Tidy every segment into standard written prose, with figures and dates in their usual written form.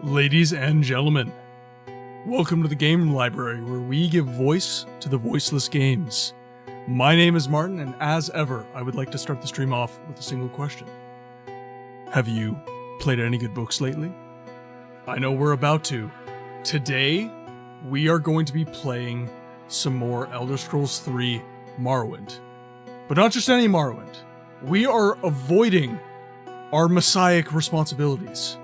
Ladies and gentlemen, welcome to the Game Library, where we give voice to the voiceless games. My name is Martin, and as ever, I would like to start the stream off with a single question. Have you played any good books lately? I know we're about to. Today, we are going to be playing some more Elder Scrolls 3 Morrowind. But not just any Morrowind. We are avoiding our messiah responsibilities.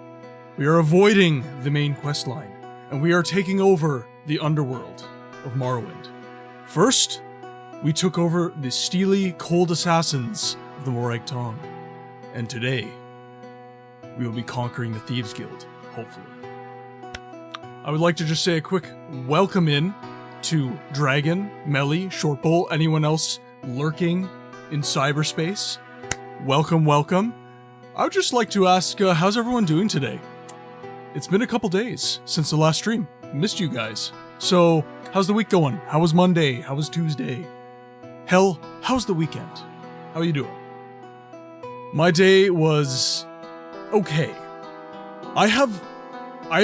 We are avoiding the main quest line, and we are taking over the underworld of Morrowind. First, we took over the steely, cold assassins of the Morag Tong, and today, we will be conquering the Thieves Guild, hopefully. I would like to just say a quick welcome in to Dragon, Melly, Shortbowl, anyone else lurking in cyberspace. Welcome, welcome. I would just like to ask, how's everyone doing today? It's been a couple days since the last stream. Missed you guys. So, how's the week going? How was Monday? How was Tuesday? Hell, how's the weekend? How are you doing? My day was okay. I have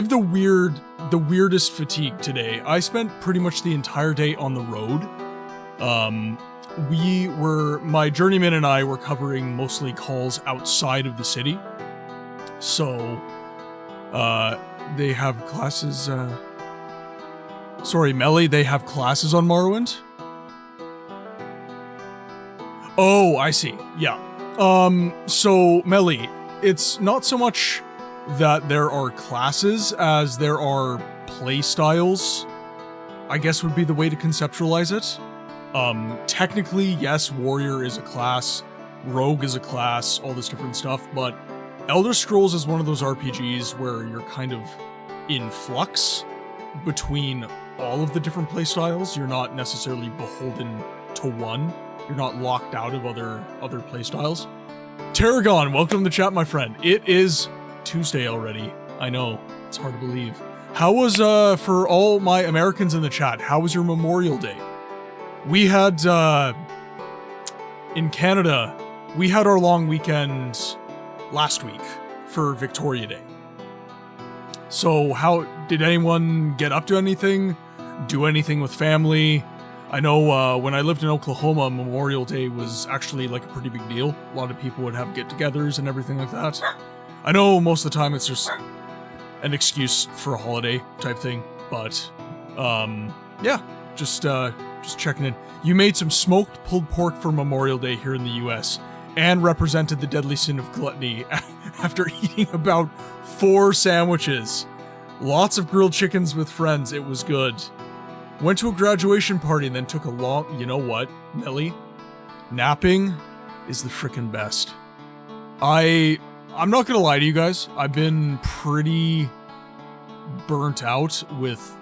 the weirdest fatigue today. I spent pretty much the entire day on the road. My journeyman and I were covering mostly calls outside of the city. So, they have classes, sorry, Melly, they have classes on Morrowind? Oh, I see, yeah. So, Melly, it's not so much that there are classes as there are play styles, I guess would be the way to conceptualize it. Technically, yes, Warrior is a class, Rogue is a class, all this different stuff, but Elder Scrolls is one of those RPGs where you're kind of in flux between all of the different playstyles. You're not necessarily beholden to one. You're not locked out of other playstyles. Tarragon, welcome to the chat, my friend. It is Tuesday already. I know, it's hard to believe. How was, for all my Americans in the chat, how was your Memorial Day? We had, in Canada, we had our long weekend last week for Victoria Day. So how did anyone get up to anything? Do anything with family? I know when I lived in Oklahoma, Memorial Day was actually like a pretty big deal. A lot of people would have get-togethers and everything like that. I know most of the time it's just an excuse for a holiday type thing, but yeah, just checking in. You made some smoked pulled pork for Memorial Day here in the US. And represented the deadly sin of gluttony after eating about 4 sandwiches. Lots of grilled chickens with friends, it was good. Went to a graduation party and then took a long... You know what, Melly? Napping is the frickin' best. I'm not gonna lie to you guys, I've been pretty burnt out with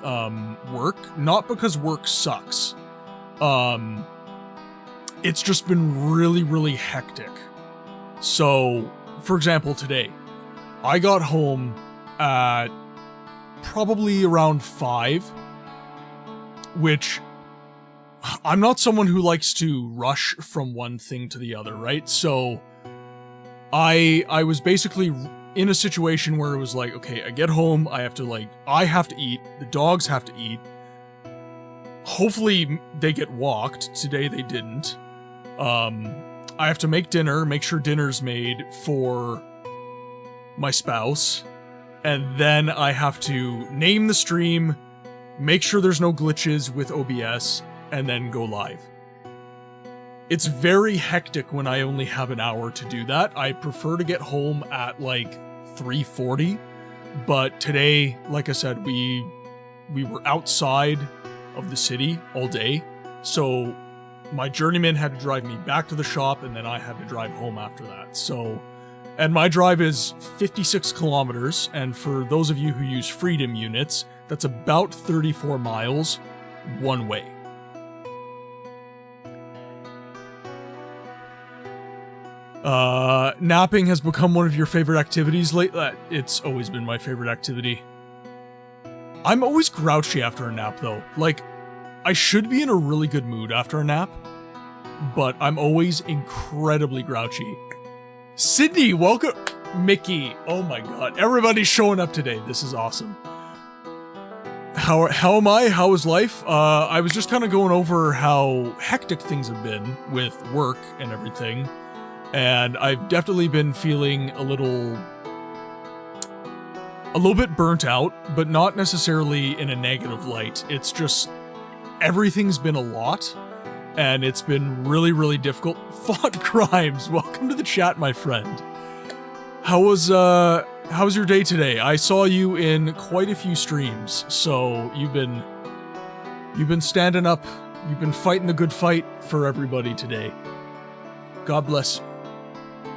work. Not because work sucks. It's just been really, really hectic. So, for example, today, I got home at probably around 5, which I'm not someone who likes to rush from one thing to the other, right? So, I was basically in a situation where it was like, okay, I get home, I have to eat, the dogs have to eat. Hopefully they get walked. Today they didn't. I have to make dinner, make sure dinner's made for my spouse, and then I have to name the stream, make sure there's no glitches with OBS, and then go live. It's very hectic when I only have an hour to do that. I prefer to get home at like 3:40, but today, like I said, we were outside of the city all day, so my journeyman had to drive me back to the shop, and then I had to drive home after that. So, and my drive is 56 kilometers, and for those of you who use Freedom units, that's about 34 miles one way. Napping has become one of your favorite activities lately. It's always been my favorite activity. I'm always grouchy after a nap, though. Like, I should be in a really good mood after a nap, but I'm always incredibly grouchy. Sydney, welcome Mickey. Oh my god. Everybody's showing up today. This is awesome. How am I? How is life? I was just kind of going over how hectic things have been with work and everything. And I've definitely been feeling a little bit burnt out, but not necessarily in a negative light. It's just everything's been a lot, and it's been really, really difficult. Fought Crimes, welcome to the chat, my friend. How's your day today? I saw you in quite a few streams, so you've been standing up, you've been fighting the good fight for everybody today. God bless.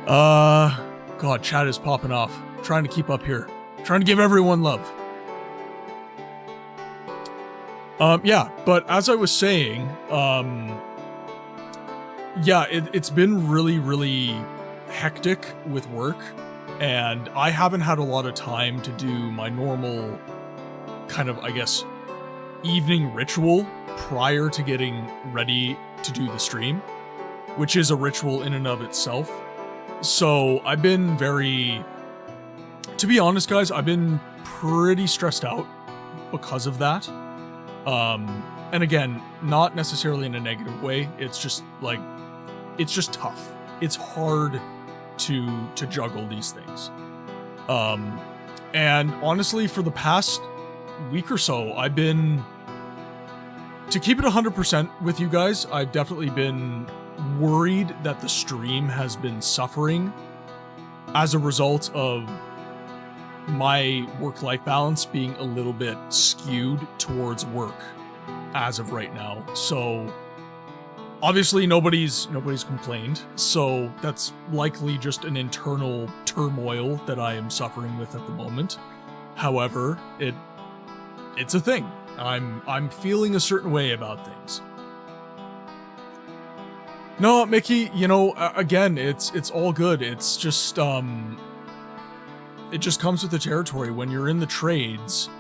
God, chat is popping off. Trying to keep up here. Trying to give everyone love. Yeah, but as I was saying, yeah, it's been really, really hectic with work, and I haven't had a lot of time to do my normal kind of, I guess, evening ritual prior to getting ready to do the stream, which is a ritual in and of itself. So I've been to be honest, guys, I've been pretty stressed out because of that. And again, not necessarily in a negative way. It's just like, it's just tough. It's hard to juggle these things. And honestly, for the past week or so, I've been, to keep it 100% with you guys, I've definitely been worried that the stream has been suffering as a result of my work-life balance being a little bit skewed towards work as of right now. So obviously nobody's complained, so that's likely just an internal turmoil that I am suffering with at the moment. However, it's a thing. I'm feeling a certain way about things. No, Mickey, you know, again, it's all good. It's just it just comes with the territory. When you're in the trades,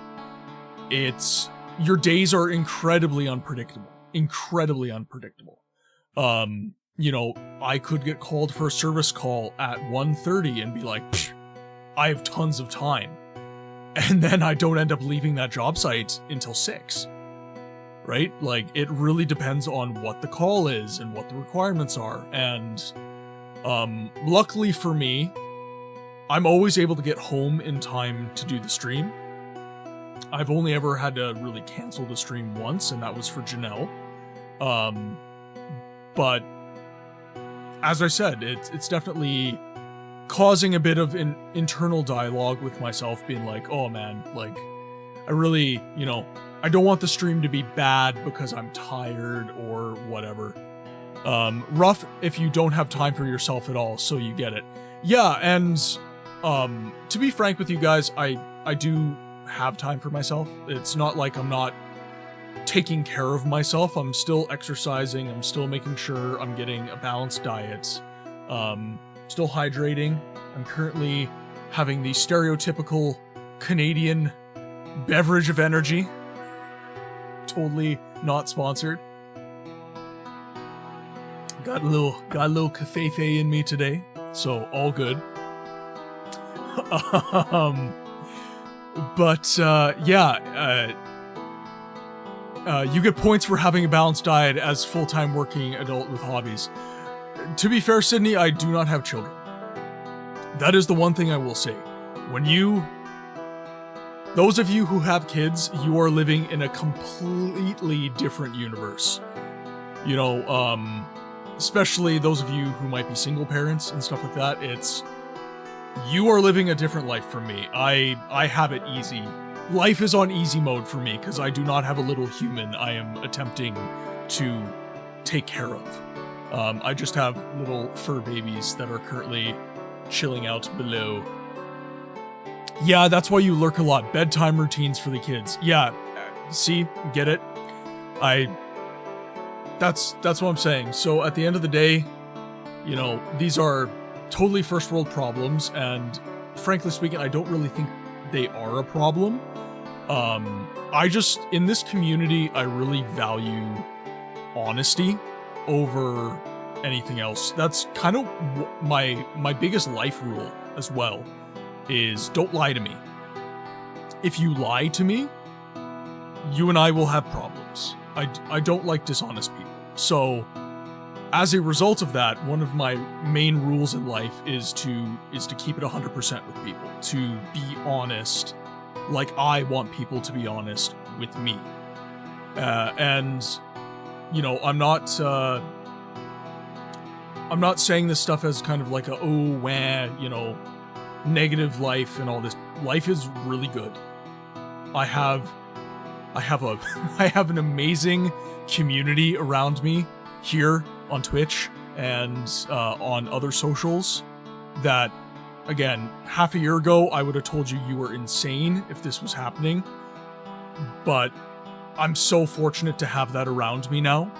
your days are incredibly unpredictable. Incredibly unpredictable. You know, I could get called for a service call at 1:30 and be like, I have tons of time. And then I don't end up leaving that job site until 6. Right? Like, it really depends on what the call is and what the requirements are. And luckily for me, I'm always able to get home in time to do the stream. I've only ever had to really cancel the stream once, and that was for Janelle. But as I said, it's definitely causing a bit of an internal dialogue with myself, being like, oh man, like, I really, you know, I don't want the stream to be bad because I'm tired or whatever. Rough if you don't have time for yourself at all, so you get it. Yeah, and to be frank with you guys, I do have time for myself. It's not like I'm not taking care of myself. I'm still exercising. I'm still making sure I'm getting a balanced diet. Still hydrating. I'm currently having the stereotypical Canadian beverage of energy. Totally not sponsored. Got a little cafefe in me today, so all good. You get points for having a balanced diet as full-time working adult with hobbies. To be fair, Sydney, I do not have children. That is the one thing I will say. Those of you who have kids, you are living in a completely different universe. You know, especially those of you who might be single parents and stuff like that, you are living a different life from me. I have it easy. Life is on easy mode for me because I do not have a little human I am attempting to take care of. I just have little fur babies that are currently chilling out below. Yeah, that's why you lurk a lot. Bedtime routines for the kids. Yeah, see, get it? That's what I'm saying. So at the end of the day, you know, these are totally first world problems, and frankly speaking, I don't really think they are a problem. In this community, I really value honesty over anything else. That's kind of my biggest life rule as well is don't lie to me. If you lie to me, you and I will have problems. I don't like dishonest people. So as a result of that, one of my main rules in life is to keep it 100% with people, to be honest like I want people to be honest with me. And you know, I'm not saying this stuff as kind of like a you know, negative life and all this. Life is really good. I have an amazing community around me here on Twitch and on other socials that, again, half a year ago I would have told you were insane if this was happening, but I'm so fortunate to have that around me now.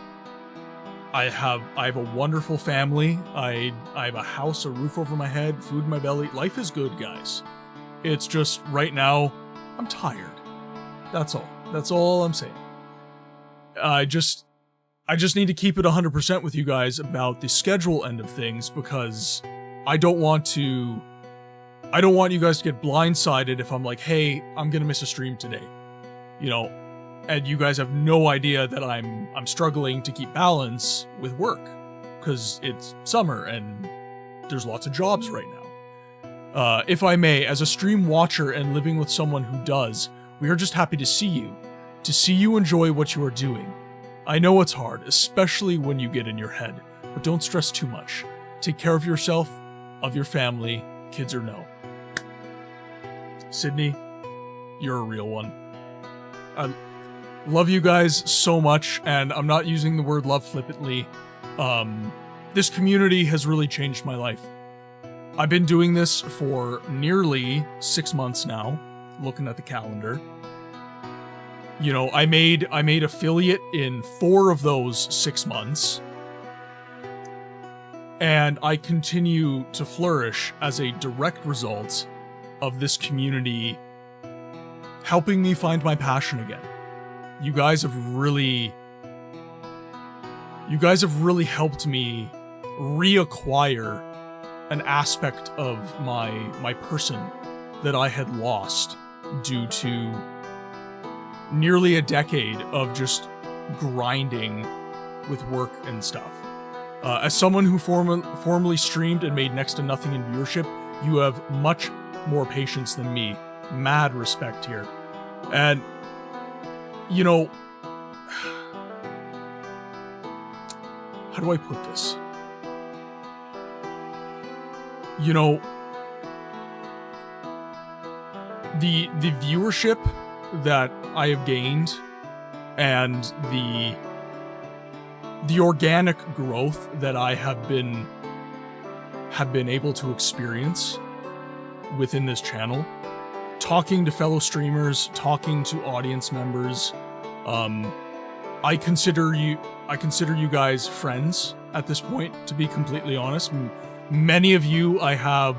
I have a wonderful family. I have a house, a roof over my head, food in my belly. Life is good, guys. It's just right now I'm tired. That's all. That's all I'm saying. I just need to keep it 100% with you guys about the schedule end of things, because I don't want you guys to get blindsided if I'm like, hey, I'm gonna miss a stream today, you know, and you guys have no idea that I'm struggling to keep balance with work because it's summer and there's lots of jobs right now. If I may, as a stream watcher and living with someone who does, we are just happy to see you enjoy what you are doing. I know it's hard, especially when you get in your head, but don't stress too much. Take care of yourself, of your family, kids or no. Sydney, you're a real one. I love you guys so much, and I'm not using the word love flippantly. This community has really changed my life. I've been doing this for nearly 6 months now, looking at the calendar. You know, I made affiliate in 4 of those 6 months, and I continue to flourish as a direct result of this community helping me find my passion again. You guys have really helped me reacquire an aspect of my person that I had lost due to nearly a decade of just grinding with work and stuff. As someone who formerly streamed and made next to nothing in viewership, you have much more patience than me. Mad respect here. And, you know, how do I put this? You know, the viewership that I have gained and the organic growth that I have been able to experience within this channel, talking to fellow streamers, talking to audience members, I consider you guys friends at this point, to be completely honest. Many of you I have,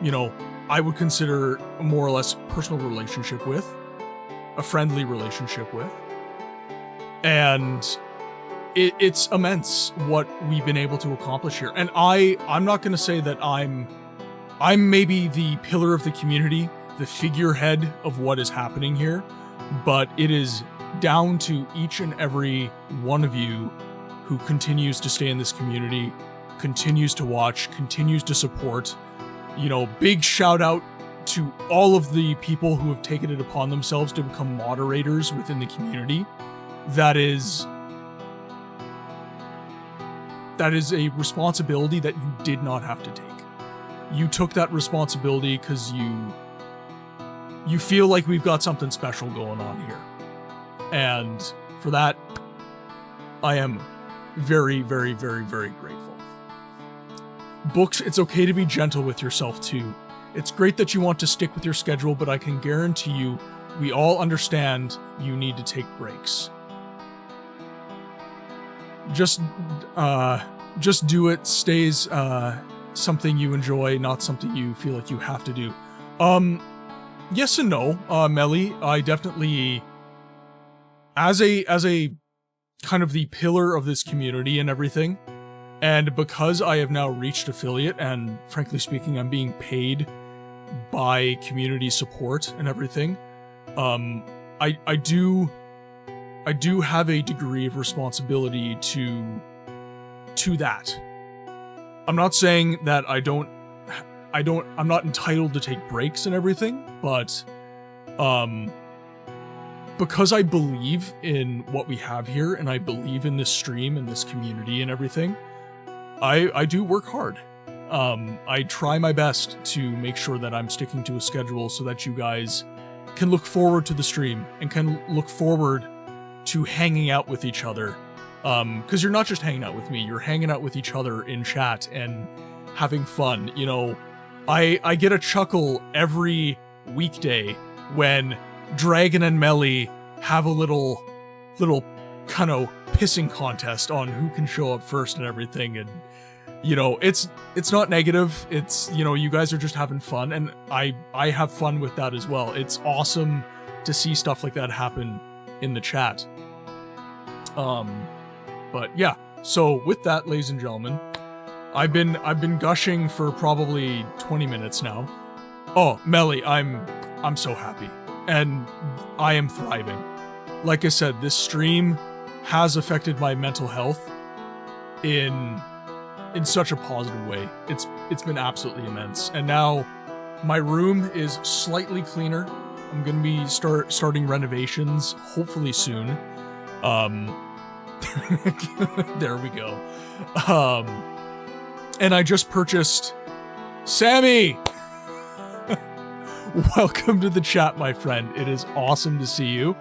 you know, I would consider a more or less personal relationship with, a friendly relationship with, and it's immense what we've been able to accomplish here. And I'm not going to say that I'm maybe the pillar of the community, the figurehead of what is happening here, but it is down to each and every one of you who continues to stay in this community, continues to watch, continues to support. You know, big shout out to all of the people who have taken it upon themselves to become moderators within the community. That is a responsibility that you did not have to take. You took that responsibility because you feel like we've got something special going on here. And for that, I am very, very, very, very grateful. Books, it's okay to be gentle with yourself too. It's great that you want to stick with your schedule, but I can guarantee you, we all understand you need to take breaks. Just do it. Stays something you enjoy, not something you feel like you have to do. Yes and no, Melly. I definitely, as a kind of the pillar of this community and everything, And because I have now reached affiliate, and frankly speaking, I'm being paid by community support and everything, I do have a degree of responsibility to that. I'm not saying that I'm not entitled to take breaks and everything, but because I believe in what we have here, and I believe in this stream and this community and everything, I do work hard. I try my best to make sure that I'm sticking to a schedule so that you guys can look forward to the stream and can look forward to hanging out with each other. Because you're not just hanging out with me, you're hanging out with each other in chat and having fun. You know, I get a chuckle every weekday when Dragon and Melly have a little kind of pissing contest on who can show up first and everything. And, you know, it's not negative. It's, you know, you guys are just having fun, and I have fun with that as well. It's awesome to see stuff like that happen in the chat. But yeah, so with that, ladies and gentlemen, I've been gushing for probably 20 minutes now. Oh, Melly, I'm so happy, and I am thriving. Like I said, this stream has affected my mental health in such a positive way. It's been absolutely immense. And now my room is slightly cleaner. I'm gonna be starting renovations hopefully soon. There we go. And I just purchased Sammy. Welcome to the chat, my friend. It is awesome to see you.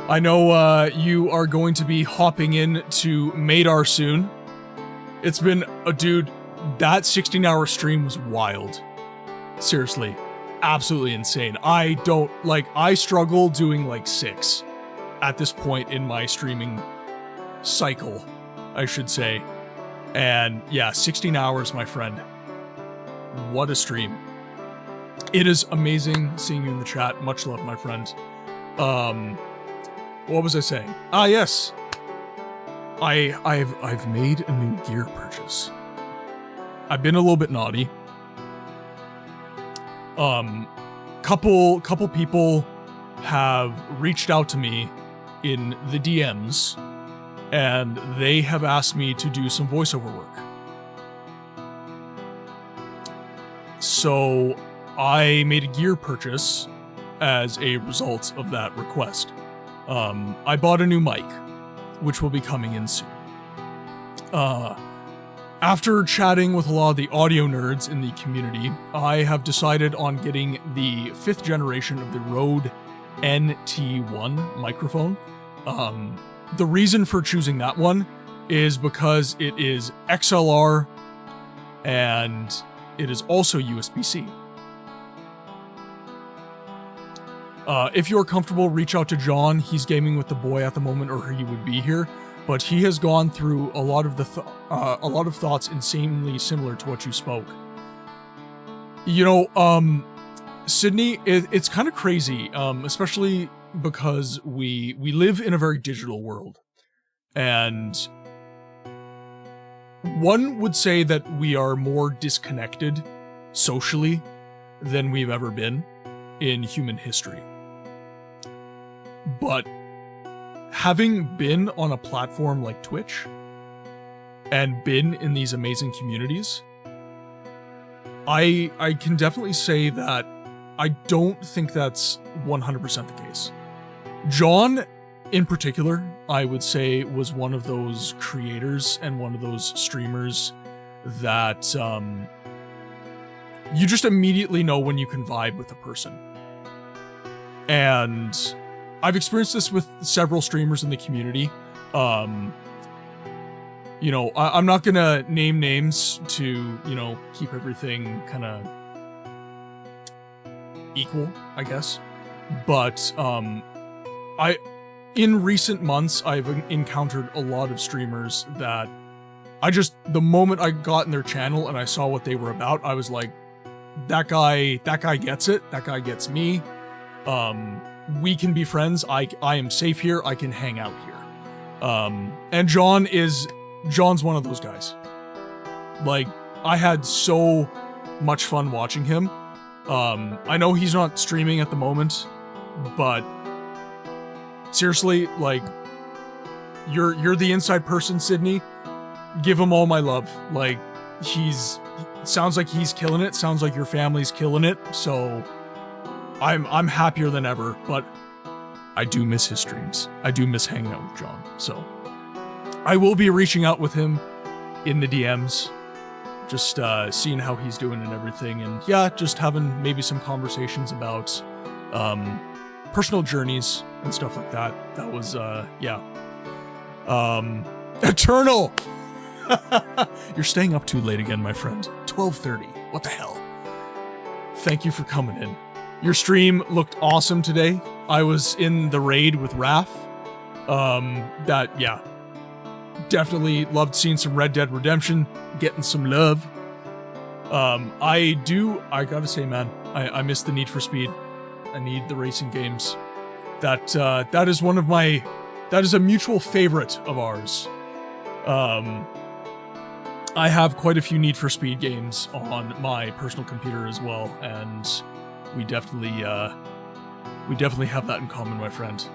I know you are going to be hopping in to Madar soon. It's been dude, that 16-hour stream was wild. Seriously, absolutely insane. I struggle doing like 6 at this point in my streaming cycle, I should say. And yeah, 16 hours, my friend. What a stream. It is amazing seeing you in the chat. Much love, my friend. What was I saying? Ah, yes. I've made a new gear purchase. I've been a little bit naughty. Couple people have reached out to me in the DMs, and they have asked me to do some voiceover work. So I made a gear purchase as a result of that request. I bought a new mic, which will be coming in soon. After chatting with a lot of the audio nerds in the community, I have decided on getting the 5th generation of the Rode NT1 microphone. The reason for choosing that one is because it is XLR and it is also USB-C. If you're comfortable, reach out to John. He's gaming with the boy at the moment, or he would be here. But he has gone through a lot of thoughts insanely similar to what you spoke. You know, Sydney, it's kind of crazy, especially because we live in a very digital world, and one would say that we are more disconnected socially than we've ever been in human history. But having been on a platform like Twitch and been in these amazing communities, I can definitely say that I don't think that's 100% the case. John, in particular, I would say was one of those creators and one of those streamers that you just immediately know when you can vibe with a person. And I've experienced this with several streamers in the community. You know, I'm not gonna name names to, you know, keep everything kind of equal, I guess. But in recent months, I've encountered a lot of streamers that the moment I got in their channel and I saw what they were about, I was like, that guy gets it. That guy gets me. We can be friends. I am safe here. I can hang out here. And John's one of those guys. Like, I had so much fun watching him. I know he's not streaming at the moment, but seriously, like, you're the inside person, Sydney. Give him all my love. Like, sounds like he's killing it. Sounds like your family's killing it. So I'm happier than ever, but I do miss his streams. I do miss hanging out with John. So I will be reaching out with him in the DMs, just seeing how he's doing and everything. And yeah, just having maybe some conversations about personal journeys and stuff like that. That was, yeah. Eternal! You're staying up too late again, my friend. 12:30. What the hell? Thank you for coming in. Your stream looked awesome today. I was in the raid with Raph. Yeah. Definitely loved seeing some Red Dead Redemption, getting some love. I gotta say, man, I miss the Need for Speed. I need the racing games. That is one of my, that is a mutual favorite of ours. I have quite a few Need for Speed games on my personal computer as well, and we definitely have that in common, my friend.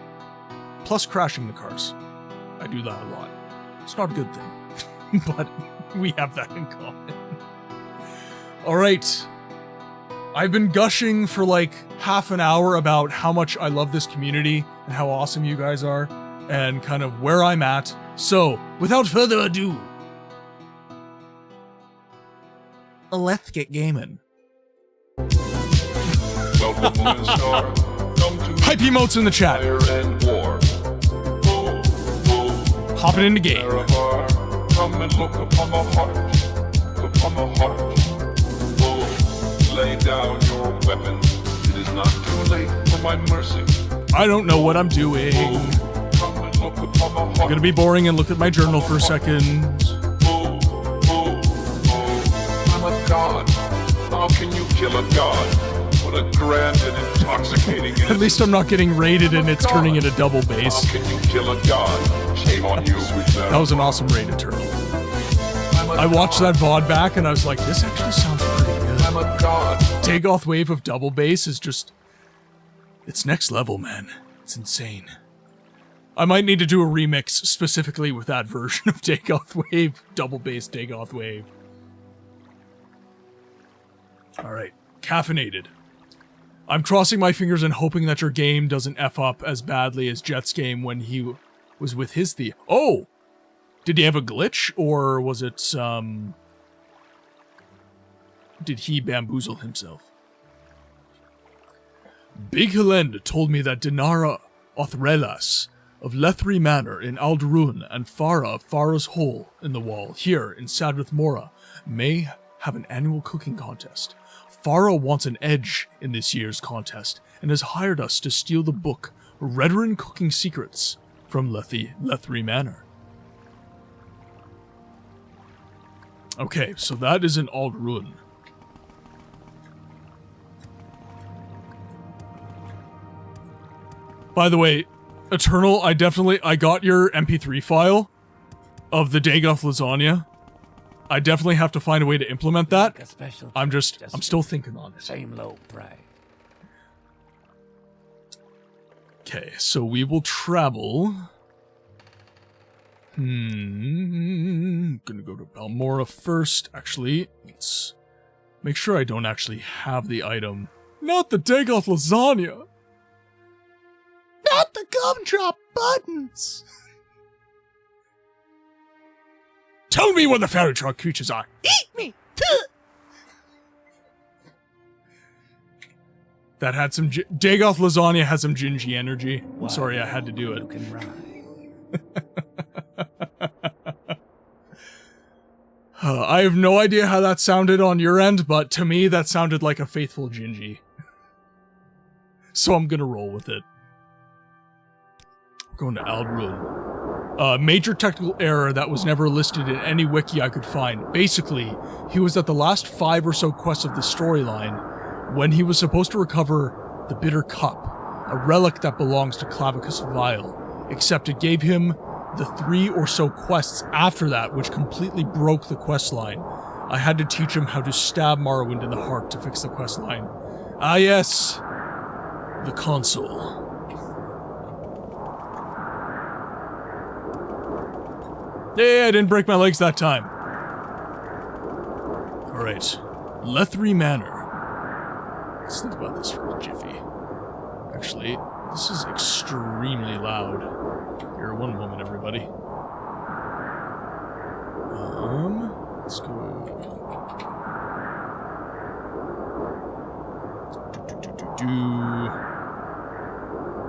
Plus crashing the cars. I do that a lot. It's not a good thing, but we have that in common. Alright. I've been gushing for like half an hour about how much I love this community and how awesome you guys are and kind of where I'm at. So, without further ado, let's get gaming. Hype emotes in the chat. Hopping into game. Come and look upon my heart. Upon my heart. Lay down your weapon. It is not too late for my mercy. I don't know what I'm doing. Come and look upon my heart. I'm gonna be boring and look at my journal for a second. I'm a god. How can you kill a god? What a grand and intoxicating. At least I'm not getting raided and it's turning into double bass. How can you kill a god? Shame on you. That was an awesome raided turtle. I watched that VOD back and I was like, this actually sounds pretty good. I'm a god. Dagoth Wave of double bass is just, it's next level, man. It's insane. I might need to do a remix specifically with that version of Dagoth Wave, double bass Dagoth Wave. Alright, caffeinated. I'm crossing my fingers and hoping that your game doesn't F up as badly as Jet's game when he was with his Thea. Oh! Did he have a glitch, or was it, did he bamboozle himself? Big Helend told me that Dinara Othrelas of Lethri Manor in Alderun and Farah of Farah's Hole in the Wall here in Sadrith Mora may have an annual cooking contest. Farah wants an edge in this year's contest and has hired us to steal the book Redoran Cooking Secrets from Lethri Manor. Okay, so that is in Alderun. By the way, Eternal, I got your MP3 file of the Dagoth lasagna. I definitely have to find a way to implement that. I'm still thinking on it. Same low price. Okay, so we will travel. Gonna go to Balmora first. Actually, let's make sure I don't actually have the item. Not the Dagoth lasagna! Not the gumdrop buttons! Tell me where the fairy trunk creatures are! Eat me! That had some... Dagoth lasagna has some Gingy energy. I'm sorry, I had to do it. You can ride. I have no idea how that sounded on your end, but to me that sounded like a faithful Gingy. So I'm gonna roll with it. We're going to Alderun. Major technical error that was never listed in any wiki I could find. Basically, he was at the last 5 or so quests of the storyline when he was supposed to recover the Bitter Cup, a relic that belongs to Clavicus Vile, except it gave him the 3 or so quests after that, which completely broke the quest line. I had to teach him how to stab Morrowind in the heart to fix the quest line. Ah yes, the console. Hey, I didn't break my legs that time. Alright, Lethry Manor. Let's think about this for a jiffy. Actually, this is extremely loud. Here, one moment, everybody. Let's go.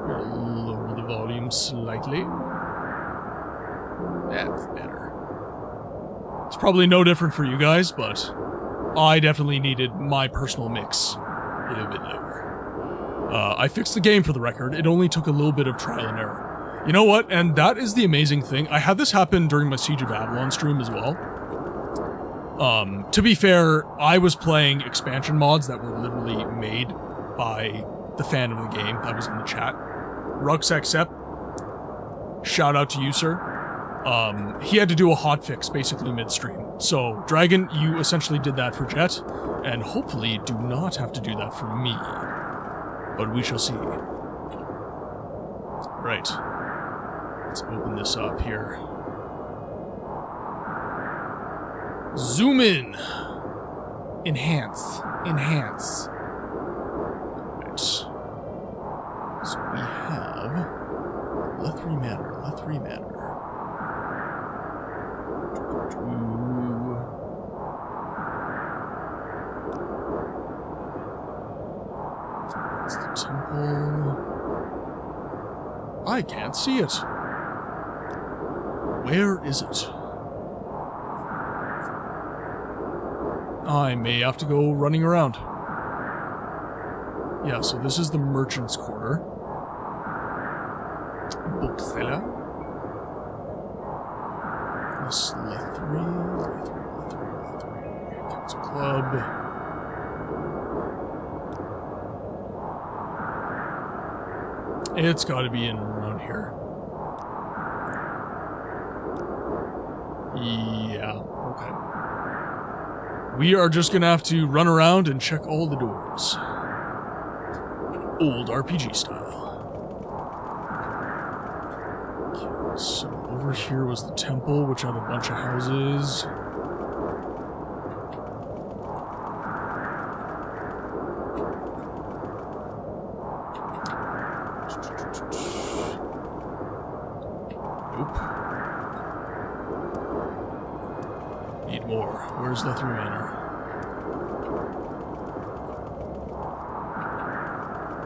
Lower the volume slightly. That's better. It's probably no different for you guys, but I definitely needed my personal mix a little bit lower. I fixed the game for the record. It only took a little bit of trial and error. You know what? And that is the amazing thing. I had this happen during my Siege of Avalon stream as well. To be fair, I was playing expansion mods that were literally made by the fan of the game that was in the chat. Rucksack Sepp, shout out to you, sir. He had to do a hotfix basically midstream. So, Dragon, you essentially did that for Jet, and hopefully do not have to do that for me. But we shall see. Right. Let's open this up here. Zoom in. Enhance. Enhance. Right. So we have Lethry Manor. Lethry Manor. That's the temple. I can't see it. Where is it? I may have to go running around. Yeah, so this is the Merchant's Quarter. Bookseller. This Lethry. Council Club. It's got to be in around here. Yeah, okay. We are just gonna have to run around and check all the doors. Old RPG style. Okay, so over here was the temple, which had a bunch of houses. Nope. Need more. Where's Lethry Manor?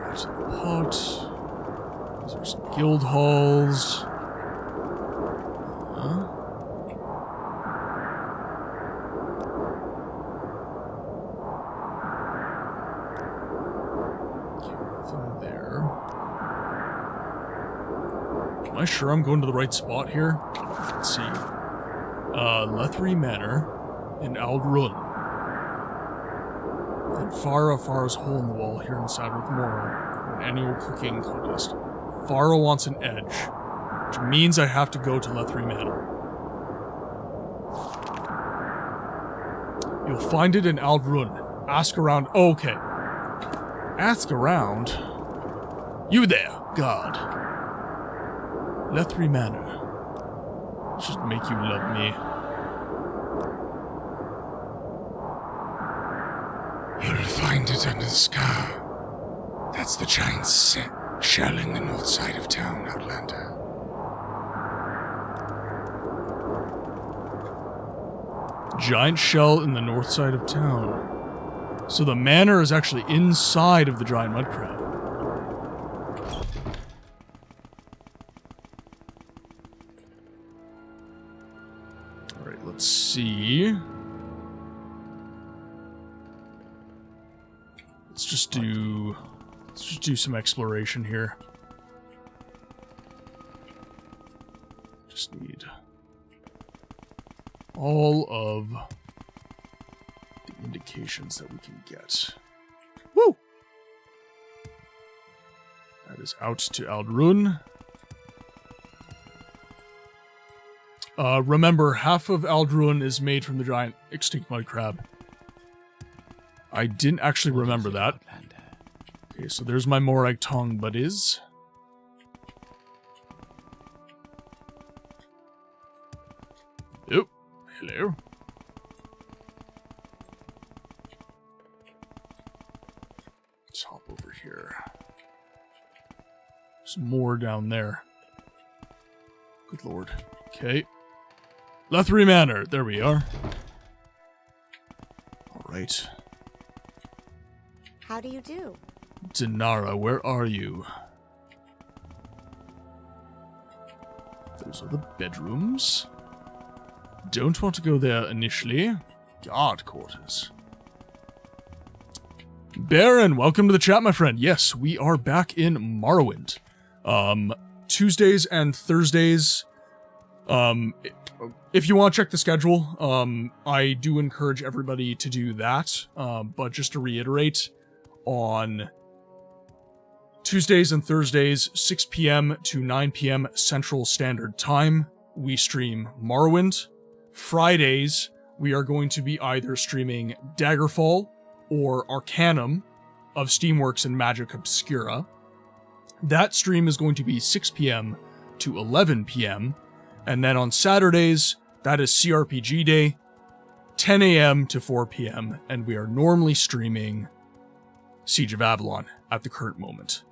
There's a pot. These are some guild halls. Okay, nothing there. Am I sure I'm going to the right spot here? Let's see. Lethry Manor in Aldrun. And Farah's hole in the wall here inside with Morrow. An annual cooking contest. Farah wants an edge, which means I have to go to Lethry Manor. You'll find it in Aldrun. Ask around. Oh, okay. Ask around. You there, guard. Lethry Manor. Should make you love me. You'll find it under the scar. That's the giant shell in the north side of town, Outlander. Giant shell in the north side of town. So the manor is actually inside of the giant mud crab. Alright, let's see. Let's just do some exploration here. Just need all of the indications that we can get. Woo! That is out to Aldrun. Remember, half of Aldruin is made from the giant extinct mud crab. I didn't actually remember that. Okay, so there's my Morag tongue buddies. Oh, hello. Let's hop over here. There's more down there. Good lord. Okay. Lethery Manor. There we are. Alright. How do you do? Dinara, where are you? Those are the bedrooms. Don't want to go there initially. Guard quarters. Baron, welcome to the chat, my friend. Yes, we are back in Morrowind. Tuesdays and Thursdays. If you want to check the schedule, I do encourage everybody to do that. But just to reiterate, on Tuesdays and Thursdays, 6 p.m. to 9 p.m. Central Standard Time, we stream Morrowind. Fridays, we are going to be either streaming Daggerfall or Arcanum of Steamworks and Magic Obscura. That stream is going to be 6 p.m. to 11 p.m. And then on Saturdays, that is CRPG Day, 10 a.m. to 4 p.m. And we are normally streaming Siege of Avalon at the current moment.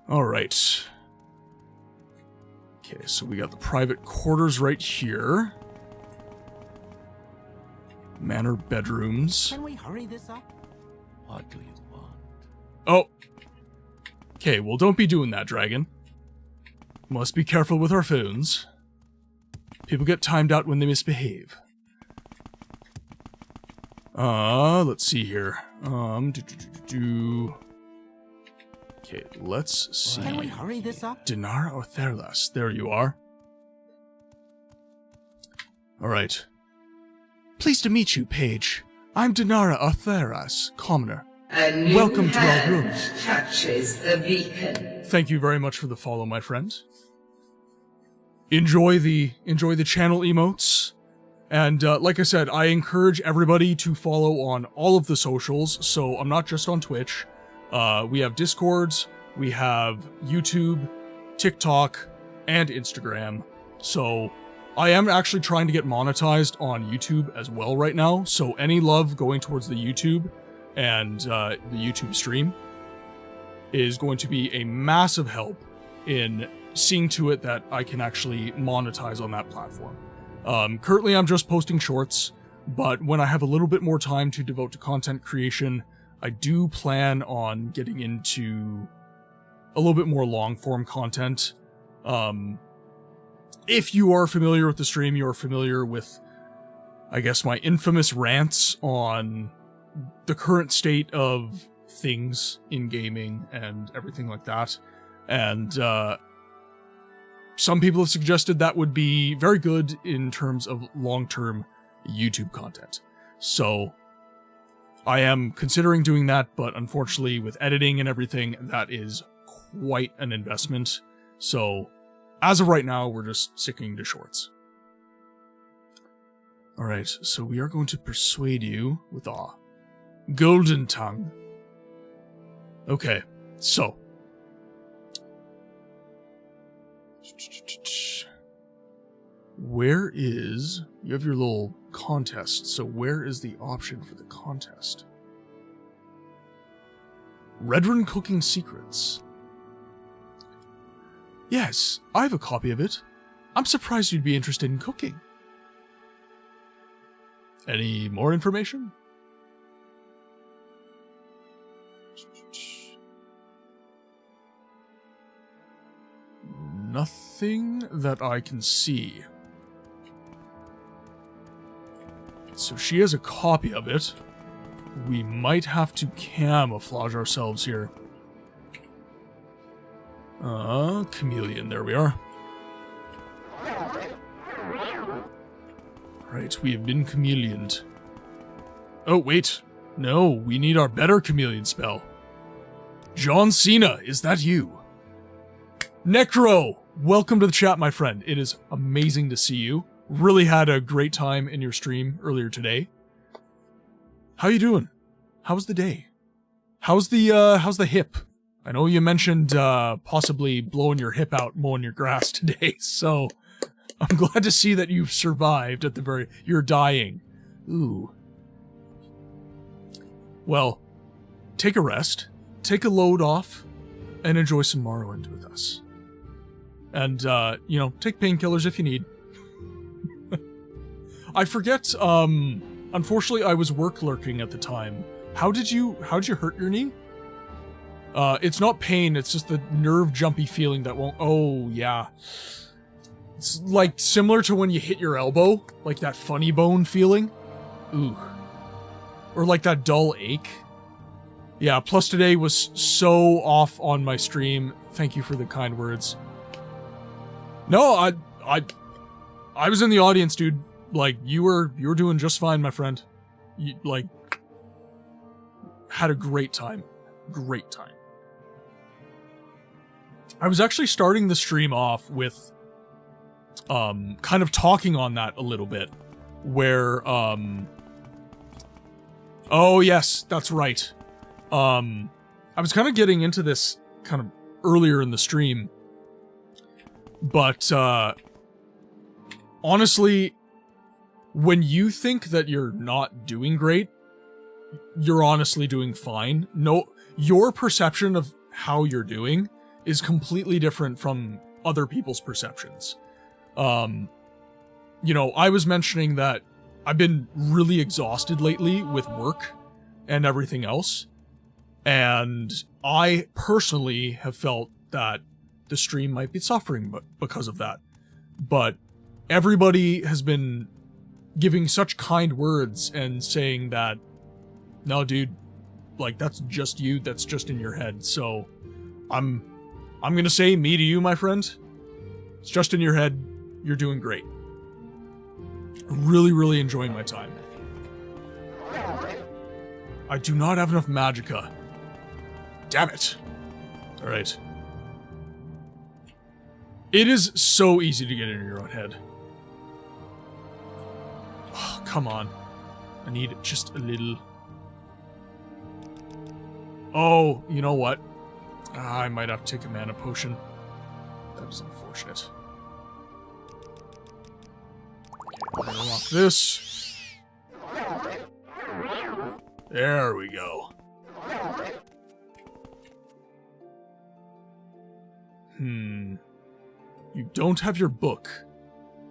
Alright. Okay, so we got the private quarters right here. Manor bedrooms. Can we hurry this up? What do you want? Oh. Okay, well don't be doing that, dragon. Must be careful with our phones. People get timed out when they misbehave. Let's see here. Okay, let's see. Can we hurry this up? Dinar or Therlas? There you are. Alright. Pleased to meet you, Paige. I'm Dinara Artheras, commoner. Welcome to our room. Touches the beacon. Thank you very much for the follow, my friend. Enjoy the channel emotes. And like I said, I encourage everybody to follow on all of the socials. So I'm not just on Twitch. We have Discords, we have YouTube, TikTok, and Instagram. So I am actually trying to get monetized on YouTube as well right now. So any love going towards the YouTube and the YouTube stream is going to be a massive help in seeing to it that I can actually monetize on that platform. Currently I'm just posting shorts, but when I have a little bit more time to devote to content creation, I do plan on getting into a little bit more long-form content. If you are familiar with the stream, you are familiar with, I guess, my infamous rants on the current state of things in gaming and everything like that. And some people have suggested that would be very good in terms of long-term YouTube content. So I am considering doing that, but unfortunately with editing and everything, that is quite an investment. So as of right now, we're just sticking to shorts. Alright, so we are going to persuade you with our golden tongue. Okay, so. Where is... You have your little contest, so where is the option for the contest? Redrun Cooking Secrets. Yes, I have a copy of it. I'm surprised you'd be interested in cooking. Any more information? Nothing that I can see. So she has a copy of it. We might have to camouflage ourselves here. Chameleon, there we are. Right, we have been chameleoned. Oh, wait. No, we need our better chameleon spell. John Cena, is that you? Necro, welcome to the chat, my friend. It is amazing to see you. Really had a great time in your stream earlier today. How you doing? How's the day? How's the hip? I know you mentioned possibly blowing your hip out mowing your grass today, so I'm glad to see that you've survived at the very... You're dying. Ooh. Well, take a rest, take a load off, and enjoy some Morrowind with us. And, you know, take painkillers if you need. I forget, unfortunately I was work lurking at the time. How'd you hurt your knee? It's not pain, it's just the nerve jumpy feeling that won't... Oh, yeah. It's like similar to when you hit your elbow, like that funny bone feeling. Ooh. Or like that dull ache. Yeah, plus today was so off on my stream. Thank you for the kind words. No, I was in the audience, dude. Like, you were doing just fine, my friend. You, like, had a great time. Great time. I was actually starting the stream off with, kind of talking on that a little bit. Where, oh, yes, that's right. I was kind of getting into this kind of earlier in the stream. But, honestly, when you think that you're not doing great, you're honestly doing fine. No, your perception of how you're doing is completely different from other people's perceptions. You know, I was mentioning that I've been really exhausted lately with work and everything else. And I personally have felt that the stream might be suffering because of that. But everybody has been giving such kind words and saying that, no, dude, like, that's just you, that's just in your head. So I'm gonna say me to you, my friend. It's just in your head. You're doing great. Really, really enjoying my time. I do not have enough magicka. Damn it. Alright. It is so easy to get into your own head. Oh, come on. I need just a little... Oh, you know what? I might have to take a mana potion. That is unfortunate. Okay, unlock this. There we go. You don't have your book.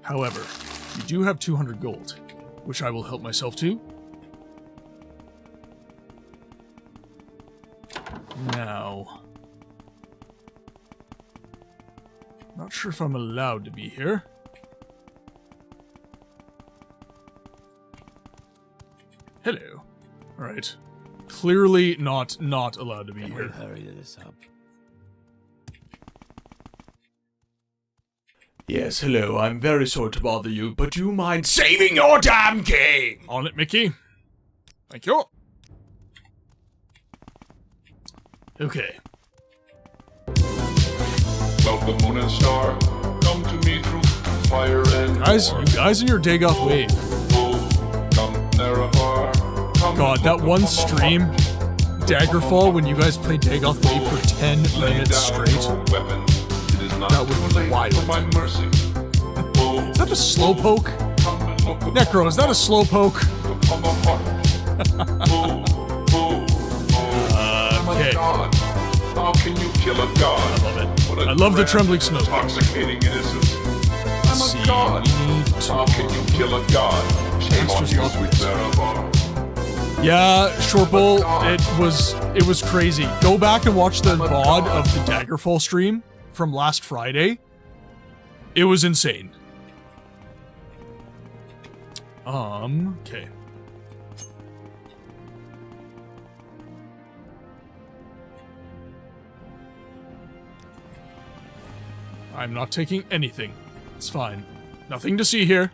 However, you do have 200 gold, which I will help myself to. Now... Not sure if I'm allowed to be here. Hello. Alright. Clearly not allowed to be here. Hurry this up. Yes, hello, I'm very sorry to bother you, but do you mind saving your damn game? On it, Mickey. Thank you. Okay. Welcome, moon and star. Come to me through fire and Guys, you guys in your Dagoth wave. God, that one stream, Daggerfall, when you guys played Dagoth wave for 10 minutes straight. That would be wild. Is that a slowpoke? Necro, is that a slowpoke? Okay. How can you kill a god? I love it. I love the trembling snow. Intoxicating innocence. Let's see. We need to... How can you kill a god? Shame on you, sweet Zerabar. Yeah, Shortbull, it was crazy. Go back and watch the VOD of the Daggerfall stream from last Friday. It was insane. Okay. I'm not taking anything. It's fine. Nothing to see here.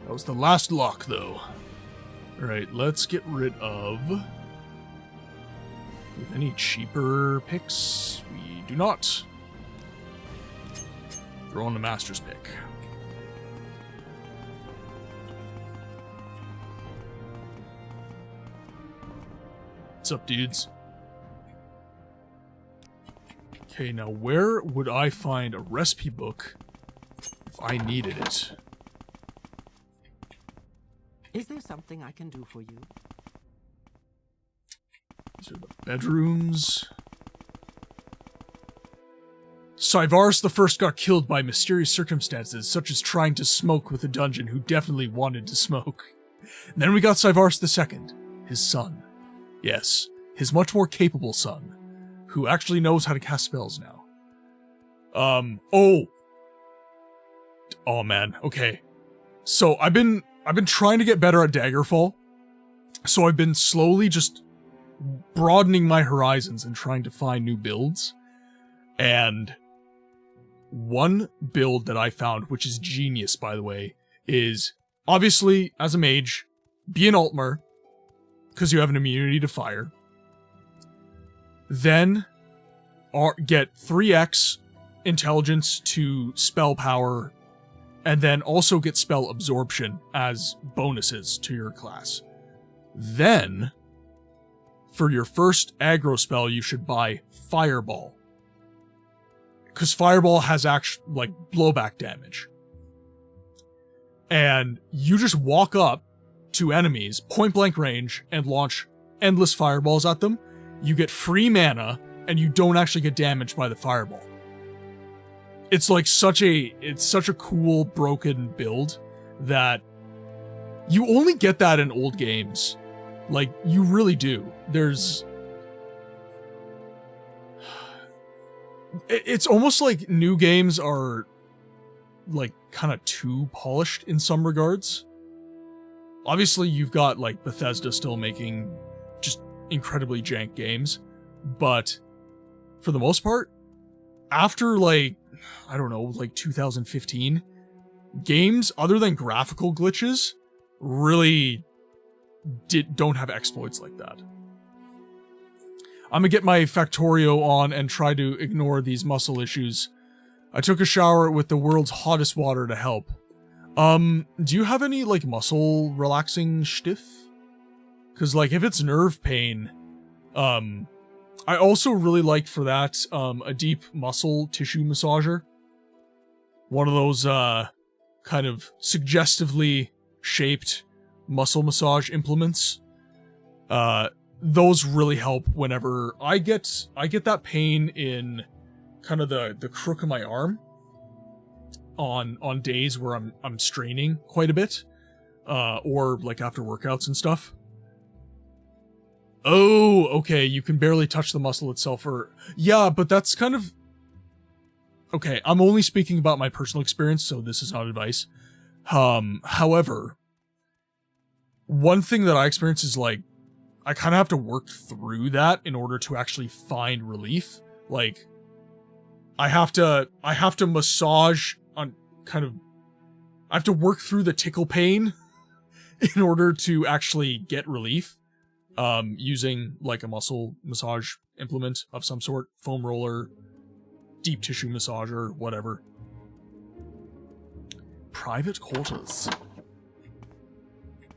That was the last lock, though. Alright, let's get rid of... With any cheaper picks? We do not. Throw on the Master's pick. What's up, dudes? Okay, now where would I find a recipe book if I needed it? Is there something I can do for you? These are the bedrooms. Sivars the First got killed by mysterious circumstances, such as trying to smoke with a dungeon who definitely wanted to smoke. And then we got Sivars the Second, his son. Yes, his much more capable son, who actually knows how to cast spells now. Oh man, okay. So I've been trying to get better at Daggerfall. So I've been slowly just broadening my horizons and trying to find new builds. And one build that I found, which is genius by the way, is obviously as a mage, be an Altmer, because you have an immunity to fire. Then get 3x intelligence to spell power, and then also get spell absorption as bonuses to your class. Then, for your first aggro spell, you should buy Fireball. Because Fireball has like blowback damage. And you just walk up to enemies, point blank range, and launch endless fireballs at them. You get free mana, and you don't actually get damaged by the fireball. It's like such a cool broken build that you only get that in old games. Like, you really do. It's almost like new games are like kind of too polished in some regards. Obviously, you've got like Bethesda still making just incredibly jank games, but for the most part, after like, I don't know, like 2015, games other than graphical glitches really don't have exploits like that. I'm gonna get my Factorio on and try to ignore these muscle issues. I took a shower with the world's hottest water to help. Do you have any, like, muscle relaxing shtiff? Because, like, if it's nerve pain, I also really like for that, a deep muscle tissue massager. One of those, kind of suggestively shaped muscle massage implements. Those really help whenever I get that pain in kind of the crook of my arm on days where I'm straining quite a bit, or like after workouts and stuff. Oh, okay, you can barely touch the muscle itself, or yeah, but that's kind of okay. I'm only speaking about my personal experience, so this is not advice. However, one thing that I experience is like, I kind of have to work through that in order to actually find relief. Like, I have to massage on kind of, I have to work through the tickle pain in order to actually get relief. Using like a muscle massage implement of some sort, foam roller, deep tissue massager, whatever. Private quarters.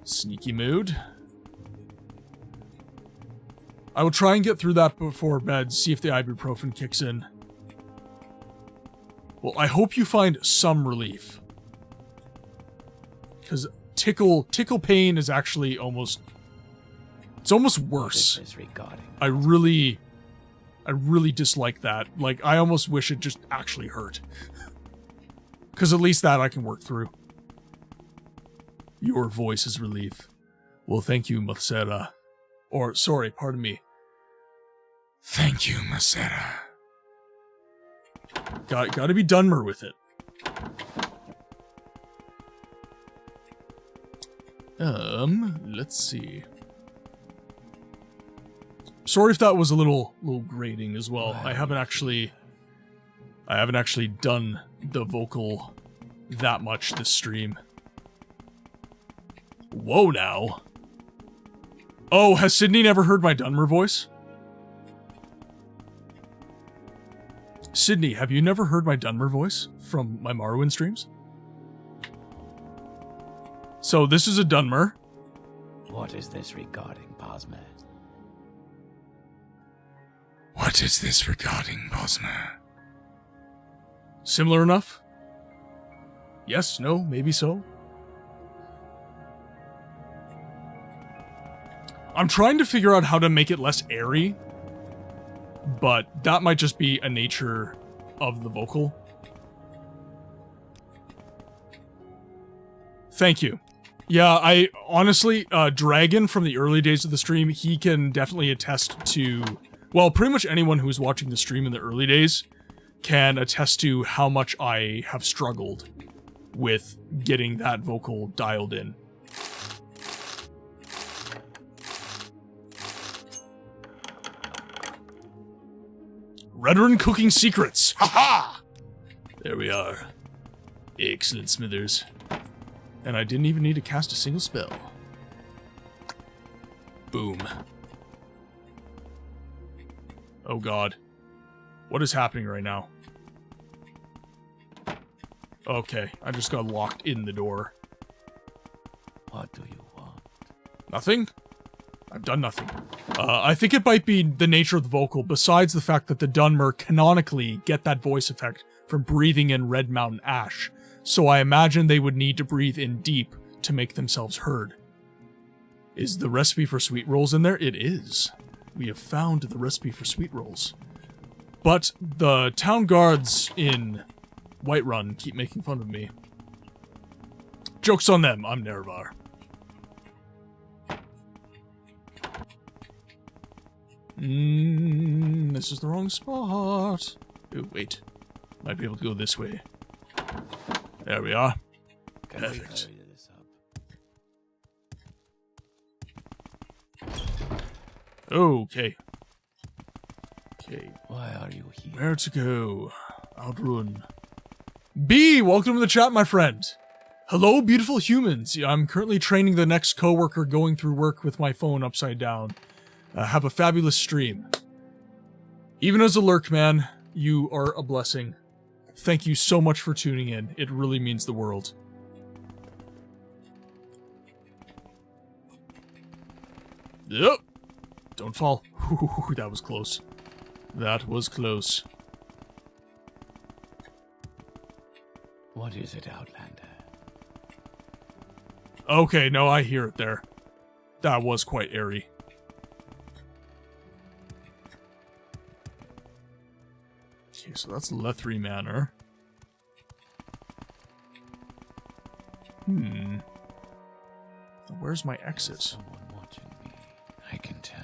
Sneaky mood. I will try and get through that before bed, see if the ibuprofen kicks in. Well, I hope you find some relief. Because tickle pain is actually almost... It's almost worse. I really dislike that. Like, I almost wish it just actually hurt. Because at least that I can work through. Your voice is relief. Well, thank you, Macera. Or, sorry, pardon me. Thank you, Macera. Gotta be Dunmer with it. Let's see. Sorry if that was a little grating as well. I haven't actually done the vocal that much this stream. Whoa now. Oh, has Sydney never heard my Dunmer voice? Sydney, have you never heard my Dunmer voice from my Morrowind streams? So this is a Dunmer. What is this regarding, Bosmer? What is this regarding, Bosmer? Similar enough? Yes, no, maybe so. I'm trying to figure out how to make it less airy, but that might just be a nature of the vocal. Thank you. Yeah, I honestly, Dragon from the early days of the stream, he can definitely attest to, well, pretty much anyone who's watching the stream in the early days can attest to how much I have struggled with getting that vocal dialed in. Redrun Cooking Secrets! Ha-ha! There we are. Excellent, Smithers. And I didn't even need to cast a single spell. Boom. Oh god. What is happening right now? Okay, I just got locked in the door. What do you want? Nothing? I've done nothing. I think it might be the nature of the vocal, besides the fact that the Dunmer canonically get that voice effect from breathing in Red Mountain Ash, so I imagine they would need to breathe in deep to make themselves heard. Is the recipe for sweet rolls in there? It is. We have found the recipe for sweet rolls. But the town guards in Whiterun keep making fun of me. Joke's on them, I'm Nerevar. This is the wrong spot. Oh, wait. Might be able to go this way. There we are. Can we Perfect. hurry this up? Okay. Okay. Why are you here? Where to go? Outrun. B, welcome to the chat, my friend. Hello, beautiful humans. I'm currently training the next coworker going through work with my phone upside down. Have a fabulous stream. Even as a lurk man, you are a blessing. Thank you so much for tuning in. It really means the world. Yep. Don't fall. Ooh, that was close. That was close. What is it, Outlander? Okay, no, I hear it there. That was quite airy. Okay, so that's Lethry Manor. Where's my exit? Someone watching me. I can tell.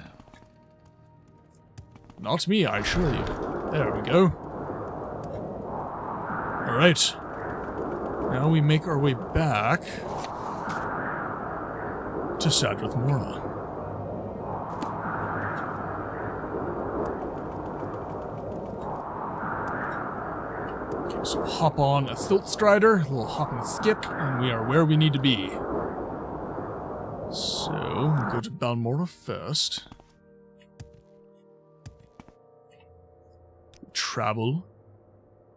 Not me, I assure you. There we go. Alright. Now we make our way back to Sadrith Mora. Okay, so hop on a Thilt Strider, a little hop and skip, and we are where we need to be. So, we go to Balmora first. We travel.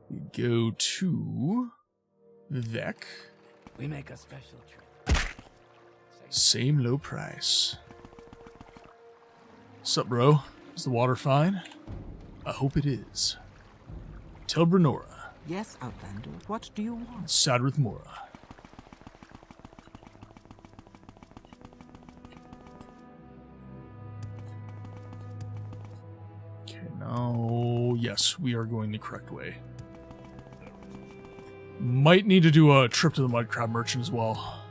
We go to Vec. We make a special trip. Same low price. Sup, bro? Is the water fine? I hope it is. Tell Brenora. Yes, Outlander, what do you want? Sadrith Mora. Okay, now... Yes, we are going the correct way. Might need to do a trip to the Mudcrab Merchant as well.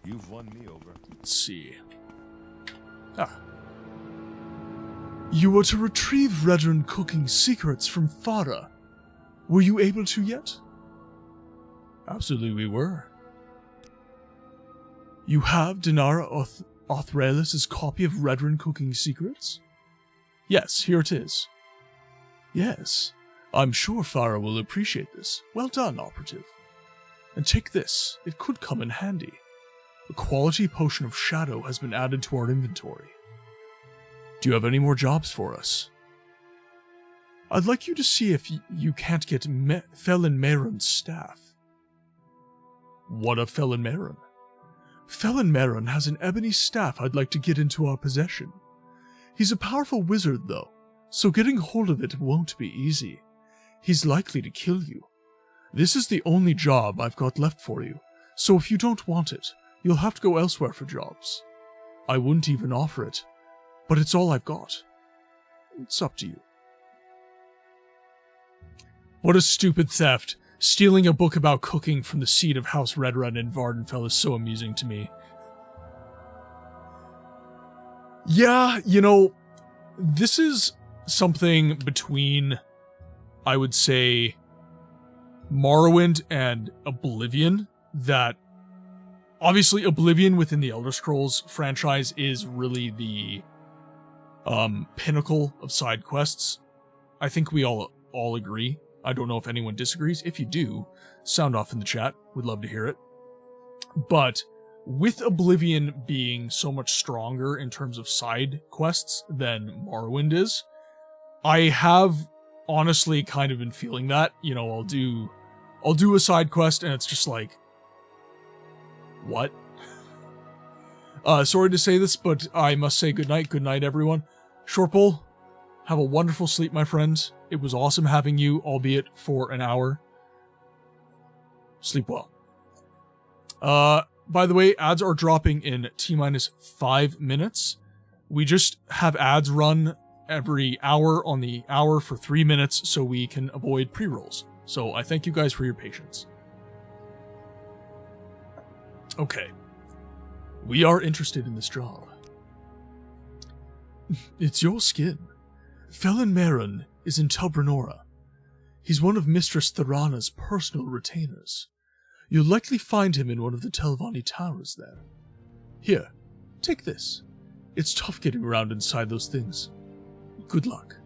You've won me over. Let's see. Ah. You were to retrieve Redrun cooking secrets from Farah. Were you able to yet? Absolutely we were. You have Dinara Othralis' copy of Redrun cooking secrets? Yes, here it is. Yes, I'm sure Farah will appreciate this. Well done, operative. And take this, it could come in handy. A quality potion of shadow has been added to our inventory. Do you have any more jobs for us? I'd like you to see if you can't get Felin Maron's staff. What of Felin Maron? Felin Maron has an ebony staff I'd like to get into our possession. He's a powerful wizard, though, so getting hold of it won't be easy. He's likely to kill you. This is the only job I've got left for you, so if you don't want it, you'll have to go elsewhere for jobs. I wouldn't even offer it, but it's all I've got. It's up to you. What a stupid theft. Stealing a book about cooking from the seat of House Redrun in Vardenfell is so amusing to me. Yeah, you know, this is something between, I would say, Morrowind and Oblivion that... Obviously, Oblivion within the Elder Scrolls franchise is really the pinnacle of side quests. I think we all agree. I don't know if anyone disagrees. If you do, sound off in the chat. We'd love to hear it. But with Oblivion being so much stronger in terms of side quests than Morrowind is, I have honestly kind of been feeling that. You know, I'll do a side quest and it's just like, what? Sorry to say this, but I must say goodnight. Good night, everyone. Shortbull, have a wonderful sleep, my friend. It was awesome having you, albeit for an hour. Sleep well. By the way, ads are dropping in T-minus 5 minutes. We just have ads run every hour on the hour for 3 minutes so we can avoid pre-rolls. So I thank you guys for your patience. Okay. We are interested in this job. It's your skin. Felin Maron is in Telbranora. He's one of Mistress Thorana's personal retainers. You'll likely find him in one of the Telvanni towers there. Here, take this. It's tough getting around inside those things. Good luck.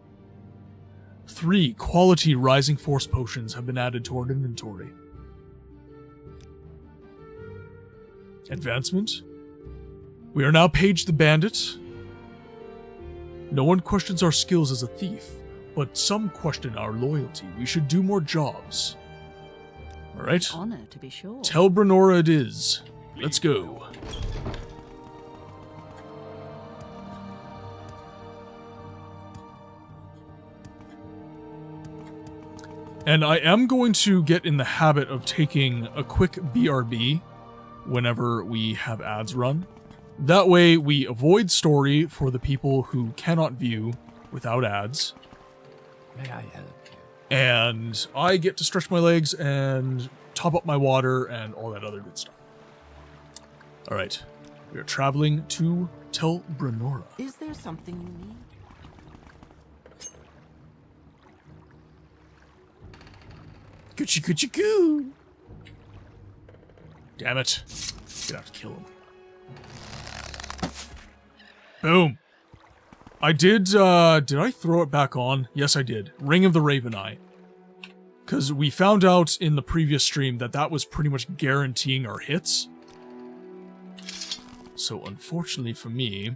3 quality Rising Force potions have been added to our inventory. Advancement. We are now Paige the Bandit. No one questions our skills as a thief, but some question our loyalty. We should do more jobs. Alright. Honor, to be sure. Telbranora it is. Let's go. And I am going to get in the habit of taking a quick BRB whenever we have ads run. That way we avoid story for the people who cannot view without ads. May I help you? And I get to stretch my legs and top up my water and all that other good stuff. Alright, we are traveling to Telbranora. Is there something you need? Coochie coochie coo! Damn it. Gonna have to kill him. Boom. I did I throw it back on? Yes, I did. Ring of the Raven Eye. Because we found out in the previous stream that that was pretty much guaranteeing our hits. So unfortunately for me,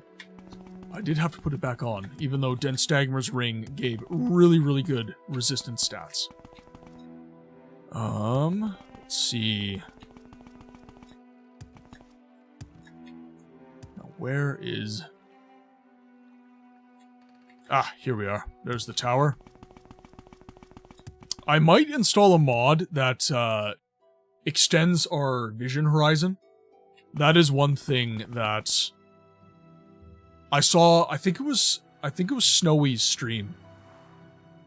I did have to put it back on, even though Den Stagmer's ring gave really, really good resistance stats. Let's see. Now where is... Ah, here we are. There's the tower. I might install a mod that extends our vision horizon. That is one thing that I saw. I think it was Snowy's stream.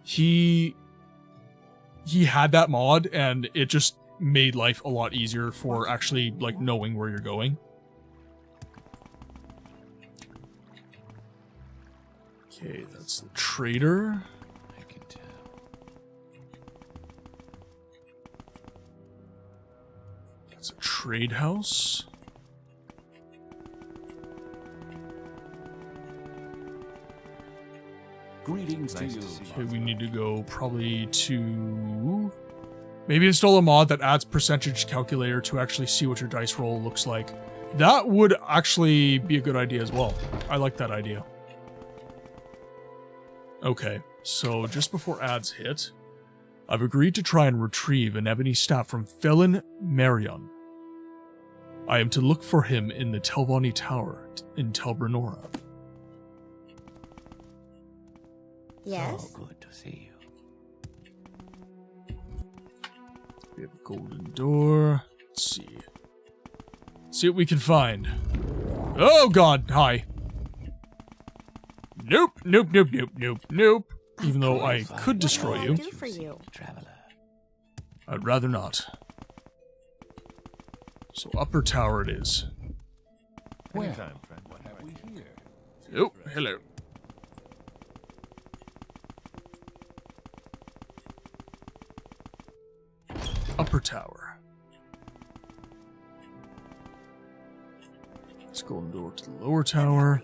He had that mod, and it just made life a lot easier for actually like knowing where you're going. Okay, that's the trader. I can tell. That's a trade house. Greetings to you. Okay, we need to go probably to... Maybe install a mod that adds percentage calculator to actually see what your dice roll looks like. That would actually be a good idea as well. I like that idea. Okay, so just before ads hit, I've agreed to try and retrieve an ebony staff from Felon Marion. I am to look for him in the Telvanni Tower in Telbranora. Yes? So good to see you. We have a golden door. Let's see. Let's see what we can find. Oh god, hi. Nope, nope, nope, nope, nope, nope. Even though I could destroy What you. can I do for you? Traveler. I'd rather not. So upper tower it is. Where? What have we here? Oh, hello. Upper tower. Let's go and door to the lower tower.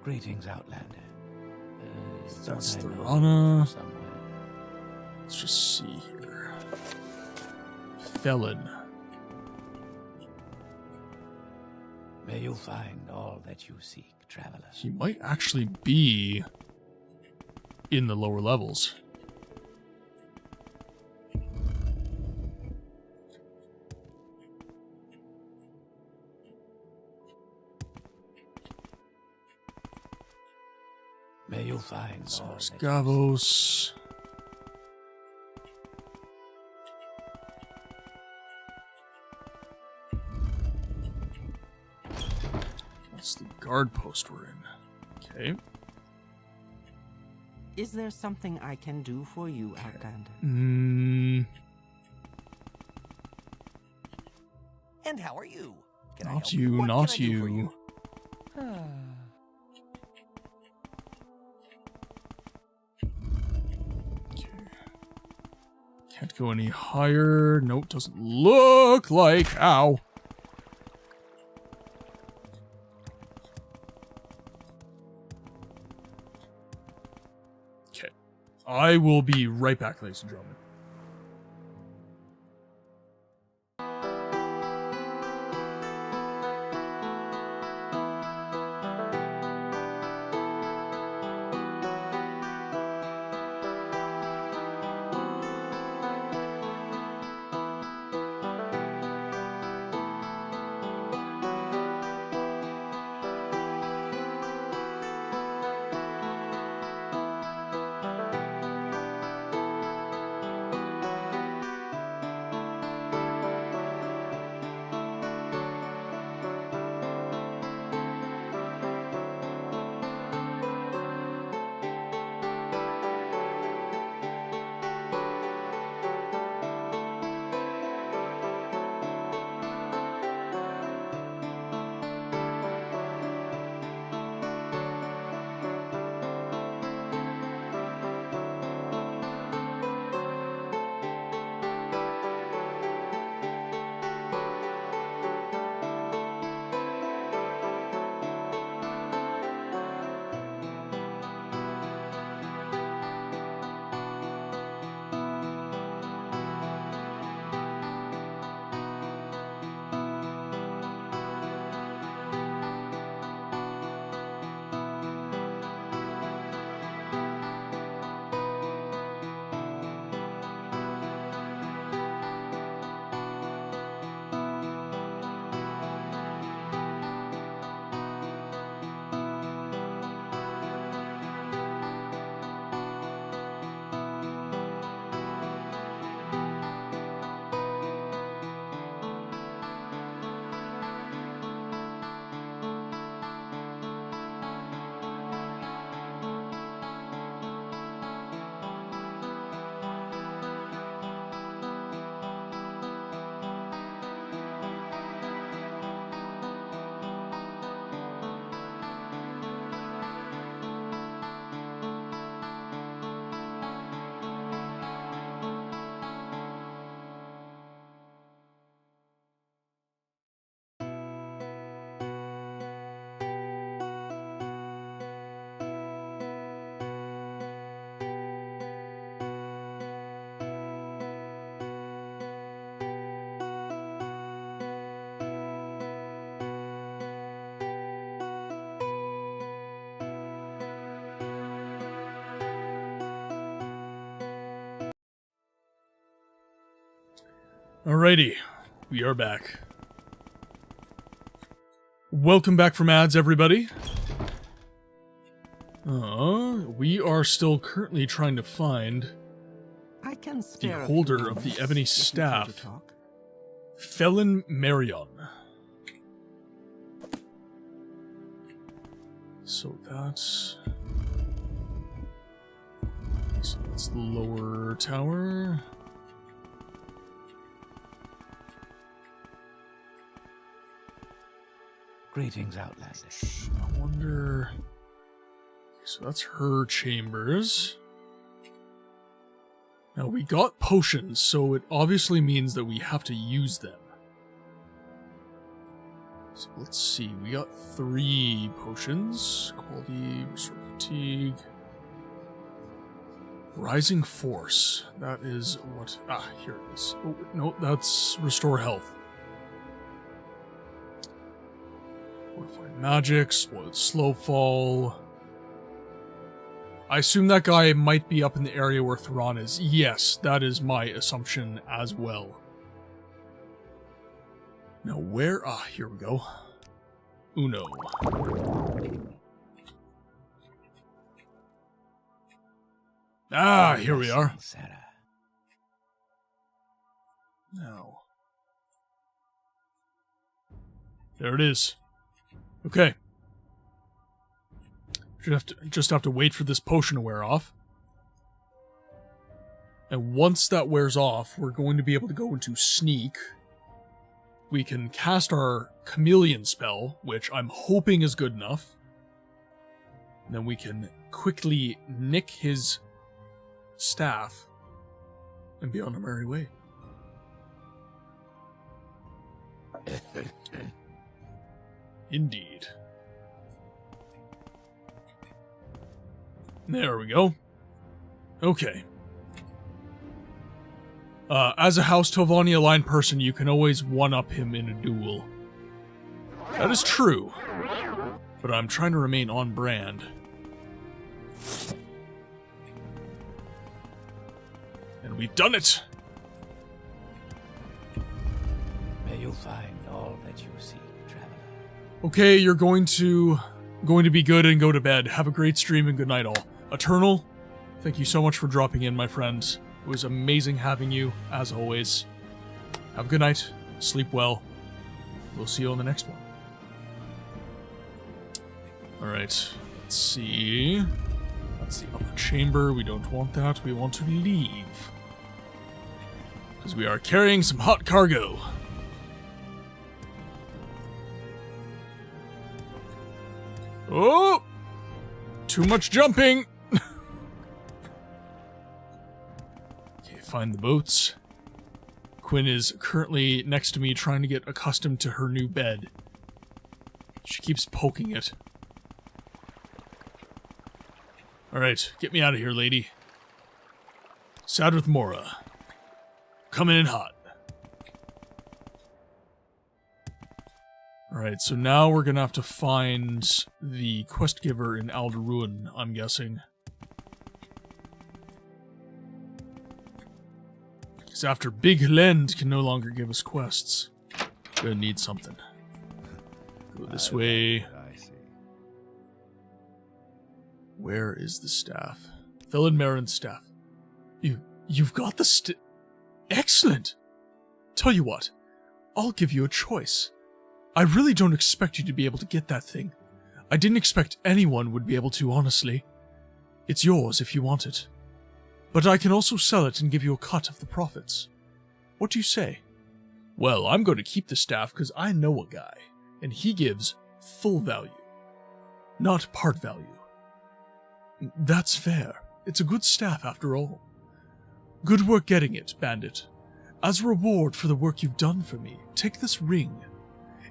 Greetings, Outlander. That's the someone I know Rana. somewhere. Let's just see here. Felon. May you find all that you seek, traveler. He might actually be in the lower levels. May you find all Source that you Gavos. That's the guard post we're in. Okay. Is there something I can do for you, Outlander? And how are you? Can I Not help you, What not can I do for you. Okay. Can't go any higher. Nope, doesn't look like. Ow. Okay. I will be right back, ladies and gentlemen. Alrighty, we are back. Welcome back from ads, everybody. We are still currently trying to find I can the spare a holder few of the moments ebony if you care to staff, talk. Felon Marion. So that's the lower tower. Greetings, Outlander. I wonder. So that's her chambers. Now we got potions, so it obviously means that we have to use them. So let's see, we got 3 potions. Quality, restore fatigue. Rising force. That is what... Ah, here it is. Oh, no, that's restore health. Fortified magic, spoiled slowfall. I assume that guy might be up in the area where Theron is. Yes, that is my assumption as well. Now where... Ah, here we go. Uno. Ah, here we are. Now. There it is. Okay. Just have to wait for this potion to wear off. And once that wears off, we're going to be able to go into sneak. We can cast our chameleon spell, which I'm hoping is good enough. And then we can quickly nick his staff and be on our merry way. Indeed. There we go. Okay. As a House Tovani aligned person, you can always one-up him in a duel. That is true. But I'm trying to remain on brand. And we've done it! May you find all that you seek, traveler. Okay, you're going to be good and go to bed. Have a great stream and good night all. Eternal, thank you so much for dropping in, my friend. It was amazing having you, as always. Have a good night. Sleep well. We'll see you on the next one. Alright, let's see. That's the upper chamber. We don't want that. We want to leave. Because we are carrying some hot cargo. Oh! Too much jumping! Okay, find the boats. Quinn is currently next to me trying to get accustomed to her new bed. She keeps poking it. Alright, get me out of here, lady. Sad with Mora. Coming in hot. Alright, so now we're gonna have to find the quest giver in Alderruin, I'm guessing. Because after Big Lend can no longer give us quests. We're gonna need something. Go this way. Where is the staff? Felon Marin's staff. You've got the Excellent! Tell you what, I'll give you a choice. I really don't expect you to be able to get that thing. I didn't expect anyone would be able to, honestly. It's yours if you want it. But I can also sell it and give you a cut of the profits. What do you say? Well, I'm going to keep the staff because I know a guy, and he gives full value, not part value. That's fair. It's a good staff after all. Good work getting it, bandit. As a reward for the work you've done for me, take this ring.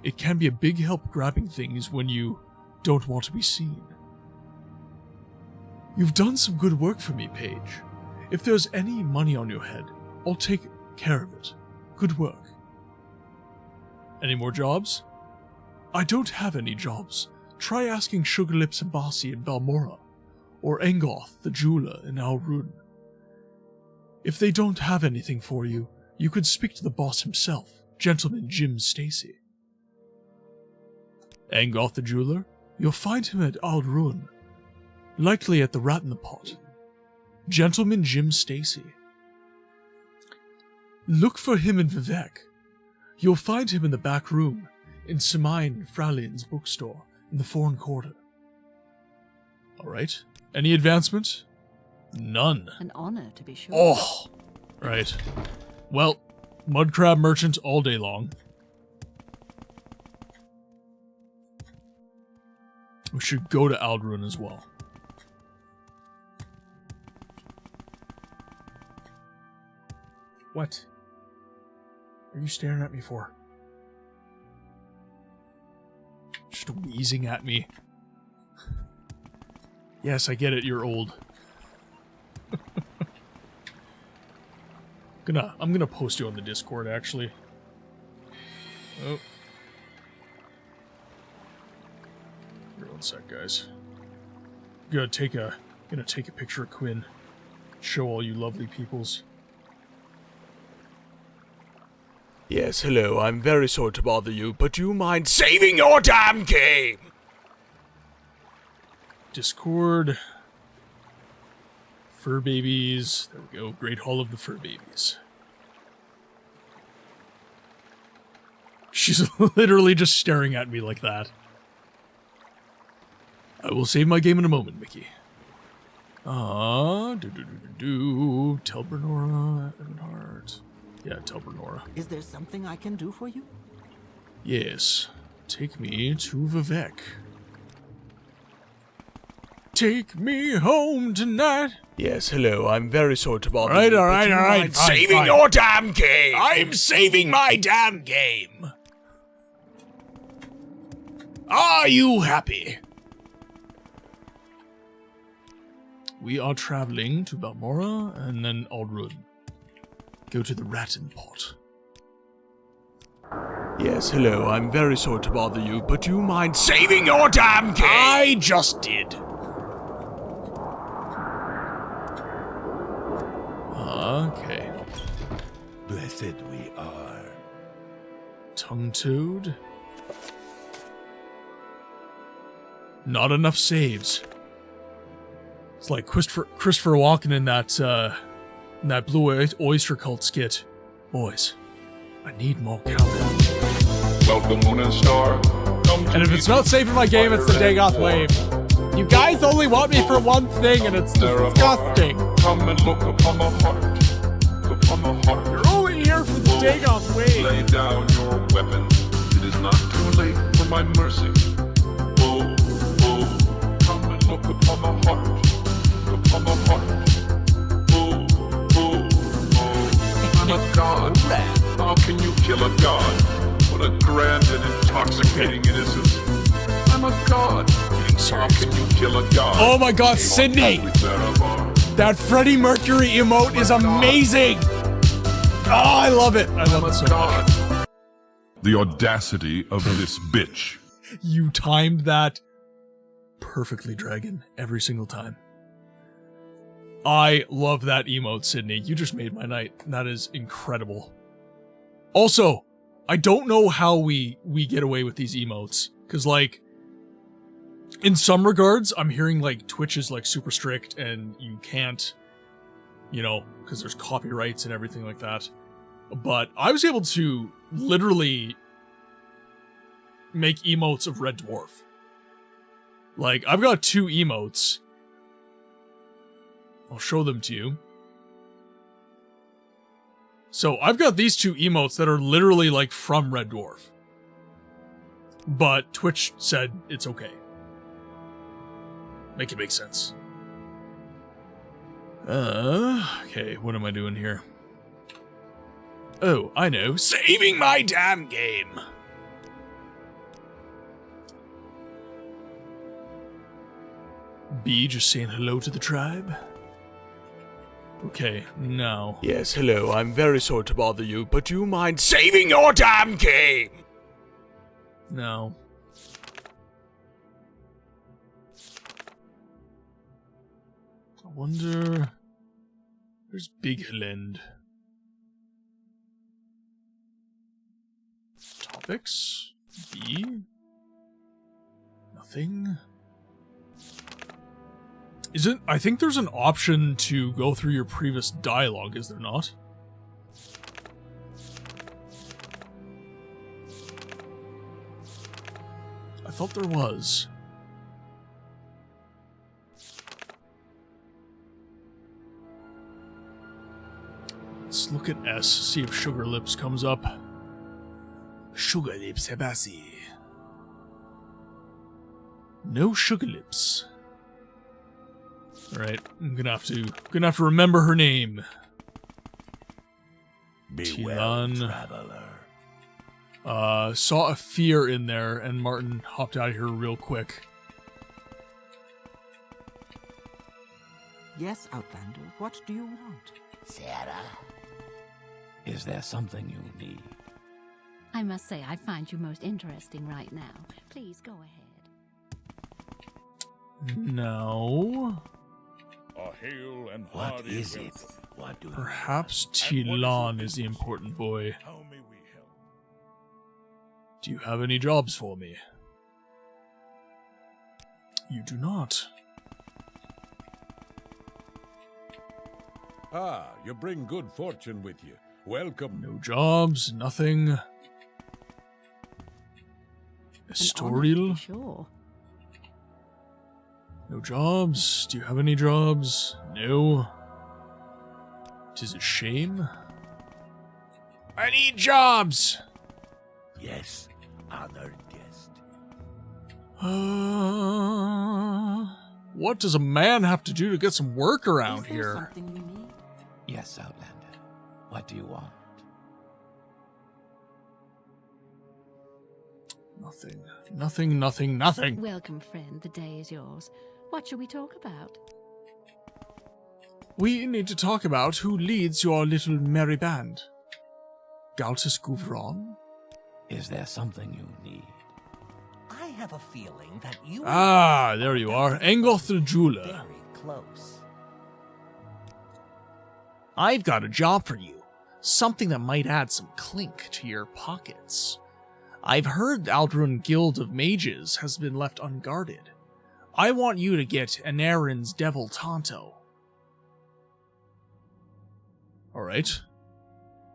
It can be a big help grabbing things when you don't want to be seen. You've done some good work for me, Paige. If there's any money on your head, I'll take care of it. Good work. Any more jobs? I don't have any jobs. Try asking Sugarlips and Bossy in Balmora, or Engoth, the jeweler in Alrun. If they don't have anything for you, you could speak to the boss himself, Gentleman Jim Stacy. Angoth the jeweler, you'll find him at Aldruin, likely at the Rat in the Pot. Gentleman Jim Stacy. Look for him in Vivek. You'll find him in the back room, in Samine Fraulin's bookstore, in the Foreign Quarter. Alright. Any advancement? None. An honor, to be sure. Oh! Right. Well, mud crab merchant all day long. We should go to Aldruin as well. What? What are you staring at me for? Just wheezing at me. Yes, I get it, you're old. I'm gonna post you on the Discord, actually. Oh. Here, one sec, guys. Gonna take a picture of Quinn. Show all you lovely peoples. Yes, hello, I'm very sorry to bother you, but do you mind saving your damn game? Discord. Fur babies. There we go. Great Hall of the Fur Babies. She's literally just staring at me like that. I will save my game in a moment, Mickey. Tell Bernora, Evanhart. Yeah, tell Bernora. Is there something I can do for you? Yes. Take me to Vivek. Take me home tonight. Yes, hello, I'm very sorry to bother Alright, you. alright. Saving your damn game! I'm saving my damn game. Are you happy? We are traveling to Balmora and then Aldruin. Go to the Rat in the Pot. Yes, hello, I'm very sorry to bother you, but do you mind saving your damn game? I just did. Okay. Blessed we are. Tongue-toed. Not enough saves. It's like Christopher Walken in that Blue Oyster Cult skit. Boys, I need more cowbell. Welcome, Moon and Star. Come to And if it's not saving my game, it's the Dagoth Wave. You guys only want me for one thing, and it's disgusting. Come and look upon the heart. Upon the heart. You're only here for the Dagoth Wave. Lay down your weapon. It is not too late for my mercy. Oh, oh, come and look upon the heart. Upon the heart. Oh, oh, oh. I'm a god. How can you kill a god? What a grand and intoxicating innocence. I'm a god. How can you kill a god? Oh my god, Sydney! That Freddie Mercury emote is amazing! Oh, I love it. I love it so much. The audacity of this bitch. You timed that perfectly, Dragon, every single time. I love that emote, Sydney. You just made my night. That is incredible. Also, I don't know how we get away with these emotes. Because, like, in some regards, I'm hearing, like, Twitch is, like, super strict and you can't, you know, because there's copyrights and everything like that. But I was able to literally make emotes of Red Dwarf. Like, I've got 2 emotes. I'll show them to you. So, I've got these 2 emotes that are literally, like, from Red Dwarf. But Twitch said it's okay. Make it make sense. Okay, what am I doing here? Oh, I know. Saving my damn game! B just saying hello to the tribe? Okay, now. Yes, hello, I'm very sorry to bother you, but do you mind saving your damn game? Now. I wonder... Where's Big Helend? Graphics. B. Nothing. Isn't... I think there's an option to go through your previous dialogue, is there not? I thought there was. Let's look at S, see if Sugar Lips comes up. Sugar Lips, Hebasi. No Sugar Lips. Alright, I'm gonna have to remember her name. Be well, Tilan. traveler. Saw a fear in there, and Martin hopped out of here real quick. Yes, Outlander, what do you want? Sarah, is there something you need? I must say, I find you most interesting right now. Please go ahead. No. A hail and What hearty is it? welcome. What do you Perhaps And what Tilan is the important boy. How may we help? Do you have any jobs for me? You do not. Ah, you bring good fortune with you. Welcome. No jobs, nothing. Estoril? Sure. No jobs. Do you have any jobs? No. 'Tis a shame. I need jobs! Yes, honored guest. What does a man have to do to get some work around Is there here? something you need? Yes, Outlander. What do you want? Nothing. Nothing, nothing, nothing. Welcome, friend. The day is yours. What shall we talk about? We need to talk about who leads your little merry band. Galtus Guvron? Is there something you need? I have a feeling that you Ah, there you are. Engoth the Jeweler. very close. I've got a job for you. Something that might add some clink to your pockets. I've heard the Aldrun Guild of Mages has been left unguarded. I want you to get Anarin's Devil Tonto. Alright.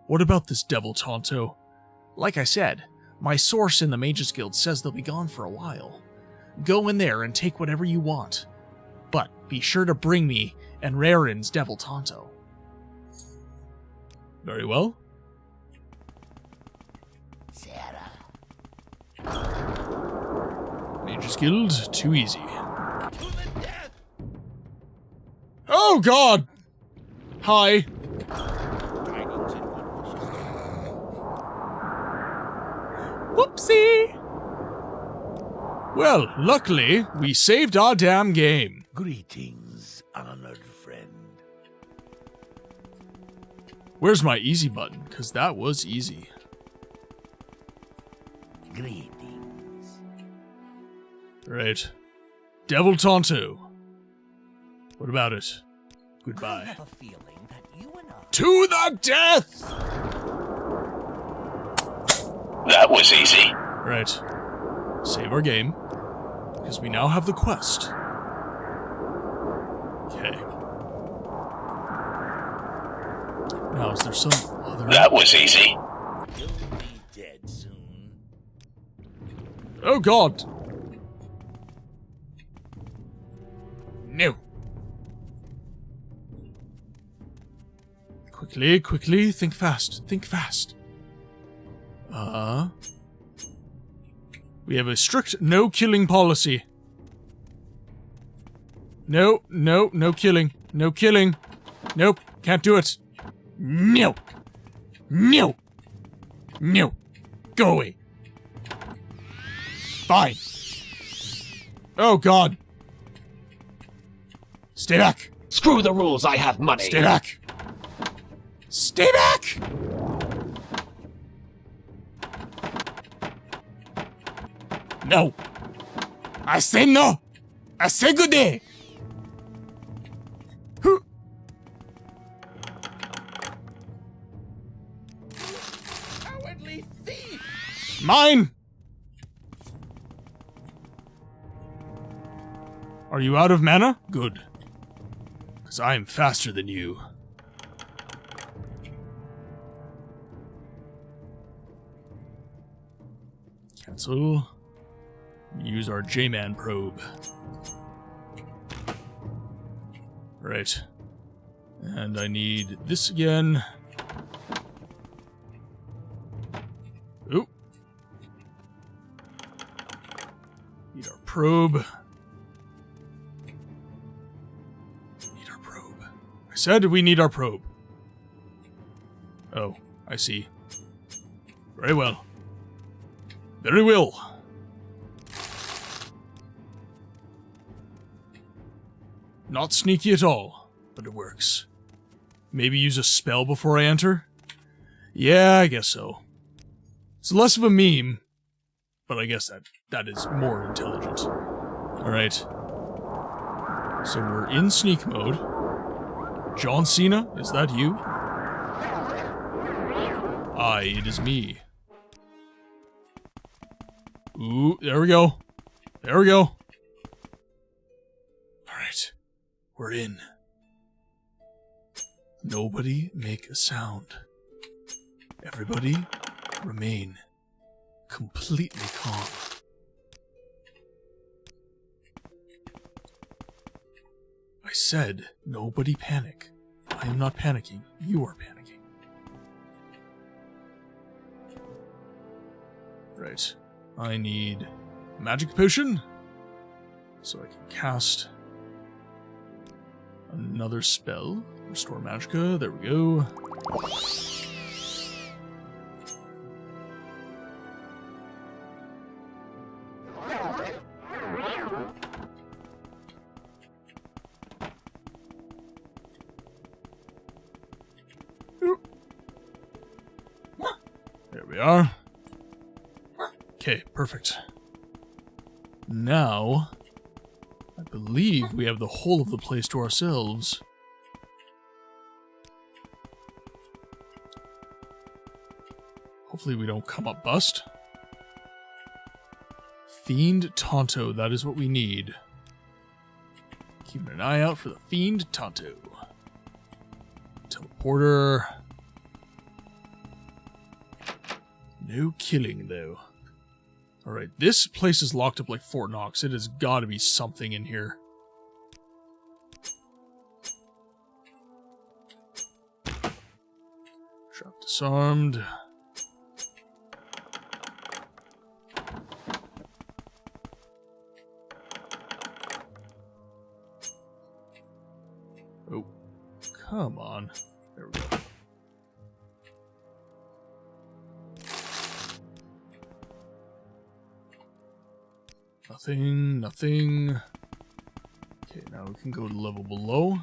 What about this Devil Tonto? Like I said, my source in the Mages Guild says they'll be gone for a while. Go in there and take whatever you want. But be sure to bring me Anarin's Devil Tonto. Very well. Sarah. Mages Guild, too easy. Oh god! Hi. Whoopsie! Well, luckily, we saved our damn game. Greetings, honored friend. Where's my easy button? Because that was easy. Greetings. Right. Devil Tonto. What about it? I Goodbye. have a feeling that you and I... To the death! That was easy. Right. Save our game. Because we now have the quest. Okay. Now, is there some other... That was easy. You'll be dead soon. Oh god! No. Quickly, quickly, think fast, think fast. We have a strict no killing policy. No, no, no killing. No killing. Nope, can't do it. No. No. No. Go away. Fine. Oh god. Stay back. Screw the rules, I have money. Stay back. Stay back. No. I say no. I say good day. Cowardly thief! Mine! Are you out of mana? Good. Because I am faster than you. Cancel. Use our J-Man probe. Right. And I need this again. Ooh. Need our probe. Need our probe. I said we need our probe. Oh, I see. Very well. Very well. Not sneaky at all, but it works. Maybe use a spell before I enter? Yeah, I guess so. It's less of a meme, but I guess that is more intelligent. Alright. So we're in sneak mode. John Cena, is that you? Aye, it is me. Ooh, there we go. There we go. Alright. We're in. Nobody make a sound. Everybody remain completely calm. I said nobody panic. I am not panicking. You are panicking. Right. I need a magic potion so I can cast another spell. Restore Magicka. There we go. There we are. Okay, perfect. Now, I believe we have the whole of the place to ourselves. Hopefully we don't come up bust. Fiend Tonto, that is what we need. Keeping an eye out for the Fiend Tonto. Teleporter. No killing, though. Alright, this place is locked up like Fort Knox. It has got to be something in here. Trap disarmed. Oh, come on. There we go. Nothing, nothing. Okay, now we can go to level below.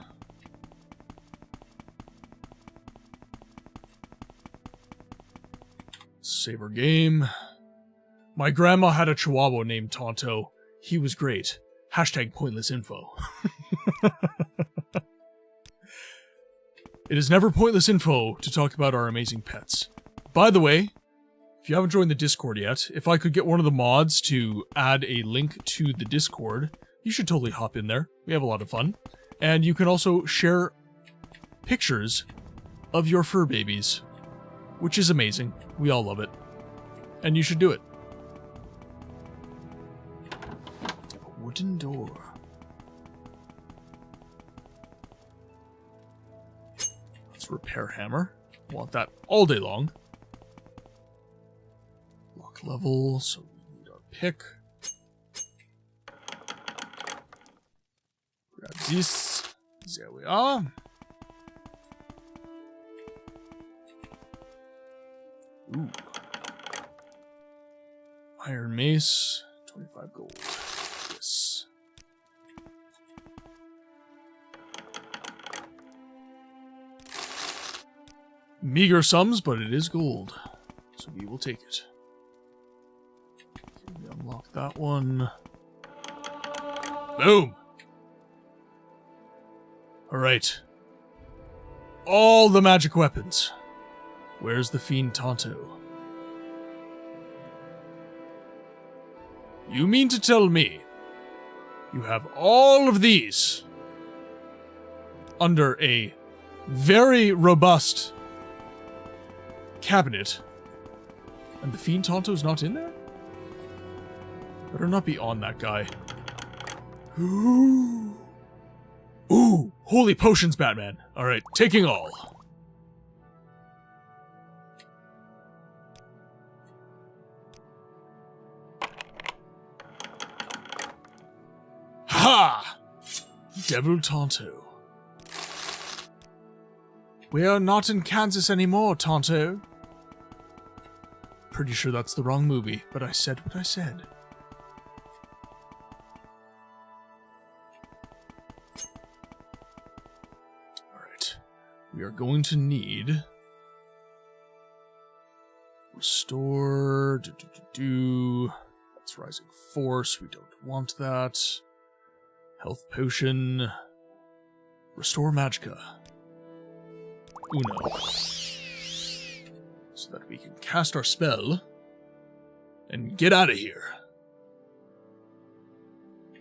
Save our game. My grandma had a chihuahua named Tonto. He was great. Hashtag pointless info. It is never pointless info to talk about our amazing pets. By the way, if you haven't joined the Discord yet, if I could get one of the mods to add a link to the Discord, you should totally hop in there. We have a lot of fun. And you can also share pictures of your fur babies, which is amazing. We all love it. And you should do it. A wooden door. Let's repair hammer. Want that all day long. Level, so we need our pick. Grab this. There we are. Ooh. Iron mace, 25 gold. Yes. Meager sums, but it is gold. So we will take it. Unlock that one. Boom! Alright. All the magic weapons. Where's the Fiend Tonto? You mean to tell me you have all of these under a very robust cabinet, and the Fiend Tonto's not in there? Better not be on that guy. Ooh. Ooh, holy potions, Batman. Alright, taking all. Ha! Devil Tonto. We are not in Kansas anymore, Tonto. Pretty sure that's the wrong movie, but I said what I said. Alright. We are going to need... Restore... That's Rising Force, we don't want that. Health Potion. Restore Magicka. Uno. So that we can cast our spell and get out of here.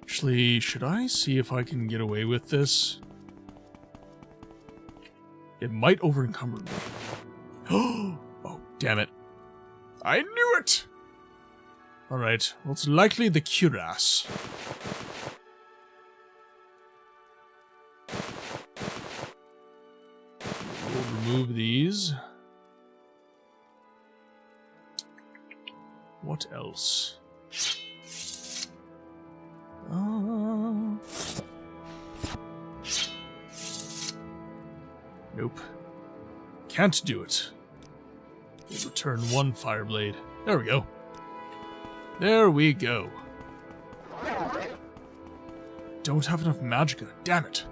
Actually, should I see if I can get away with this? It might over-encumber me. Oh, damn it. I knew it! Alright, well, it's likely the cuirass. We'll remove these. What else? Nope. Can't do it. We'll return one Fireblade. There we go. There we go. Don't have enough Magicka. Damn it.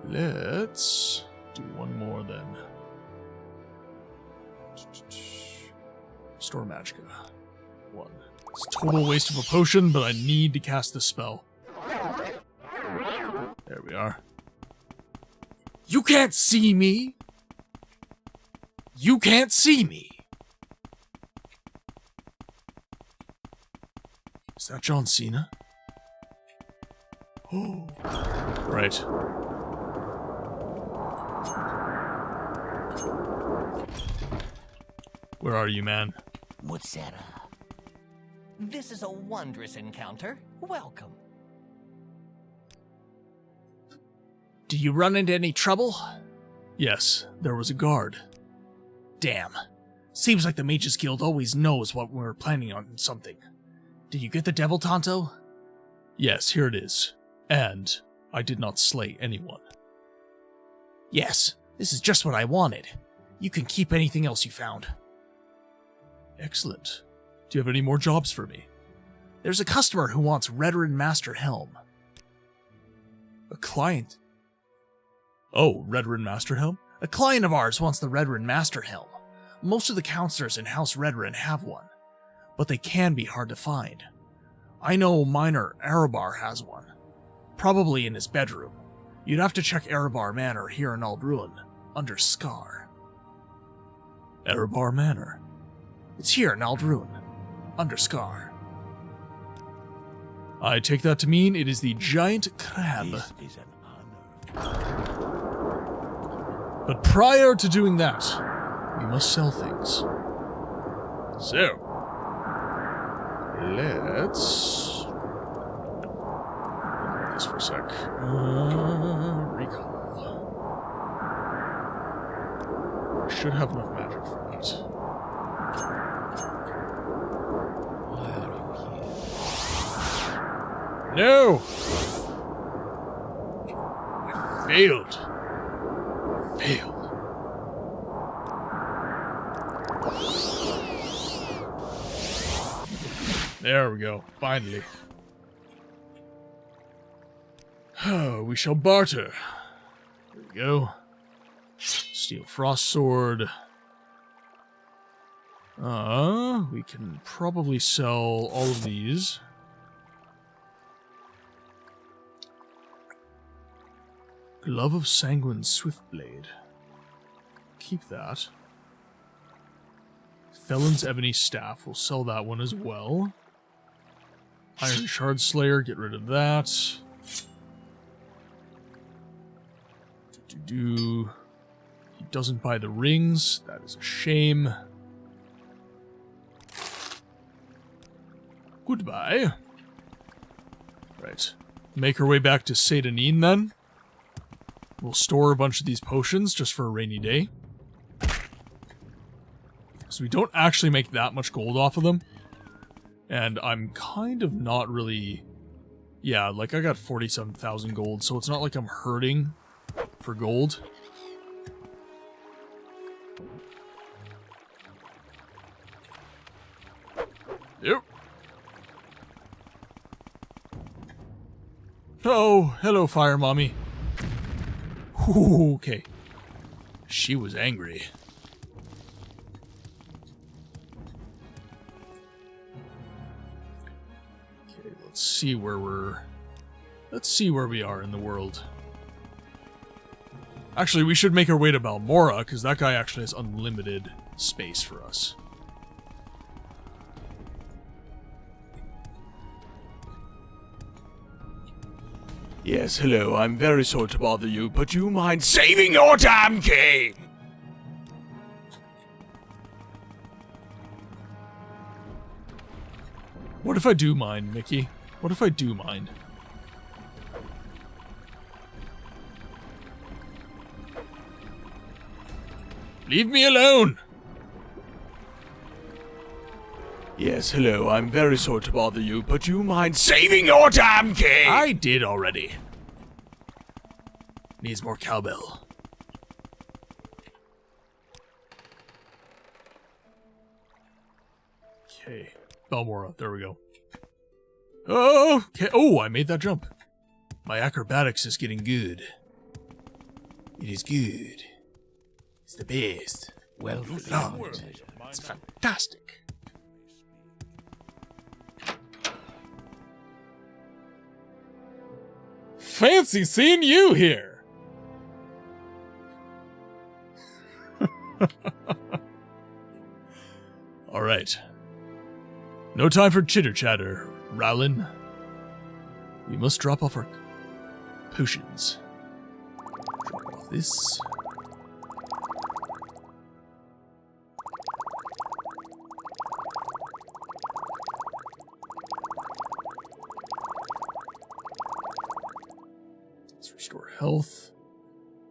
Let's do one more then. Restore Magicka. One. It's a total waste of a potion, but I need to cast this spell. There we are. You can't see me! You can't see me! Is that John Cena? Oh. Right. Where are you, man? Mutsera. This is a wondrous encounter. Welcome. Do you run into any trouble? Yes, there was a guard. Damn. Seems like the Mages Guild always knows what we're planning on something. Did you get the Devil Tonto? Yes, here it is. And I did not slay anyone. Yes, this is just what I wanted. You can keep anything else you found. Excellent. Do you have any more jobs for me? There's a customer who wants Redoran Master Helm. A client? Oh, Redoran Master Helm? A client of ours wants the Redoran Master Helm. Most of the counselors in House Redoran have one, but they can be hard to find. I know Miner Erebar has one. Probably in his bedroom. You'd have to check Erebar Manor here in Aldruin, under Scar. Erebar Manor? It's here in Aldruin, under Scar. I take that to mean it is the giant crab. This is an honor. But prior to doing that, we must sell things. So, let's... this for a sec. Recall. Should have enough magic for that. Why are you here? No! I failed. Failed. There we go, finally. Oh, we shall barter. There we go. Steel Frost Sword. We can probably sell all of these. Glove of Sanguine Swiftblade. Keep that. Felon's Ebony Staff. We'll sell that one as well. Iron Shard Slayer, get rid of that. He doesn't buy the rings. That is a shame. Goodbye. Right. Make our way back to Satanin then. We'll store a bunch of these potions just for a rainy day. So we don't actually make that much gold off of them. And I'm kind of not really... Yeah, like I got 47,000 gold, so it's not like I'm hurting for gold. Yep. Oh, hello, Fire Mommy. Ooh, okay. She was angry. Okay, let's see where we're... Let's see where we are in the world. Actually, we should make our way to Balmora, because that guy actually has unlimited space for us. Yes, hello, I'm very sorry to bother you, but do you mind saving your damn king? What if I do mind, Mickey? What if I do mind? Leave me alone! Yes, hello, I'm very sorry to bother you, but do you mind saving your damn king? I did already. Needs more cowbell. Okay. Balmora, there we go. Oh, okay. Oh, I made that jump. My acrobatics is getting good. It is good. It's the best. Well, it's fantastic. Fancy seeing you here. All right. No time for chitter-chatter, Rowlin. We must drop off our potions. Drop off this. Let's restore health.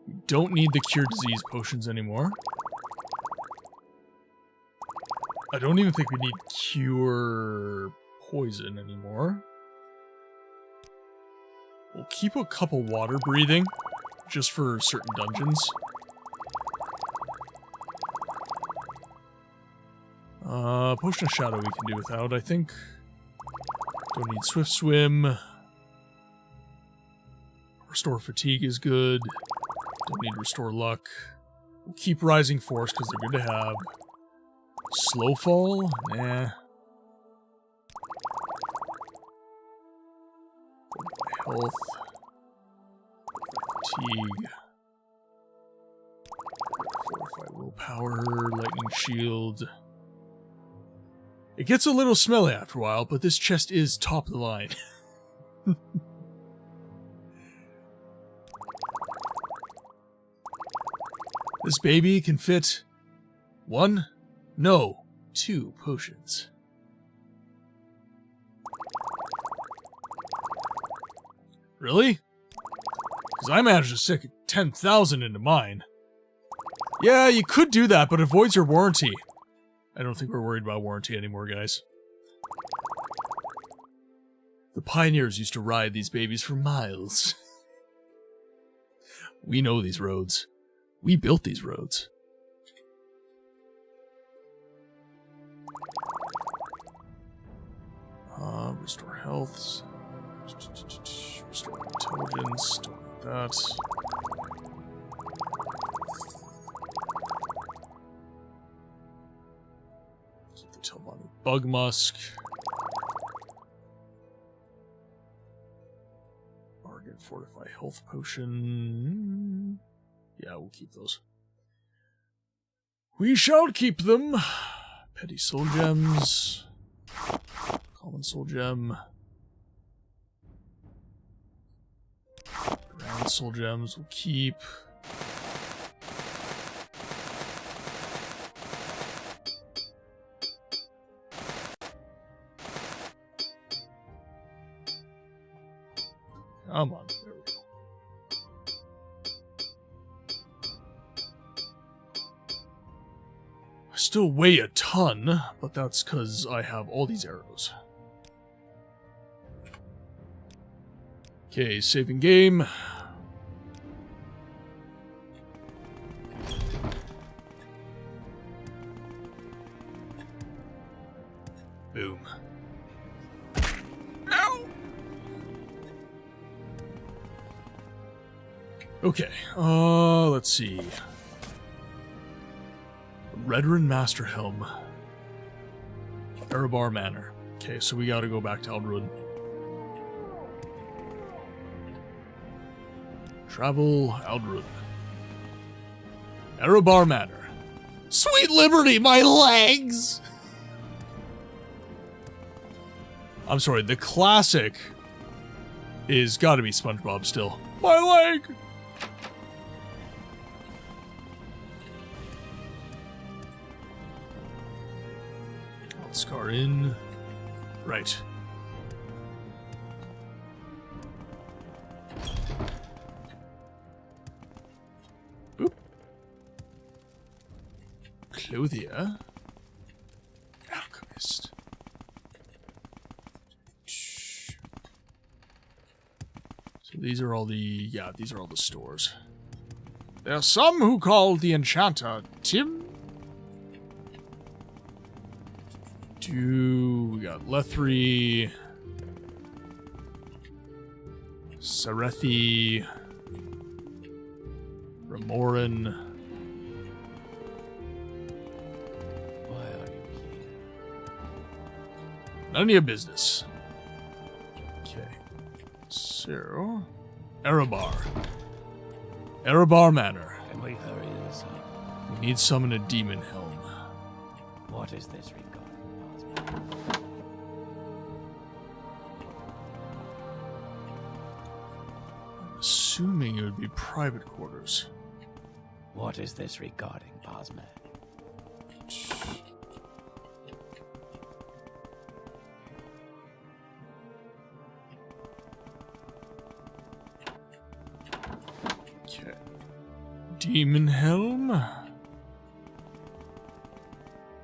We don't need the cure disease potions anymore. I don't even think we need cure poison anymore. We'll keep a couple water breathing, just for certain dungeons. Potion of Shadow we can do without, I think. Don't need Swift Swim. Restore Fatigue is good. Don't need Restore Luck. We'll keep Rising Force because they're good to have. Slow Fall? Nah. Fortify Health. Fatigue. Fortify Willpower. Lightning Shield. It gets a little smelly after a while, but this chest is top of the line. This baby can fit 1? No, 2 potions. Really? Because I managed to stick 10,000 into mine. Yeah, you could do that, but it voids your warranty. I don't think we're worried about warranty anymore, guys. The pioneers used to ride these babies for miles. We know these roads. We built these roads. Restore health. Restore intelligence. Don't need that. Keep the Telvanni Bug Musk. Bargain Fortify Health Potion. Yeah, we'll keep those. We shall keep them. Petty Soul Gems. Common Soul Gem. Soul gems we'll keep. Come on, there we go. I still weigh a ton, but that's because I have all these arrows. Okay, saving game. Boom. Ow! Okay, let's see. Redrin Master Helm. Erebar Manor. Okay, so we gotta go back to Aldrud. Travel Aldrud. Erebar Manor. Sweet Liberty, my legs! I'm sorry, the classic is gotta be SpongeBob still. My leg! Scar in. Right. Oop. Clothier. Alchemist. So these are all the... yeah, these are all the stores. There are some who call the enchanter Tim. We got Lethri, Sarethi, Ramoran. Why are you here? None of your business. Okay. So, Erebar. Erebar Manor. Can we hurry this up? We need summon a demon helm. What is this regard? I'm assuming it would be private quarters. What is this regarding, Bosman? Okay. Demon Helm?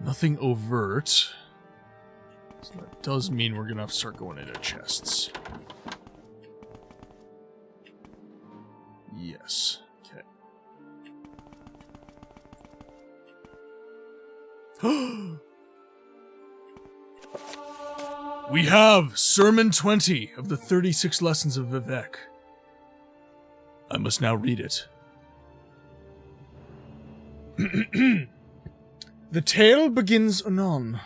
Nothing overt. So that does mean we're gonna have to start going into chests. Yes. Okay. We have Sermon 20 of the 36 Lessons of Vivek. I must now read it. The tale begins anon.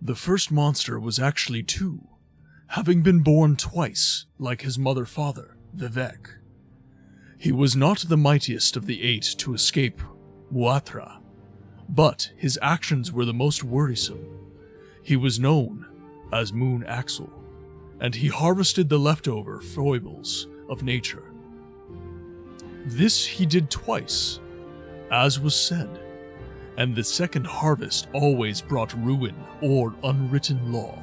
The first monster was actually two, having been born twice, like his mother-father, Vivek. He was not the mightiest of the 8 to escape Muatra, but his actions were the most worrisome. He was known as Moon Axel, and he harvested the leftover foibles of nature. This he did twice, as was said, and the second harvest always brought ruin or unwritten law.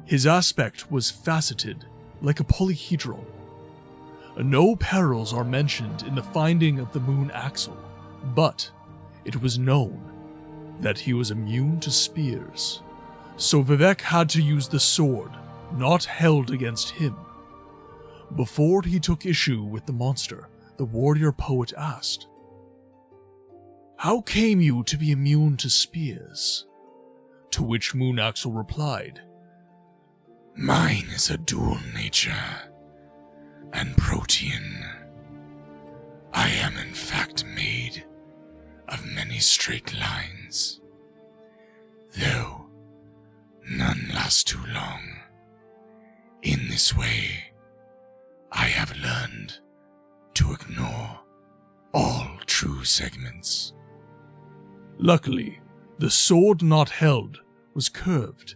His aspect was faceted, like a polyhedron. No perils are mentioned in the finding of the Moon Axel, but it was known that he was immune to spears. So Vivek had to use the sword, not held against him. Before he took issue with the monster, the warrior poet asked, "How came you to be immune to spears?" To which Moon Axel replied, "Mine is a dual nature, and protean. I am in fact made of many straight lines, though none last too long. In this way, I have learned to ignore all true segments." Luckily, the sword not held was curved,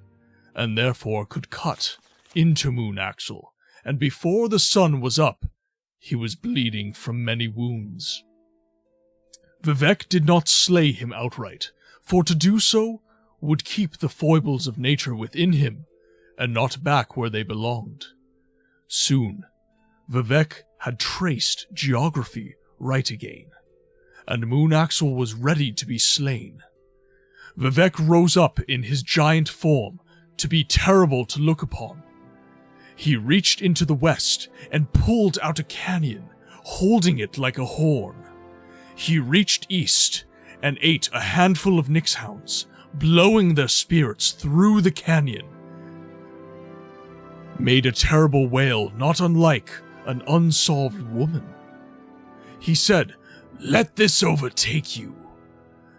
and therefore could cut into Moon Axel and before the sun was up, he was bleeding from many wounds. Vivek did not slay him outright, for to do so would keep the foibles of nature within him, and not back where they belonged. Soon, Vivek had traced geography right again, and Moon Axel was ready to be slain. Vivek rose up in his giant form to be terrible to look upon. He reached into the west and pulled out a canyon, holding it like a horn. He reached east and ate a handful of nixhounds, blowing their spirits through the canyon. Made a terrible wail not unlike an unsolved woman. He said, "Let this overtake you."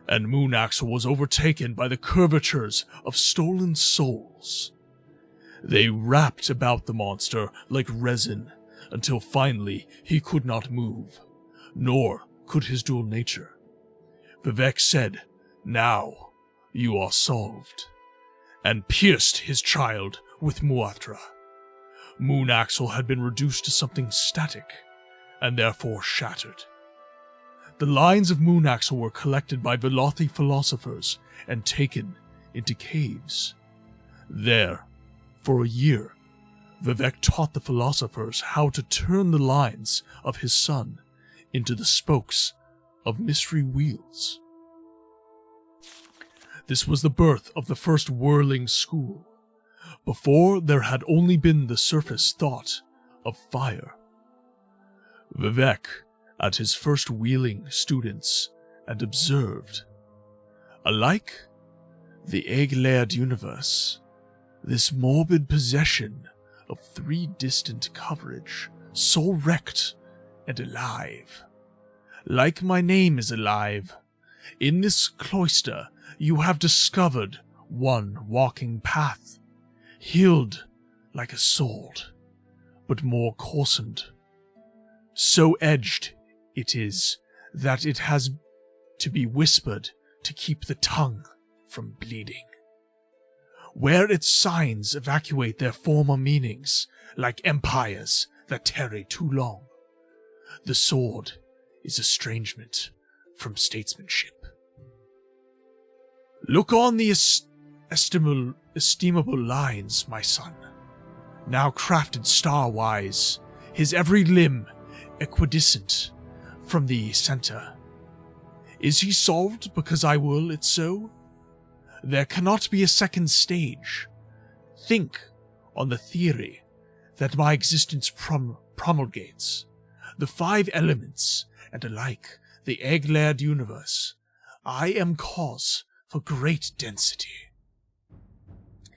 And Moon Axel was overtaken by the curvatures of stolen souls. They wrapped about the monster like resin, until finally he could not move, nor could his dual nature. Vivek said, "Now you are solved," and pierced his child with Muatra. Moon Axel had been reduced to something static, and therefore shattered. The lines of Moon Axel were collected by Velothi philosophers and taken into caves. There, for a year, Vivek taught the philosophers how to turn the lines of his son into the spokes of mystery wheels. This was the birth of the first whirling school. Before, there had only been the surface thought of fire. Vivek at his first wheeling students and observed. Alike the egg-layered universe, this morbid possession of three distant coverage, so wrecked and alive. Like my name is alive, in this cloister you have discovered one walking path, healed like a sword, but more coarsened. So edged it is that it has to be whispered to keep the tongue from bleeding. Where its signs evacuate their former meanings, like empires that tarry too long, the sword is estrangement from statesmanship. Look on the estimable lines, my son, now crafted star-wise, his every limb equidistant from the center. Is he solved because I will it so? There cannot be a second stage. Think on the theory that my existence promulgates. The five elements, and alike the egg-layered universe. I am cause for great density.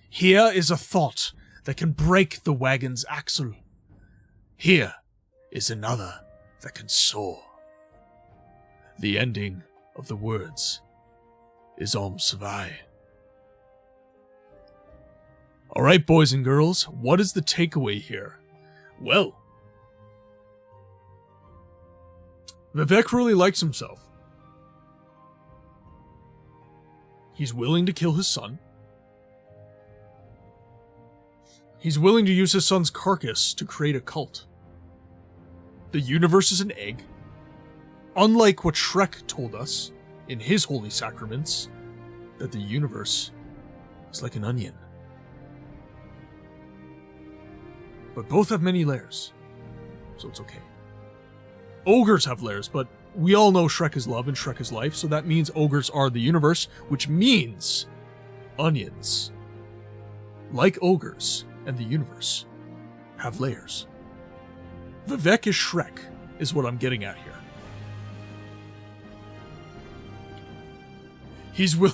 Here is a thought that can break the wagon's axle. Here is another that can soar. The ending of the words is Om Savai. Alright, boys and girls, what is the takeaway here? Well, Vivek really likes himself. He's willing to kill his son. He's willing to use his son's carcass to create a cult. The universe is an egg. Unlike what Shrek told us in his holy sacraments, that the universe is like an onion. But both have many layers, so it's okay. Ogres have layers, but we all know Shrek is love and Shrek is life, so that means ogres are the universe, which means onions, like ogres and the universe, have layers. Vivek is Shrek, is what I'm getting at here. He's will.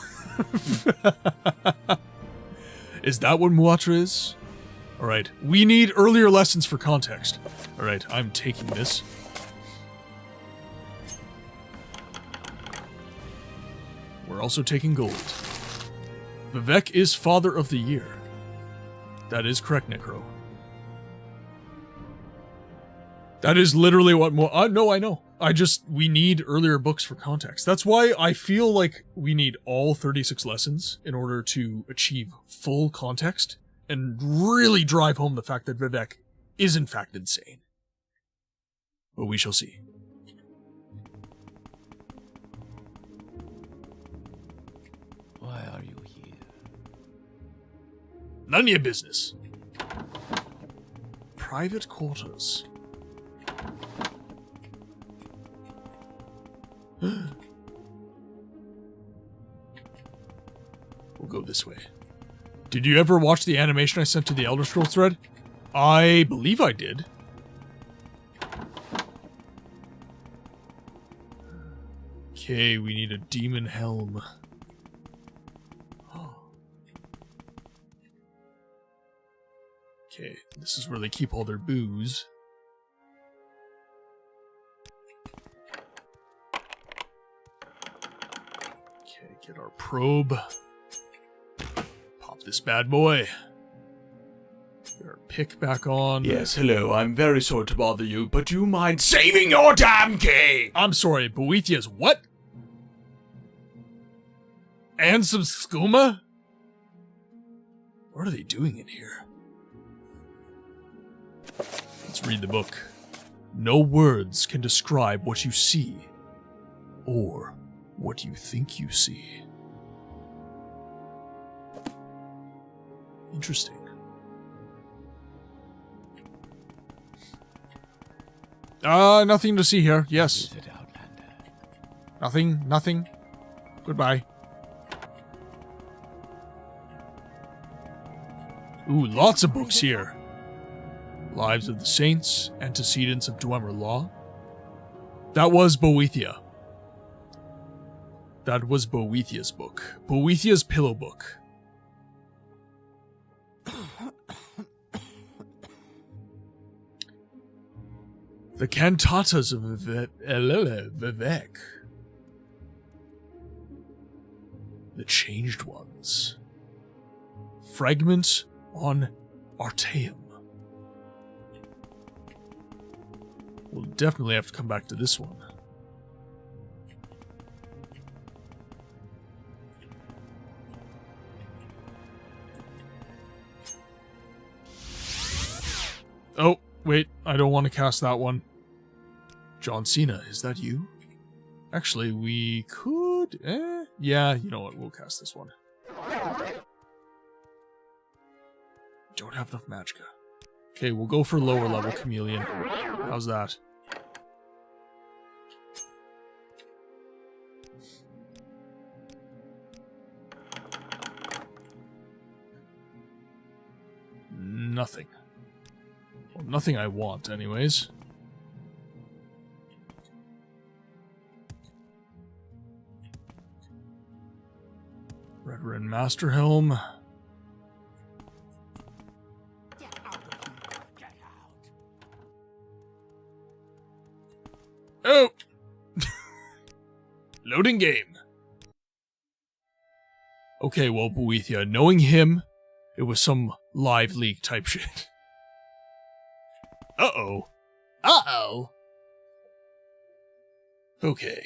Is that what Muatra is? Alright, we need earlier lessons for context. Alright, I'm taking this. We're also taking gold. Vivek is Father of the Year. That is correct, Necro. That is literally what no, I know. We need earlier books for context. That's why I feel like we need all 36 lessons in order to achieve full context and really drive home the fact that Vivek is in fact insane. But we shall see. Why are you here? None of your business. Private quarters. We'll go this way. Did you ever watch the animation I sent to the Elder Scrolls thread? I believe I did. Okay, we need a demon helm. Okay, this is where they keep all their booze. Okay, get our probe. Pop this bad boy. Get our pick back on. Yes, hello, I'm very sorry to bother you, but do you mind saving your damn key? I'm sorry, Boethiah's what? And some skooma? What are they doing in here? Let's read the book. No words can describe what you see, or what you think you see. Interesting. Nothing to see here. Yes. Nothing. Goodbye. Ooh, lots of books here. Lives of the Saints, Antecedents of Dwemer Law. That was Boethiah. That was Boethiah's book. Boethiah's pillow book. The Cantatas of Vivek. The Changed Ones. Fragment on Artaeum. We'll definitely have to come back to this one. Oh, wait, I don't want to cast that one. John Cena, is that you? Actually, we could... yeah, you know what, we'll cast this one. Don't have enough magicka. Okay, we'll go for lower level chameleon. How's that? Nothing. Well, nothing I want, anyways. Red Ren Master Helm. Oh! Loading game. Okay, well, Boethiah, knowing him, it was some live leak type shit. Uh-oh. Uh-oh. Okay,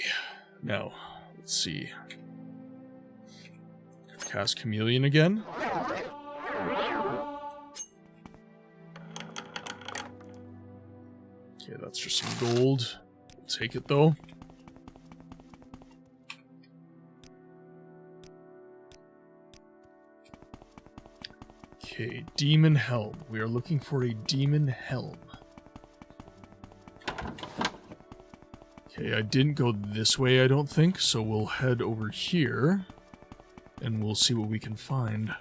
now, let's see. Cast Chameleon again. Okay, that's just some gold. We'll take it, though. Okay, Demon Helm. We are looking for a Demon Helm. Okay, I didn't go this way, I don't think, so we'll head over here, and we'll see what we can find.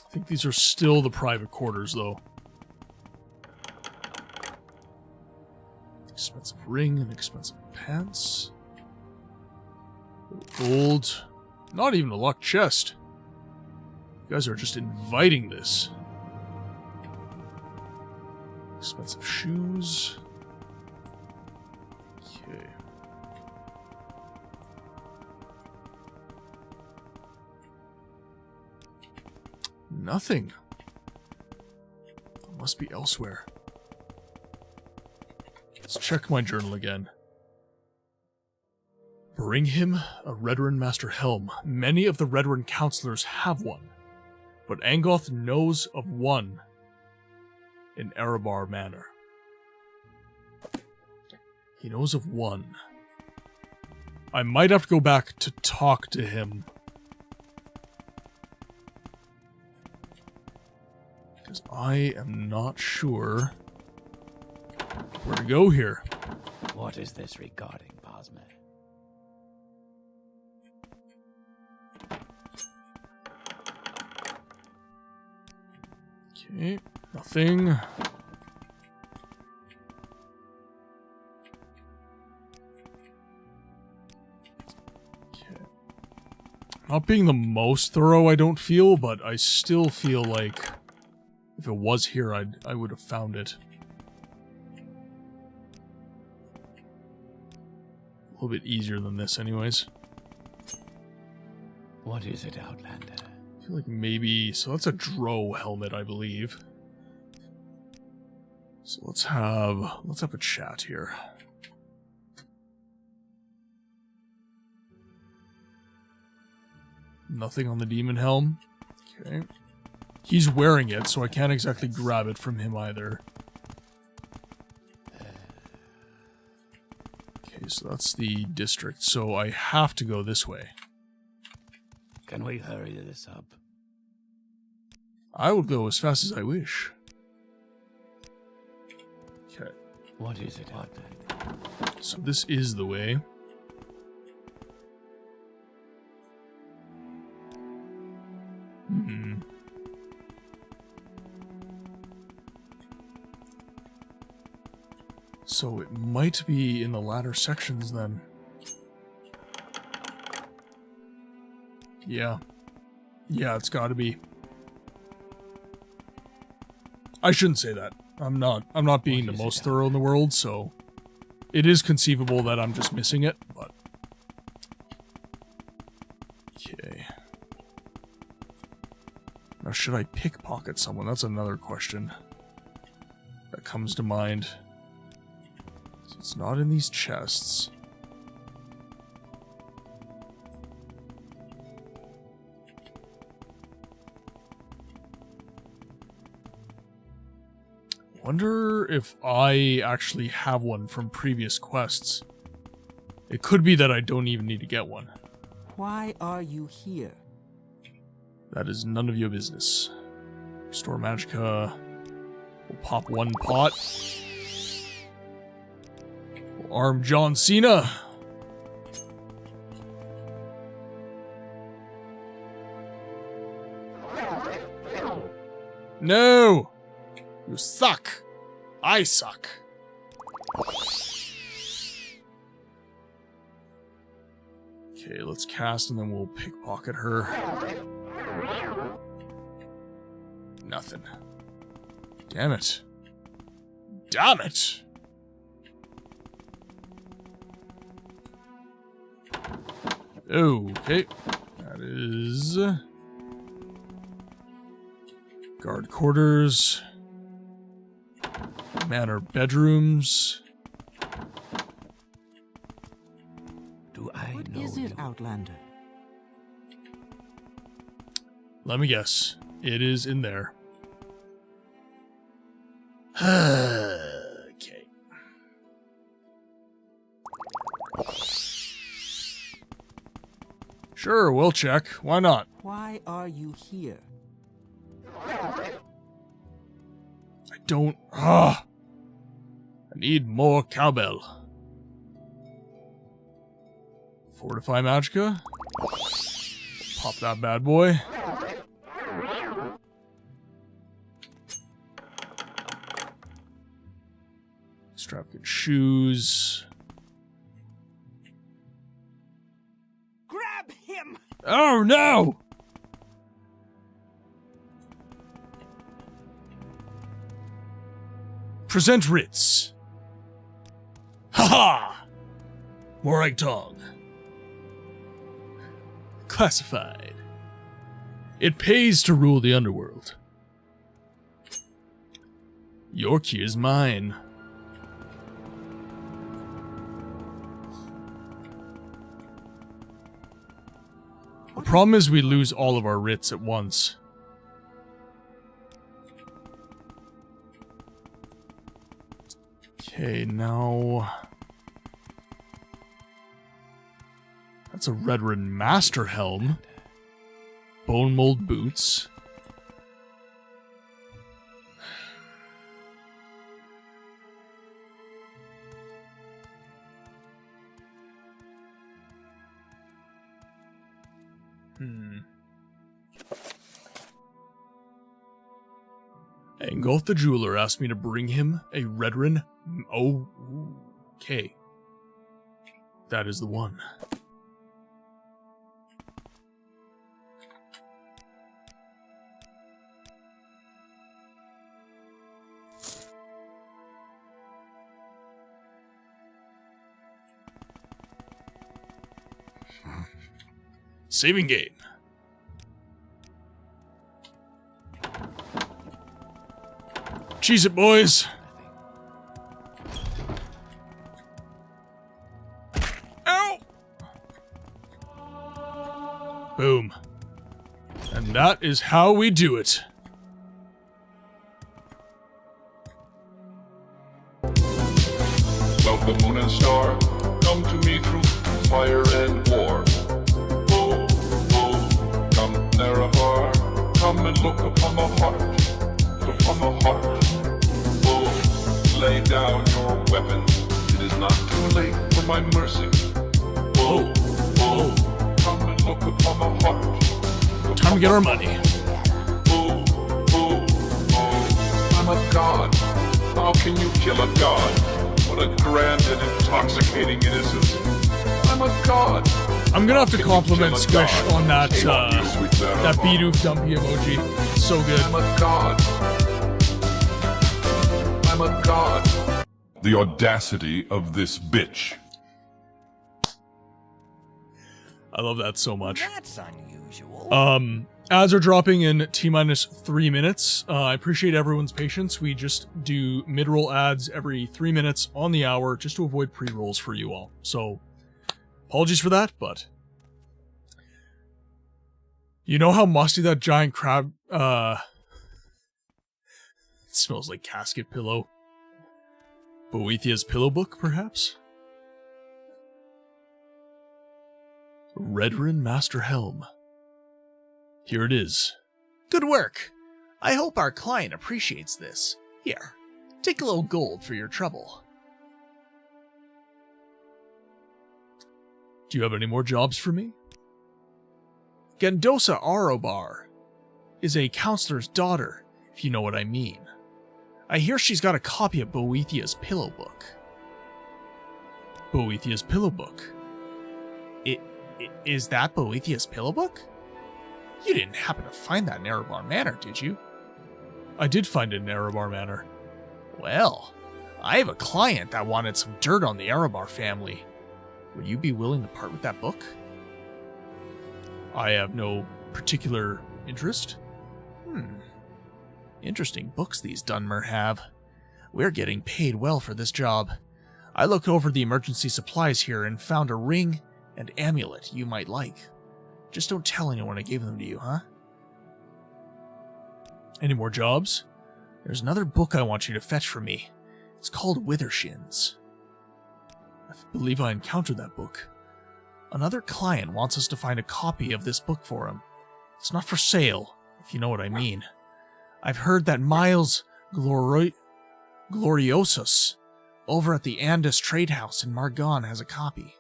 I think these are still the private quarters, though. Expensive ring and expensive pants. Gold. Not even a luck chest. You guys are just inviting this. Expensive shoes. Okay. Nothing. It must be elsewhere. Let's check my journal again. Bring him a Redoran Master Helm. Many of the Redoran counselors have one, but Angoth knows of one in Erebar Manor. He knows of one. I might have to go back to talk to him. Because I am not sure where to go here. What is this regarding, Bosmer? Okay, nothing. Okay. Not being the most thorough, I don't feel, but I still feel like if it was here, I would have found it. A little bit easier than this, anyways. What is it, Outlander? I feel like maybe... So that's a Drow helmet, I believe. So let's have a chat here. Nothing on the demon helm. Okay. He's wearing it, so I can't exactly grab it from him either. Okay, so that's the district. So I have to go this way. Can we hurry this up? I will go as fast as I wish. Okay. What is it, Outlander? So this is the way. So it might be in the latter sections then. Yeah. Yeah, it's gotta be. I shouldn't say that. I'm not being the most thorough in the world, so it is conceivable that I'm just missing it, but okay. Now should I pickpocket someone? That's another question that comes to mind. So it's not in these chests. Wonder if I actually have one from previous quests. It could be that I don't even need to get one. Why are you here? That is none of your business. Restore Magicka. We'll pop one pot. We'll arm John Cena. No! You suck! I suck! Okay, let's cast and then we'll pickpocket her. Nothing. Damn it. Damn it! Okay. That is... guard quarters. Manor bedrooms. Do I What know is it, you? Outlander? Let me guess. It is in there. Okay. Sure, we'll check. Why not? Why are you here? I don't... I need more cowbell. Fortify Magicka. Pop that bad boy. Extravagant shoes. Grab him! Oh no! Present writs. Ha-ha! Morag Tong. Classified. It pays to rule the underworld. Your key is mine. The problem is we lose all of our writs at once. Okay, now... That's a Redrin Master Helm. Bone mold boots. Angolf the Jeweler asked me to bring him a Redrin... Oh, okay. That is the one. Saving game. Cheese it, boys. Ow! Boom. And that is how we do it. Welcome, moon and star. Come to me through fire and war. Oh, oh, come, Nerevar. Come and look upon the heart. Upon the heart. Oh, lay down your weapons. It is not too late for my mercy. Oh, oh, come and look upon the heart. Time to get our money. Oh, oh, oh, I'm a god. How can you kill a god? What a grand and intoxicating innocence. I'm a god. I'm gonna have to compliment Squish on that, that Bidoof Dumpy emoji. So good. I'm a god. I'm a god. The audacity of this bitch. I love that so much. That's unusual. Ads are dropping in T-minus 3 minutes. I appreciate everyone's patience. We just do mid-roll ads every 3 minutes on the hour just to avoid pre-rolls for you all. So, apologies for that, but... You know how musty that giant crab... It smells like casket pillow. Boethia's pillow book, perhaps? Redrin Master Helm. Here it is. Good work. I hope our client appreciates this. Here, take a little gold for your trouble. Do you have any more jobs for me? Gandosa Arobar is a counselor's daughter, if you know what I mean. I hear she's got a copy of Boethia's pillow book. Boethia's pillow book? Is that Boethia's pillow book? You didn't happen to find that in Erebar Manor, did you? I did find it in Erebar Manor. Well, I have a client that wanted some dirt on the Erebar family. Would you be willing to part with that book? I have no particular interest. Interesting books these Dunmer have. We're getting paid well for this job. I looked over the emergency supplies here and found a ring and amulet you might like. Just don't tell anyone I gave them to you, huh? Any more jobs? There's another book I want you to fetch for me. It's called Withershins. I believe I encountered that book. Another client wants us to find a copy of this book for him. It's not for sale, if you know what I mean. I've heard that Miles Gloriosus over at the Andis Trade House in Margon has a copy.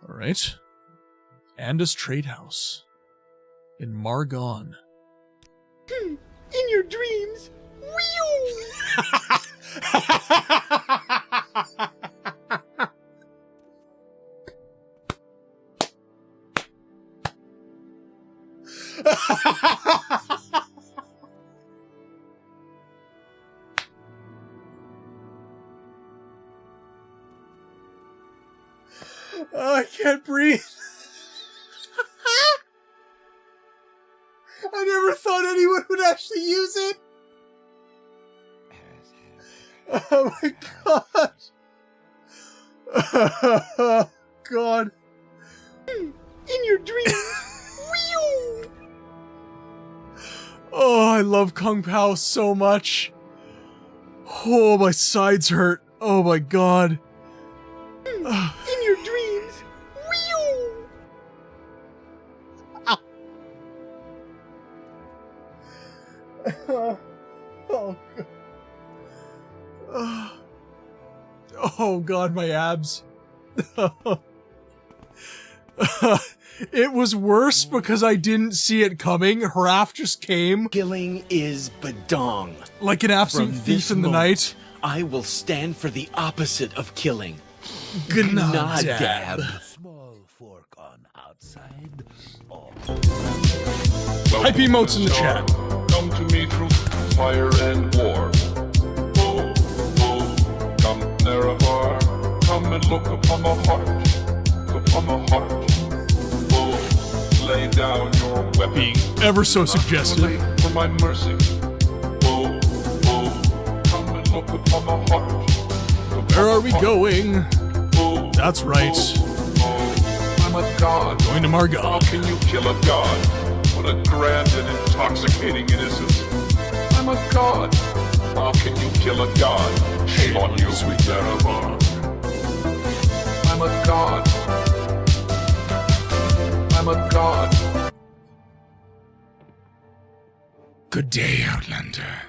Alright. Andis Trade House. In Margon. In your dreams. Whew! Oh, I can't breathe. I never thought anyone would actually use it. Oh my god. Oh god. In your dreams. Whew. Oh, I love Kung Pao so much. Oh, my sides hurt. Oh my god. In your dreams. Whew. Oh god, my abs. It was worse because I didn't see it coming. Hraf just came. Killing is badong. Like an absolute thief in the night. I will stand for the opposite of killing. Gnadab. Small fork on outside. Hype emotes in the chat. Come to me through fire and war. Oh, oh, come Nerevar. Come and look upon the heart. Upon the heart. Oh, lay down your weapon. Being ever so suggestive. For my mercy. Oh, oh, come and look upon the heart. Where are we going? Oh, that's right. I'm a god. Going to Margon. How can you kill a god? What a grand and intoxicating innocence. I'm a god. How can you kill a god? Shame on you, sweet Nerevar. I'm a god. I'm a god. Good day, Outlander.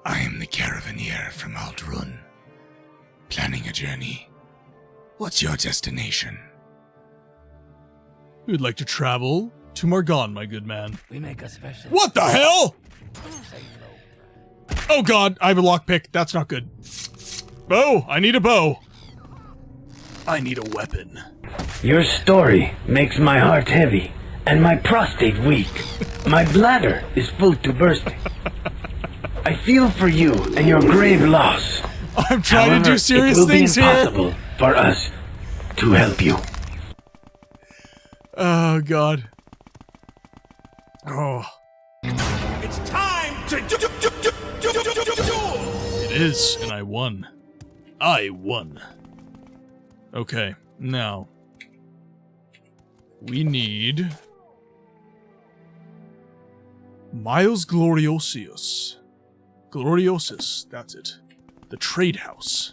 I am the Caravaneer from Aldrun. Planning a journey. What's your destination? We'd like to travel to Margon, my good man. We make a special. What the hell? Oh god, I have a lockpick. That's not good. Bow! I need a bow. I need a weapon. Your story makes my heart heavy and my prostate weak. My bladder is full to bursting. I feel for you and your grave loss. I'm trying to do serious things here. It will be impossible for us to help you. Oh god. Oh. It's time to do. It is, and I won. I won. Okay, now. We need... Miles Gloriosius. Gloriosus, that's it. The Trade House.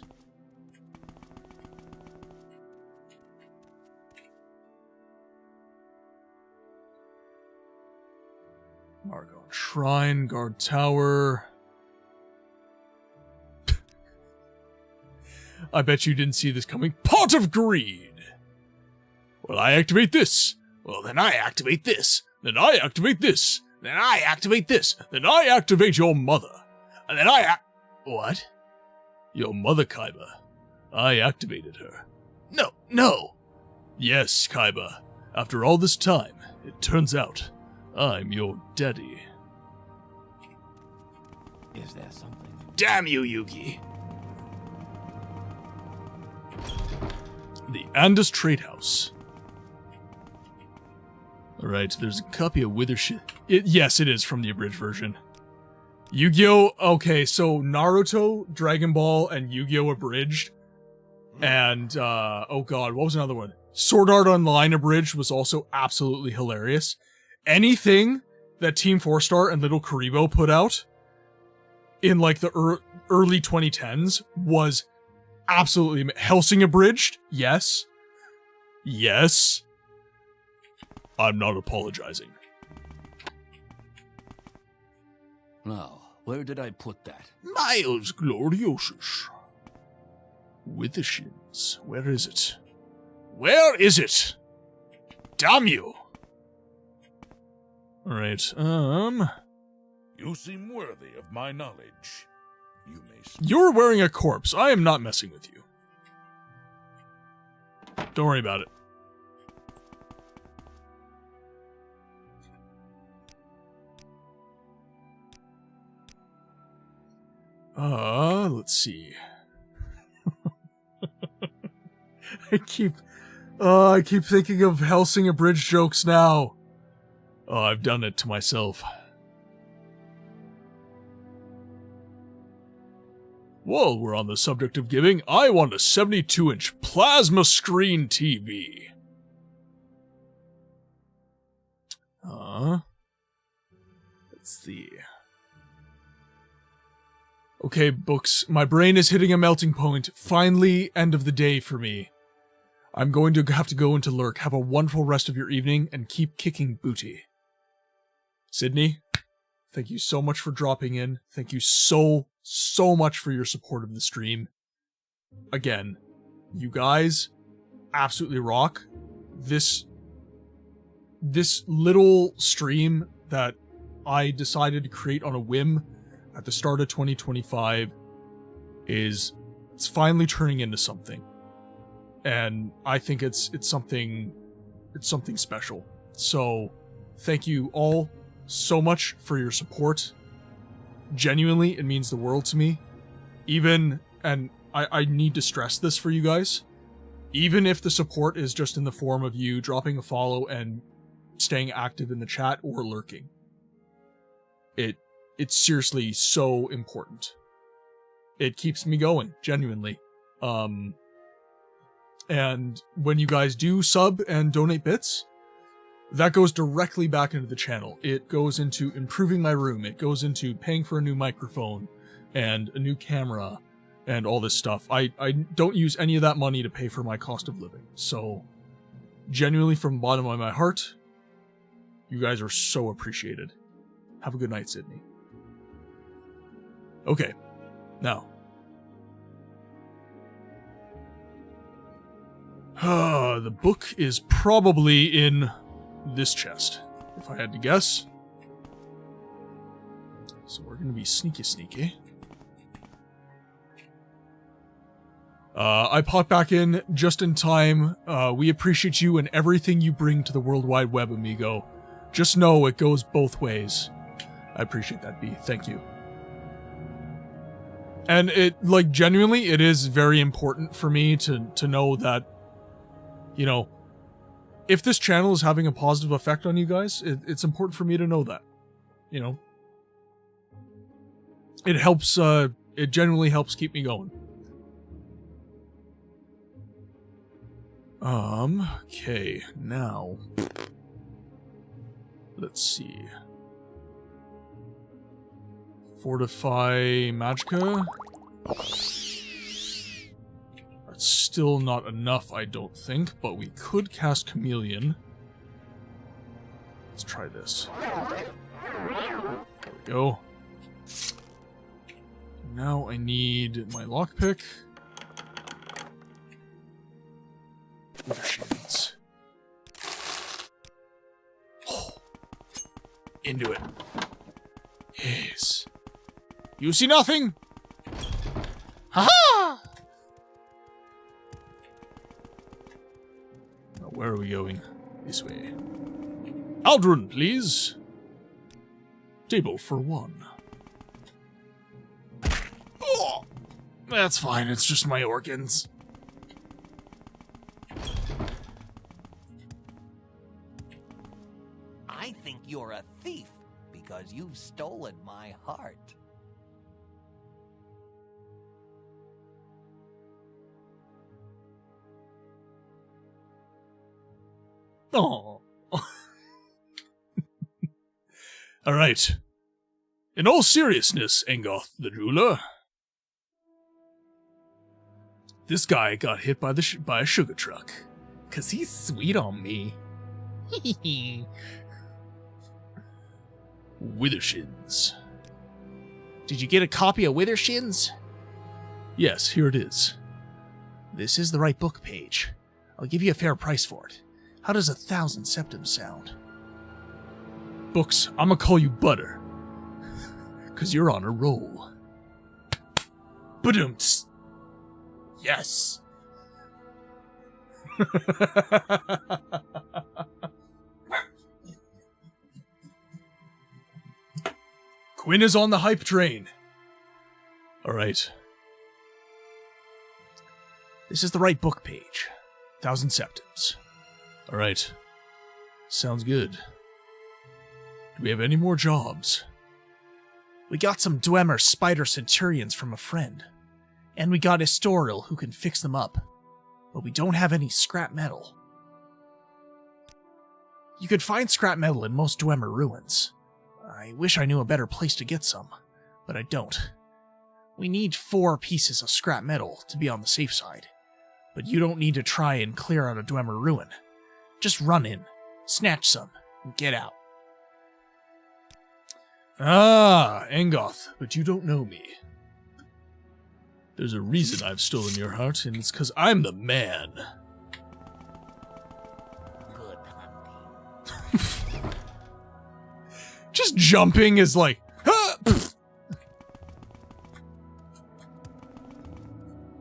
Margon Shrine, Guard Tower. I bet you didn't see this coming. Pot of Greed! Well, I activate this. Well, then I activate this. Then I activate this. Then I activate this. Then I activate your mother. And then What? Your mother, Kaiba. I activated her. No. Yes, Kaiba. After all this time, it turns out I'm your daddy. Is there something? Damn you, Yugi. The Andus Trade House. Alright, there's a copy of Withership. Yes, it is from the abridged version. Yu-Gi-Oh! Okay, so Naruto, Dragon Ball, and Yu-Gi-Oh! Abridged. And, oh god, what was another one? Sword Art Online Abridged was also absolutely hilarious. Anything that Team 4-Star and Little Karibo put out in, like, the early 2010s was absolutely... Hellsing Abridged? Yes. Yes. I'm not apologizing. Now, where did I put that? Miles Gloriosus. With the shins. Where is it? Where is it? Damn you! Alright, You seem worthy of my knowledge. You may... You're wearing a corpse. I am not messing with you. Don't worry about it. Let's see. I keep thinking of Hellsing Abridged jokes now. Oh, I've done it to myself. While we're on the subject of giving, I want a 72-inch plasma screen TV. Let's see. Okay, books. My brain is hitting a melting point. Finally, end of the day for me. I'm going to have to go into lurk. Have a wonderful rest of your evening, and keep kicking booty. Sydney, thank you so much for dropping in. Thank you so much for your support of the stream. Again, you guys absolutely rock. This little stream that I decided to create on a whim at the start of 2025 it's finally turning into something. And I think it's something special. So, thank you all so much for your support. Genuinely, it means the world to me. Even, and I need to stress this for you guys, even if the support is just in the form of you dropping a follow and staying active in the chat or lurking. It's seriously so important. It keeps me going, genuinely. And when you guys do sub and donate bits, that goes directly back into the channel. It goes into improving my room. It goes into paying for a new microphone and a new camera and all this stuff. I don't use any of that money to pay for my cost of living. So, genuinely from the bottom of my heart, you guys are so appreciated. Have a good night, Sydney. Okay, now. The book is probably in this chest, if I had to guess. So we're gonna be sneaky. I popped back in just in time. We appreciate you and everything you bring to the World Wide Web, amigo. Just know it goes both ways. I appreciate that, B. Thank you. And it, like, genuinely, it is very important for me to know that, you know, if this channel is having a positive effect on you guys, it's important for me to know that, you know. It helps, it genuinely helps keep me going. Okay, now, let's see. Fortify Magicka. That's still not enough, I don't think, but we could cast Chameleon. Let's try this. There we go. Now I need my lockpick. Shades. Oh. Into it. Yes. You see nothing? Ha-ha! Now, where are we going? This way. Aldrin, please. Table for one. Oh, that's fine. It's just my organs. I think you're a thief because you've stolen my heart. Oh. All right. In all seriousness, Engoth the jeweler, this guy got hit by a sugar truck, 'cause he's sweet on me. Withershins. Did you get a copy of Withershins? Yes, here it is. This is the right book page. I'll give you a fair price for it. How does 1,000 septums sound? Books, I'ma call you Butter. 'Cause you're on a roll. Badumts. Yes. Quinn is on the hype train. Alright. This is the right book page. 1,000 septums. Alright. Sounds good. Do we have any more jobs? We got some Dwemer spider centurions from a friend. And we got Estoril who can fix them up. But we don't have any scrap metal. You could find scrap metal in most Dwemer ruins. I wish I knew a better place to get some, but I don't. We need 4 pieces of scrap metal to be on the safe side. But you don't need to try and clear out a Dwemer ruin. Just run in, snatch some, and get out. Ah, Angoth, but you don't know me. There's a reason I've stolen your heart, and it's because I'm the man. Good hunting. Just jumping is like...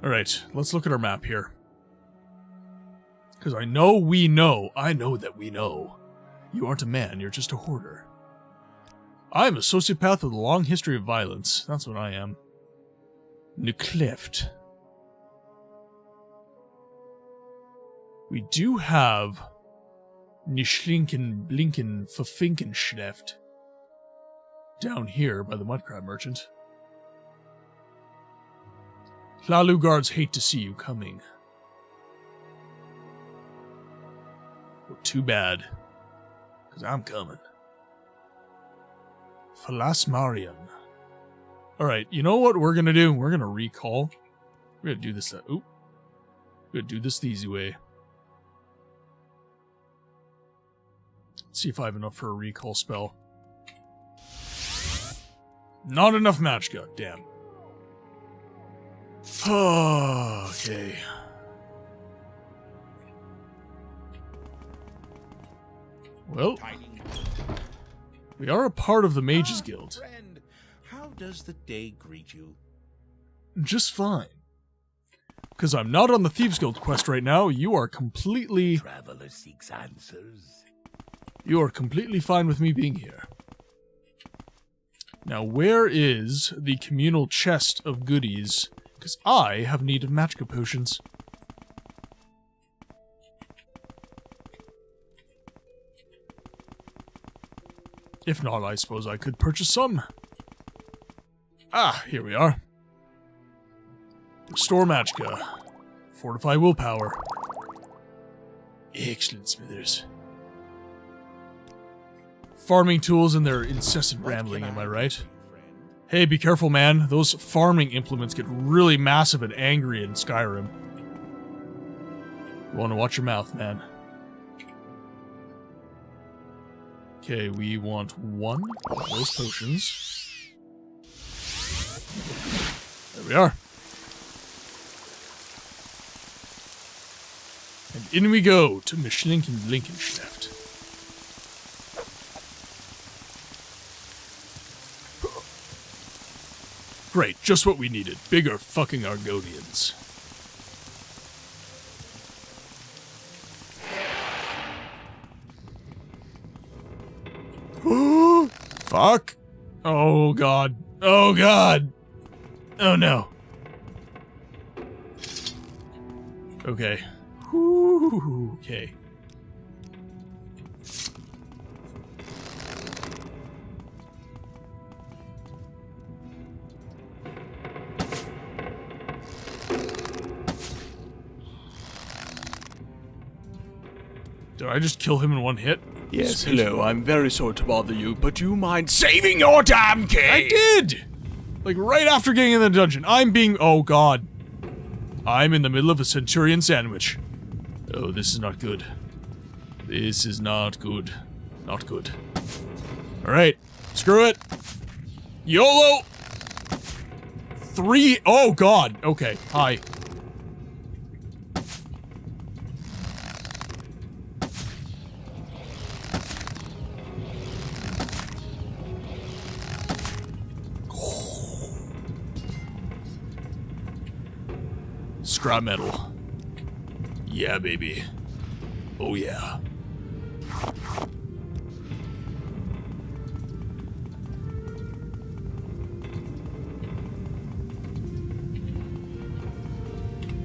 Alright, let's look at our map here. Because I know that we know. You aren't a man, you're just a hoarder. I'm a sociopath with a long history of violence. That's what I am. Nukleft. We do have Nischlinken Blinken Verfinkenschleft down here by the Mudcrab Merchant. Hlalu guards hate to see you coming. Well, too bad, because I'm coming. Phalasmarian. Alright, you know what we're gonna do? We're gonna recall. We're gonna do this. We're gonna do this the easy way. Let's see if I have enough for a recall spell. Not enough match, goddamn. Okay. Well, we are a part of the Mages Guild. Friend, how does the day greet you? Just fine. Because I'm not on the Thieves Guild quest right now, you are completely... Traveler seeks answers. You are completely fine with me being here. Now, where is the communal chest of goodies? Because I have need of magic potions. If not, I suppose I could purchase some. Ah, here we are. Restore magicka. Fortify willpower. Excellent, Smithers. Farming tools and their incessant rambling, am I right? Hey, be careful, man. Those farming implements get really massive and angry in Skyrim. You want to watch your mouth, man. Okay, we want 1 of those potions. There we are. And in we go to Mischlinken Blinkenschleft. Great, just what we needed. Bigger fucking Argonians. Fuck. Oh god. Oh god. Oh no. Okay. Whew, okay. Did I just kill him in one hit? Yes, hello, I'm very sorry to bother you, but do you mind saving your damn cave? I did! Like, right after getting in the dungeon. I'm being... Oh, God. I'm in the middle of a Centurion sandwich. Oh, this is not good. This is not good. Not good. Alright. Screw it. YOLO! 3... Oh, God. Okay. Hi. Scrap metal. Yeah, baby. Oh, yeah.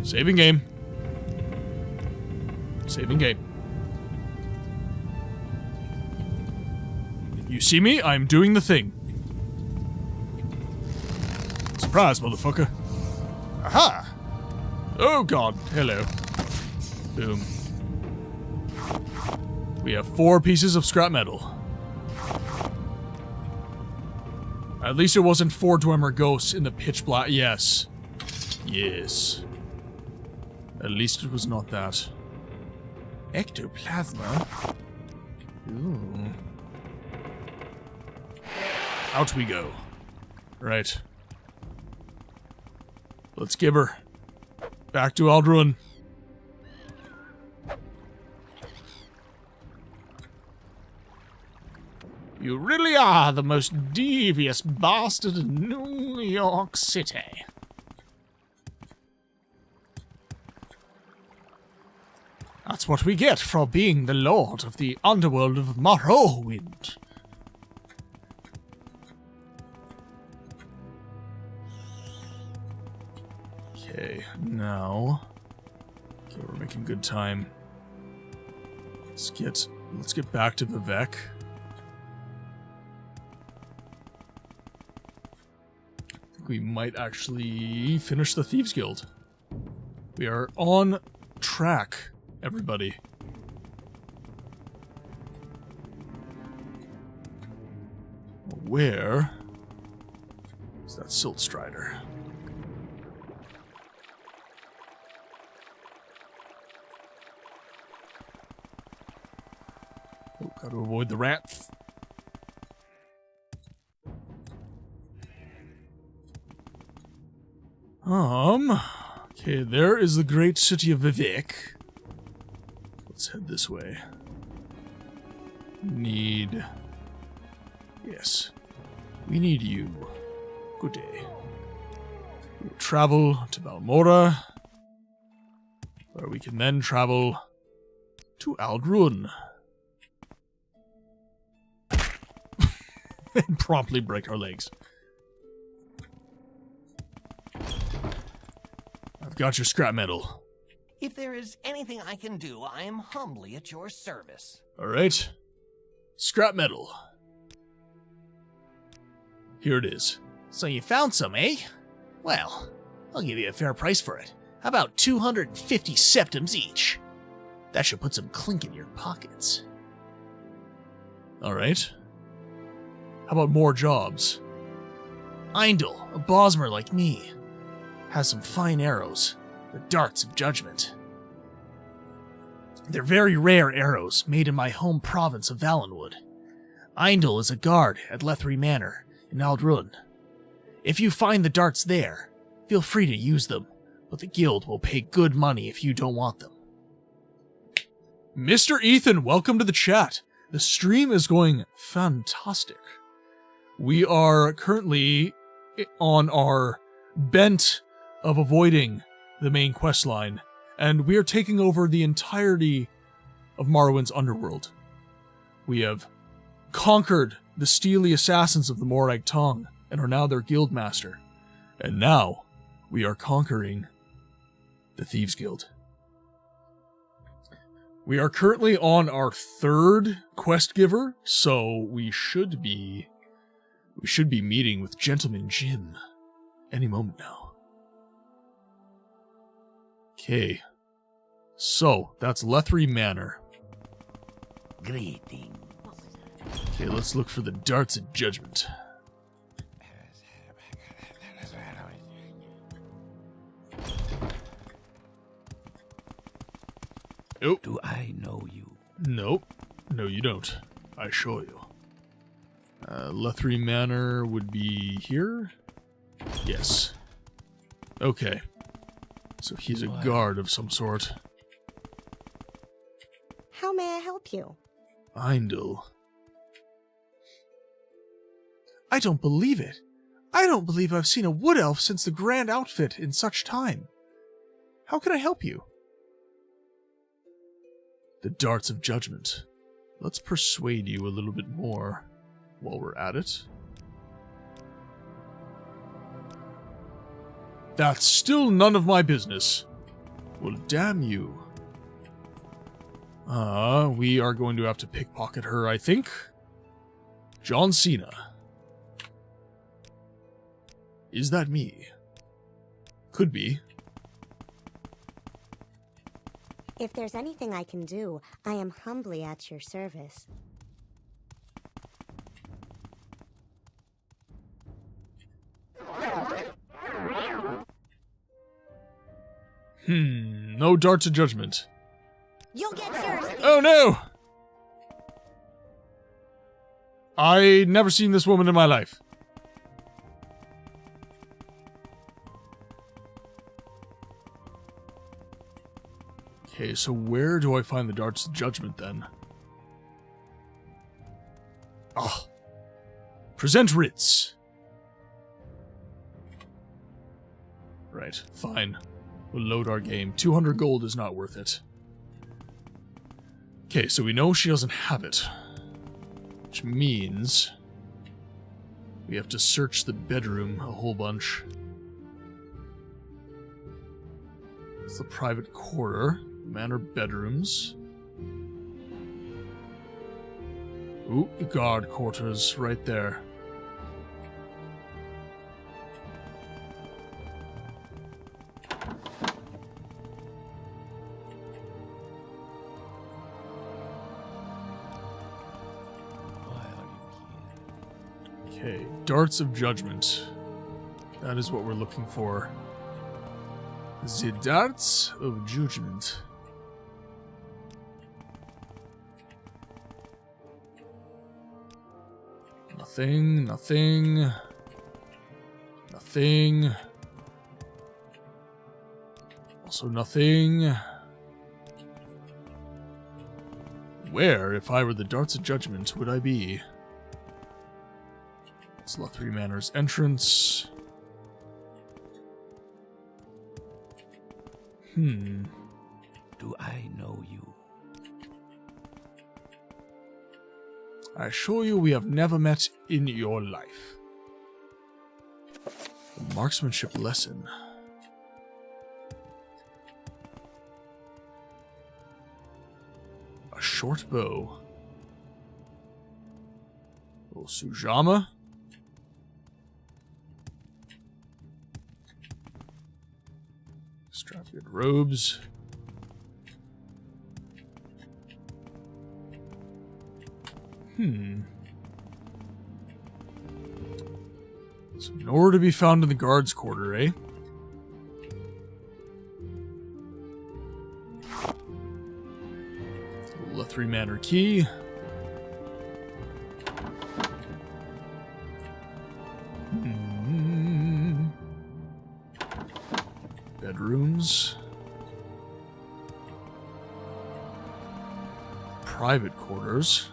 Saving game. Saving game. You see me? I'm doing the thing. Surprise, motherfucker. Aha! Oh god, hello. Boom. We have 4 pieces of scrap metal. At least it wasn't 4 Dwemer ghosts in the pitch black. Yes. Yes. At least it was not that. Ectoplasma? Ooh. Out we go. Right. Let's give her. Back to Aldruin. You really are the most devious bastard in New York City. That's what we get for being the lord of the underworld of Morrowind. Okay, now... Okay, we're making good time. Let's get back to Vivek. We might actually finish the Thieves Guild. We are on track, everybody. Where is that Silt Strider? Oh, gotta avoid the rats. Okay, there is the great city of Vivek. Let's head this way. Yes. We need you. Good day. We'll travel to Balmora, where we can then travel to Aldruin. And promptly break our legs. Got your scrap metal. If there is anything I can do, I am humbly at your service. Alright. Scrap metal. Here it is. So you found some, eh? Well, I'll give you a fair price for it. How about 250 septims each? That should put some clink in your pockets. Alright. How about more jobs? Eindel, a Bosmer like me, has some fine arrows, the darts of judgment. They're very rare arrows, made in my home province of Valenwood. Eindel is a guard at Lethry Manor in Aldruin. If you find the darts there, feel free to use them, but the guild will pay good money if you don't want them. Mr. Ethan, welcome to the chat. The stream is going fantastic. We are currently on our bent of avoiding the main quest line, and we are taking over the entirety of Morrowind's underworld. We have conquered the steely assassins of the Morag Tong and are now their guild master. And now we are conquering the Thieves Guild. We are currently on our 3rd quest giver, so we should be meeting with Gentleman Jim any moment now. Okay, so that's Lethry Manor. Greetings. Okay, let's look for the darts of judgment. Oh. Do I know you? Nope. No, you don't. I show you. Lethry Manor would be here? Yes. Okay. So he's a guard of some sort. How may I help you? Eindel. I don't believe it. I don't believe I've seen a wood elf since the grand outfit in such time. How can I help you? The darts of judgment. Let's persuade you a little bit more while we're at it. That's still none of my business. Well, damn you. We are going to have to pickpocket her, I think. John Cena. Is that me? Could be. If there's anything I can do, I am humbly at your service. No darts of judgment. You'll get yours. Oh no! I'd never seen this woman in my life. Okay, so where do I find the darts of judgment then? Ah. Present writs. Right, fine. We'll load our game. 200 gold is not worth it. Okay, so we know she doesn't have it. Which means we have to search the bedroom a whole bunch. It's the private quarter. Manor bedrooms. Ooh, the guard quarters right there. Okay, darts of judgment. That is what we're looking for. The darts of judgment. Nothing, nothing. Nothing. Also nothing. Where, if I were the darts of judgment, would I be? Slot 3 Manor's entrance. Do I know you? I assure you we have never met in your life. A marksmanship lesson. A short bow. A little Sujama. Extravagant robes. So nowhere to be found in the guards' quarter, eh? The 3 Manor key. Bedrooms. Private quarters.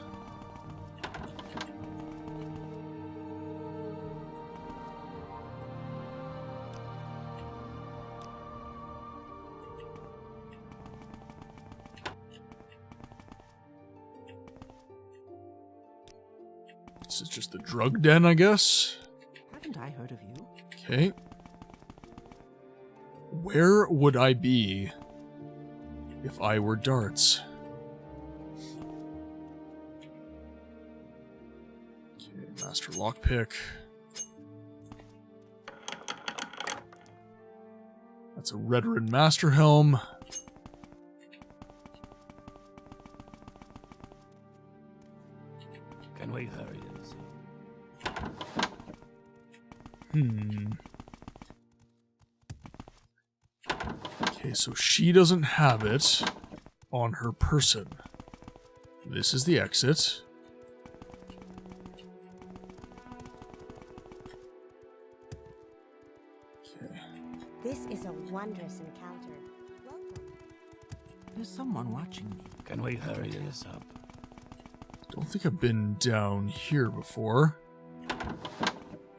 This is just the drug den, I guess. Haven't I heard of you? Okay. Where would I be if I were darts? Okay, master lockpick. That's a Redoran master helm. Can we hurry this? Okay, so she doesn't have it on her person. This is the exit. Okay. This is a wondrous encounter. Welcome. There's someone watching me. Can we hurry this up? Don't think I've been down here before.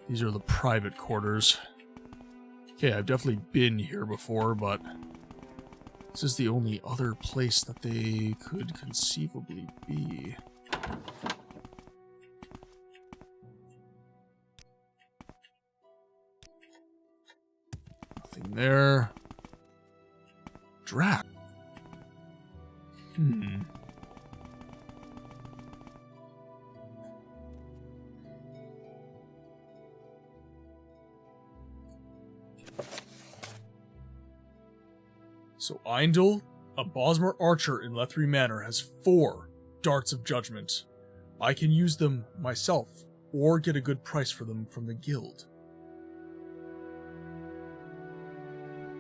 These are the private quarters. Okay, I've definitely been here before, but this is the only other place that they could conceivably be. Nothing there. Drat. So Eindel A Bosmer archer in Lethry Manor has 4 darts of judgment. I can use them myself, or get a good price for them from the guild.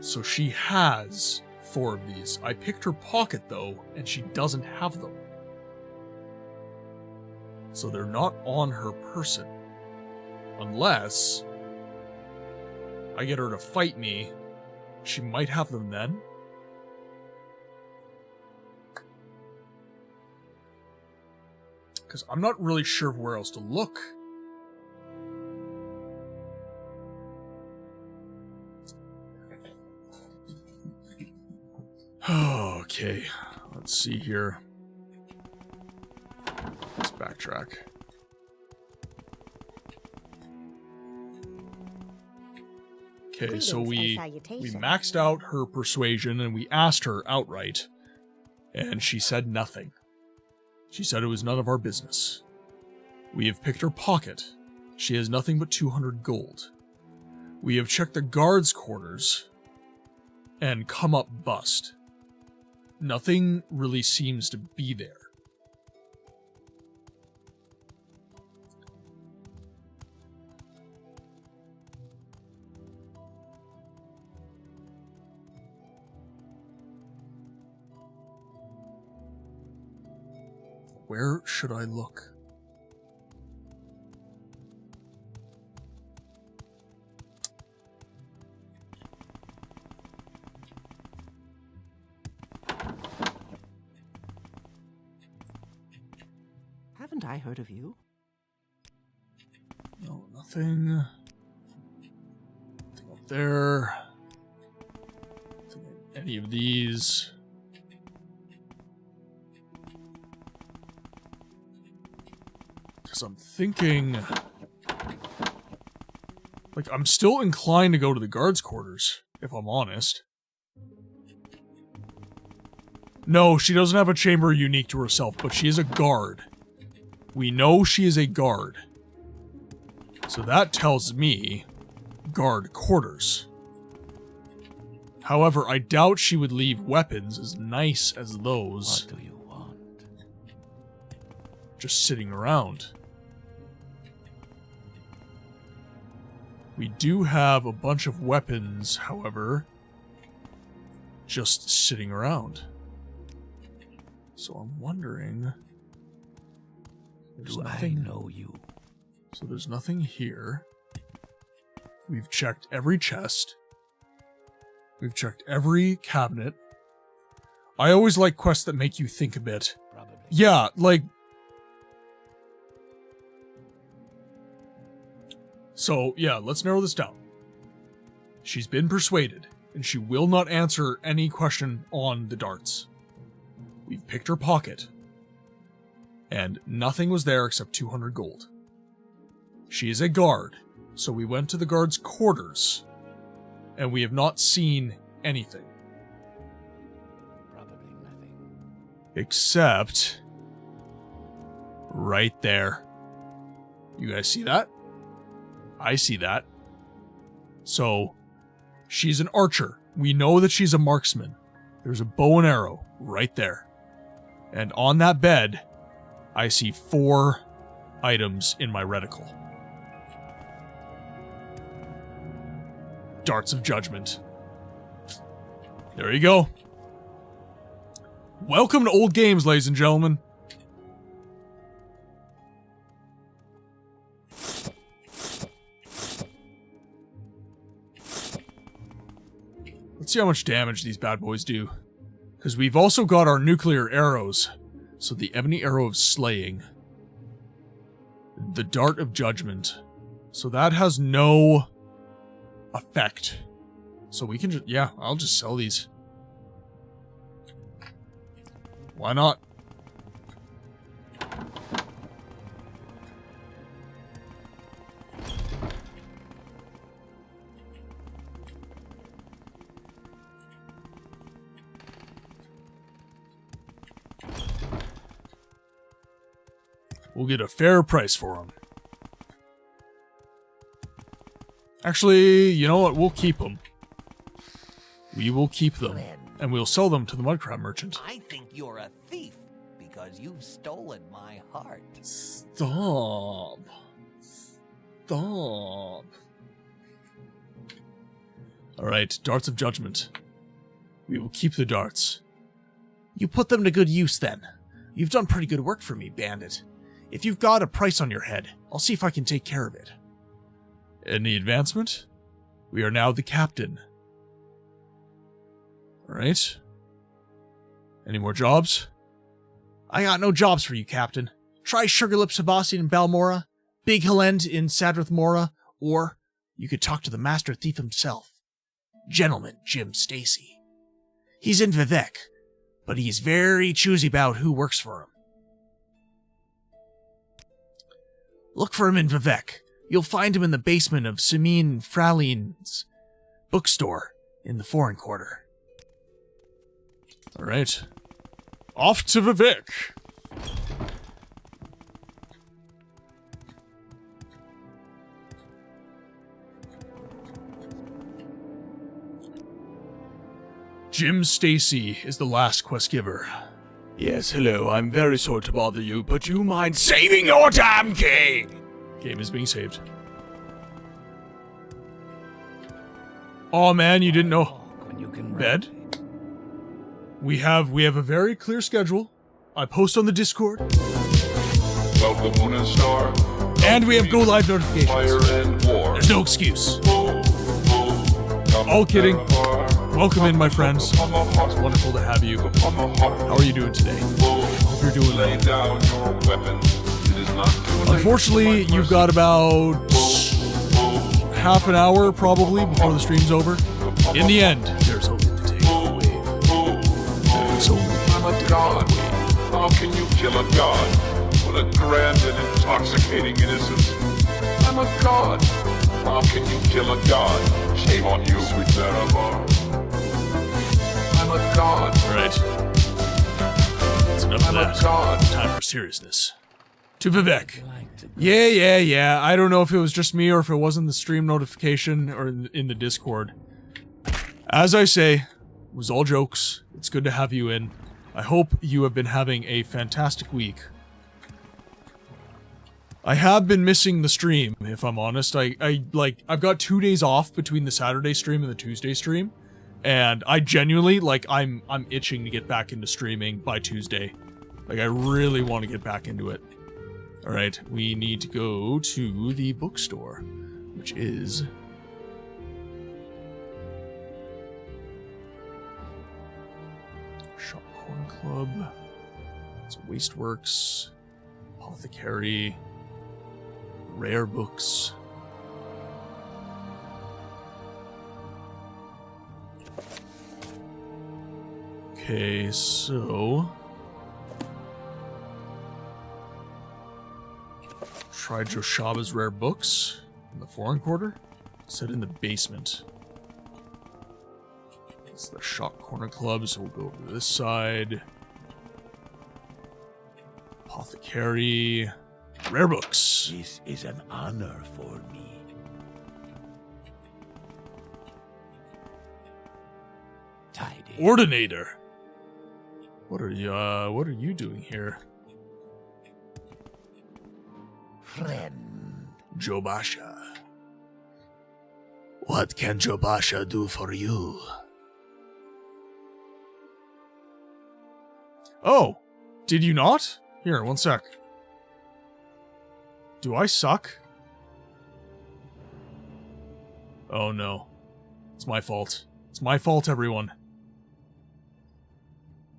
So she has 4 of these. I picked her pocket, though, and she doesn't have them. So they're not on her person. Unless I get her to fight me, she might have them then. Because I'm not really sure of where else to look. Okay, let's see here. Let's backtrack. Okay, so we maxed out her persuasion and we asked her outright, and she said nothing. She said it was none of our business. We have picked her pocket. She has nothing but 200 gold. We have checked the guards' quarters and come up bust. Nothing really seems to be there. Where should I look? Haven't I heard of you? No, nothing. Nothing up there. Nothing in any of these. Because I'm thinking... like, I'm still inclined to go to the guards' quarters, if I'm honest. No, she doesn't have a chamber unique to herself, but she is a guard. We know she is a guard. So that tells me guard quarters. However, I doubt she would leave weapons as nice as those. What do you want? Just sitting around. We do have a bunch of weapons, however, just sitting around. So I'm wondering... There's nothing. I know you? So there's nothing here. We've checked every chest. We've checked every cabinet. I always like quests that make you think a bit. Probably. Yeah, like... So, yeah, let's narrow this down. She's been persuaded, and she will not answer any question on the darts. We've picked her pocket, and nothing was there except 200 gold. She is a guard, so we went to the guard's quarters, and we have not seen anything. Probably nothing. Except... right there. You guys see that? I see that. So, she's an archer. We know that she's a marksman. There's a bow and arrow right there. And on that bed, I see 4 items in my reticle. Darts of Judgment. There you go. Welcome to old games, ladies and gentlemen. Let's see how much damage these bad boys do. Because we've also got our nuclear arrows. So the ebony arrow of slaying. The dart of judgment. So that has no effect. So we can just... yeah, I'll just sell these. Why not? We'll get a fair price for them. Actually, you know what? We'll keep them. We will keep them. and we'll sell them to the mudcrab merchant. I think you're a thief because you've stolen my heart. Stop. Stop. Alright, darts of judgment. We will keep the darts. You put them to good use then. You've done pretty good work for me, bandit. If you've got a price on your head, I'll see if I can take care of it. Any advancement? We are now the captain. Alright. Any more jobs? I got no jobs for you, Captain. Try Sugarlip Sebastian in Balmora, Big Helend in Sadrith Mora, or you could talk to the Master Thief himself, Gentleman Jim Stacy. He's in Vivek, but he's very choosy about who works for him. Look for him in Vivek. You'll find him in the basement of Simeon Fralin's bookstore in the Foreign Quarter. Alright. Off to Vivek! Jim Stacy is the last quest giver. Yes, hello, I'm very sorry to bother you, but you mind saving your damn game? Game is being saved. Oh man, you didn't know. Bed? We have a very clear schedule. I post on the Discord. Welcome, Moon and Star. And we have go live notifications. Fire and war. There's no excuse. All kidding. Welcome in, my friends. It's wonderful to have you. How are you doing today? Hope you're doing well. Unfortunately, you've got about half an hour probably before the stream's over. In the end, there's only to take the wave. There's only I'm a god. How can you kill a god? What a grand and intoxicating innocence. I'm a god. How can you kill a god? Shame on you, sweet Barabar. I'm a god. Right. That's enough of that. Time for seriousness. To Vivek. Yeah. I don't know if it was just me or if it wasn't the stream notification or in the Discord. As I say, it was all jokes. It's good to have you in. I hope you have been having a fantastic week. I have been missing the stream, if I'm honest. I've got 2 days off between the Saturday stream and the Tuesday stream. And I genuinely, I'm itching to get back into streaming by Tuesday. I really want to get back into it. Alright, we need to go to the bookstore, which is... Shop Corner Club. It's Wasteworks. Apothecary. Rare Books. Okay, so... Try Joshaba's Rare Books in the Foreign Quarter. Set in the basement. It's the Shop Corner Club, so we'll go over to this side. Apothecary. Rare Books. This is an honor for me. Tidy. Ordinator. What are you doing here? Friend. Jobasha. What can Jobasha do for you? Oh, did you not? Here, one sec. Do I suck? Oh no. It's my fault. It's my fault, everyone.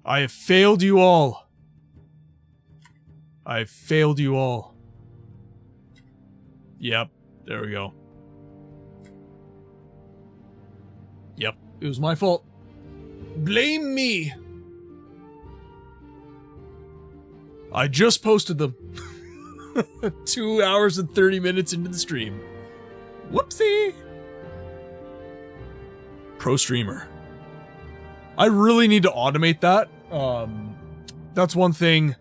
I have failed you all. I have failed you all. Yep, there we go. Yep, it was my fault. Blame me! I just posted them. 2 hours and 30 minutes into the stream. Whoopsie! Pro streamer. I really need to automate that. That's one thing.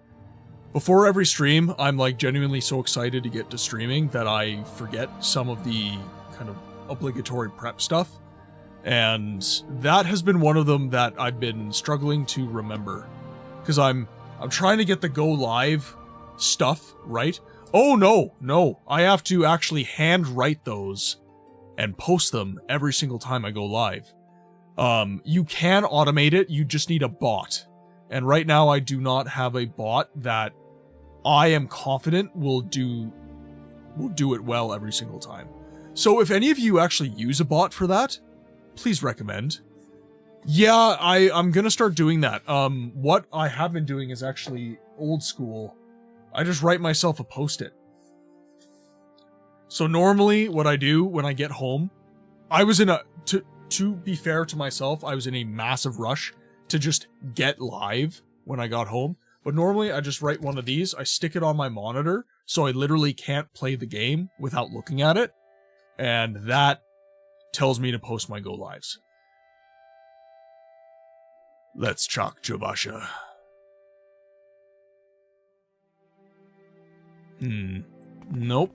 Before every stream, I'm genuinely so excited to get to streaming that I forget some of the kind of obligatory prep stuff. And that has been one of them that I've been struggling to remember. Because I'm trying to get the go live stuff right. Oh no, I have to actually handwrite those and post them every single time I go live. You can automate it, you just need a bot. And right now I do not have a bot that I am confident will do it well every single time. So if any of you actually use a bot for that, please recommend. Yeah, I'm gonna start doing that. What I have been doing is actually old school. I just write myself a post-it. So normally what I do when I get home, I was in a, to be fair to myself, I was in a massive rush to just get live when I got home. But normally I just write one of these, I stick it on my monitor, so I literally can't play the game without looking at it. And that tells me to post my go lives. Let's chalk Jobasha. Nope.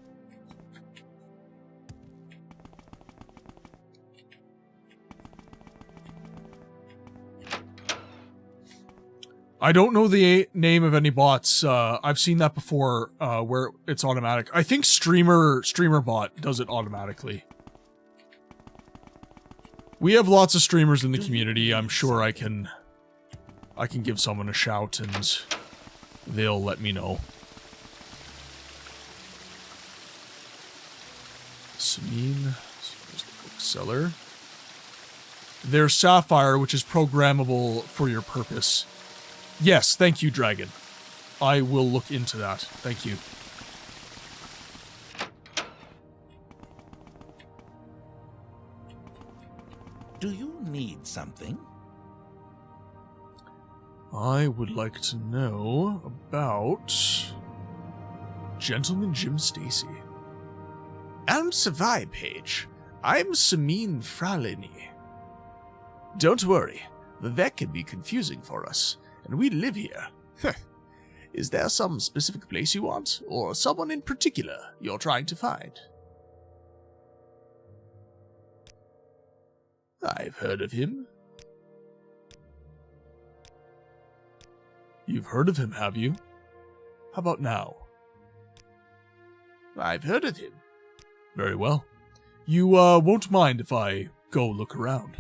I don't know the name of any bots. I've seen that before, where it's automatic. I think StreamerBot does it automatically. We have lots of streamers in the community. I'm sure I can give someone a shout and they'll let me know. Samine, where's the bookseller? There's Sapphire, which is programmable for your purpose. Yes, thank you, Dragon. I will look into that. Thank you. Do you need something? I would like to know about Gentleman Jim Stacy. Survive page. I'm Samine Fralini. Don't worry, Vivek can be confusing for us, and we live here. Is there some specific place you want, or someone in particular you're trying to find? I've heard of him. You've heard of him, have you? How about now? I've heard of him. Very well. You, won't mind if I go look around.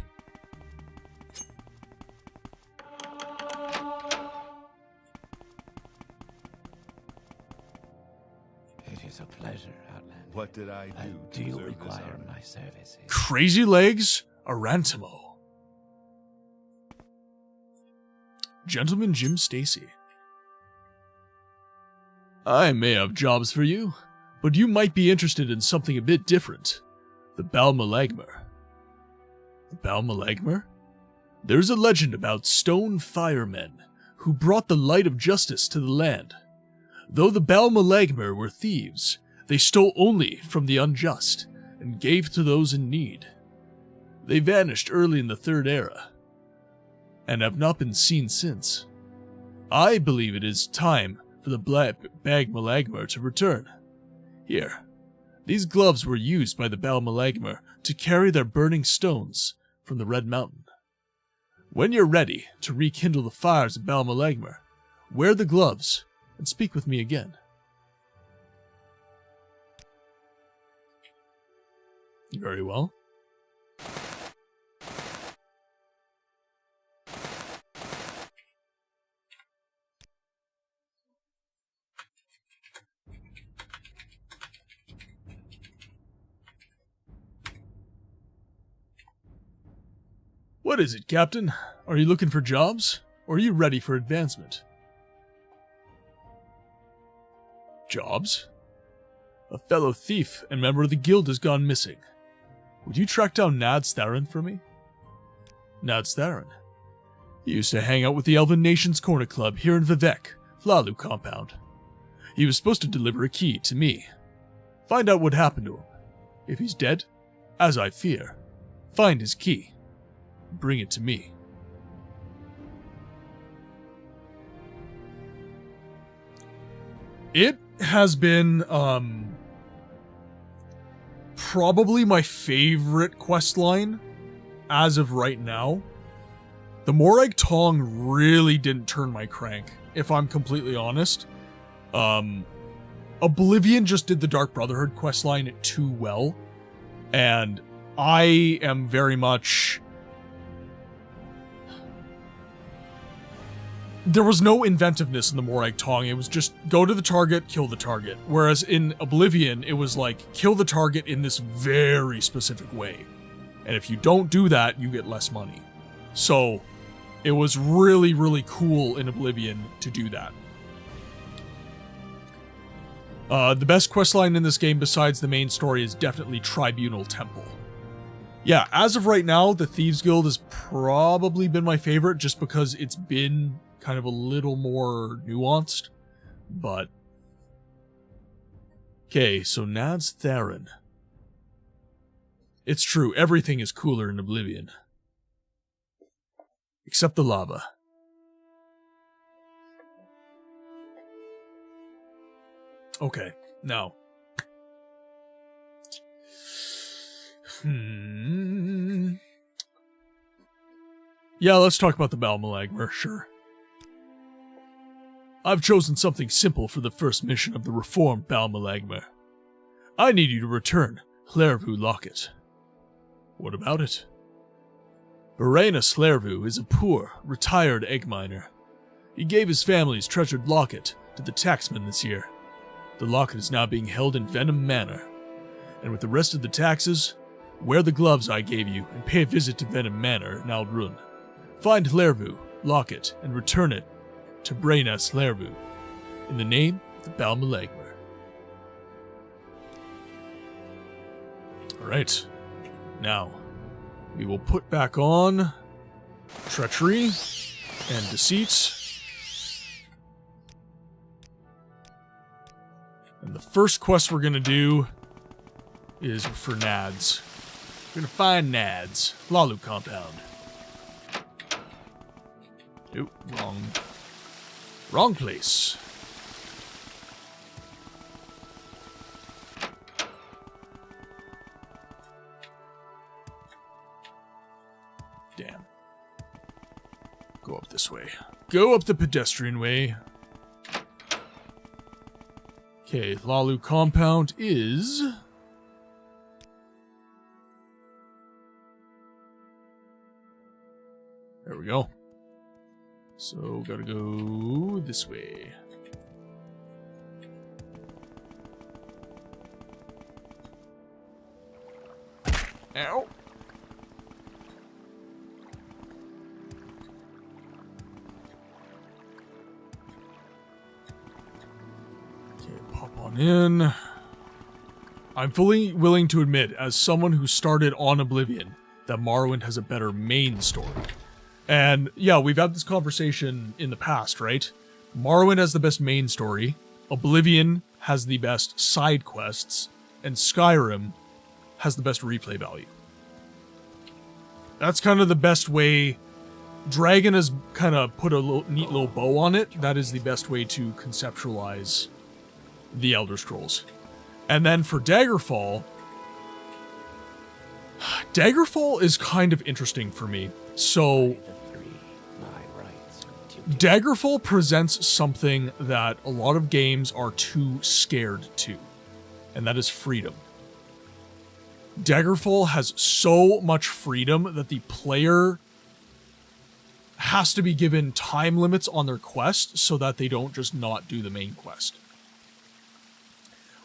It is a pleasure, Outlander. What did I do? Do you require my services? Crazy Legs Arantimo. Gentleman Jim Stacy. I may have jobs for you, but you might be interested in something a bit different. The Balmalagmer. The Balmalagmer? There's a legend about stone firemen who brought the light of justice to the land. Though the Balmalagmer were thieves, they stole only from the unjust and gave to those in need. They vanished early in the Third Era, and have not been seen since. I believe it is time for the Balmalagmer to return. Here, these gloves were used by the Balmalagmer to carry their burning stones from the Red Mountain. When you're ready to rekindle the fires of Balmalagmer, wear the gloves and speak with me again. Very well. What is it, Captain? Are you looking for jobs, or are you ready for advancement? Jobs? A fellow thief and member of the guild has gone missing. Would you track down Nad Starin for me? Nad Starin? He used to hang out with the Elven Nations Corner Club here in Vivek, Lalu compound. He was supposed to deliver a key to me. Find out what happened to him. If he's dead, as I fear, find his key. Bring it to me. It has been, probably my favorite questline as of right now, the Morag Tong really didn't turn my crank, if I'm completely honest. Oblivion just did the Dark Brotherhood questline too well, and I am very much... There was no inventiveness in the Morag Tong. It was just go to the target, kill the target. Whereas in Oblivion, it was like, kill the target in this very specific way. And if you don't do that, you get less money. So, it was really, really cool in Oblivion to do that. The best questline in this game besides the main story is definitely Tribunal Temple. Yeah, as of right now, the Thieves Guild has probably been my favorite just because it's been kind of a little more nuanced, but... Okay, so Nad's Theron. It's true, everything is cooler in Oblivion. Except the lava. Okay, now. Yeah, let's talk about the Balmalagmar, sure. I've chosen something simple for the first mission of the reformed Balmalagmar. I need you to return Hleravu Locket. What about it? Verena Hleravu is a poor, retired egg miner. He gave his family's treasured locket to the taxman this year. The locket is now being held in Venom Manor. And with the rest of the taxes, wear the gloves I gave you and pay a visit to Venom Manor in Aldrun. Find Hleravu Locket and return it to Verena Hleravu in the name of the Balmalagmar. Alright, now we will put back on Treachery and Deceit. And the first quest we're going to do is for Nads. We're going to find Nads. Lalu Compound. Oop, wrong place. Damn. Go up this way. Go up the pedestrian way. Okay, Lalu Compound is... There we go. So, gotta go this way. Ow! Pop on in. I'm fully willing to admit, as someone who started on Oblivion, that Morrowind has a better main story. And yeah, we've had this conversation in the past, right? Morrowind has the best main story, Oblivion has the best side quests, and Skyrim has the best replay value. That's kind of the best way. Dragon has kind of put a neat little bow on it. That is the best way to conceptualize the Elder Scrolls. And then for Daggerfall, Daggerfall is kind of interesting for me. So, Daggerfall presents something that a lot of games are too scared to, and that is freedom. Daggerfall has so much freedom that the player has to be given time limits on their quest so that they don't just not do the main quest.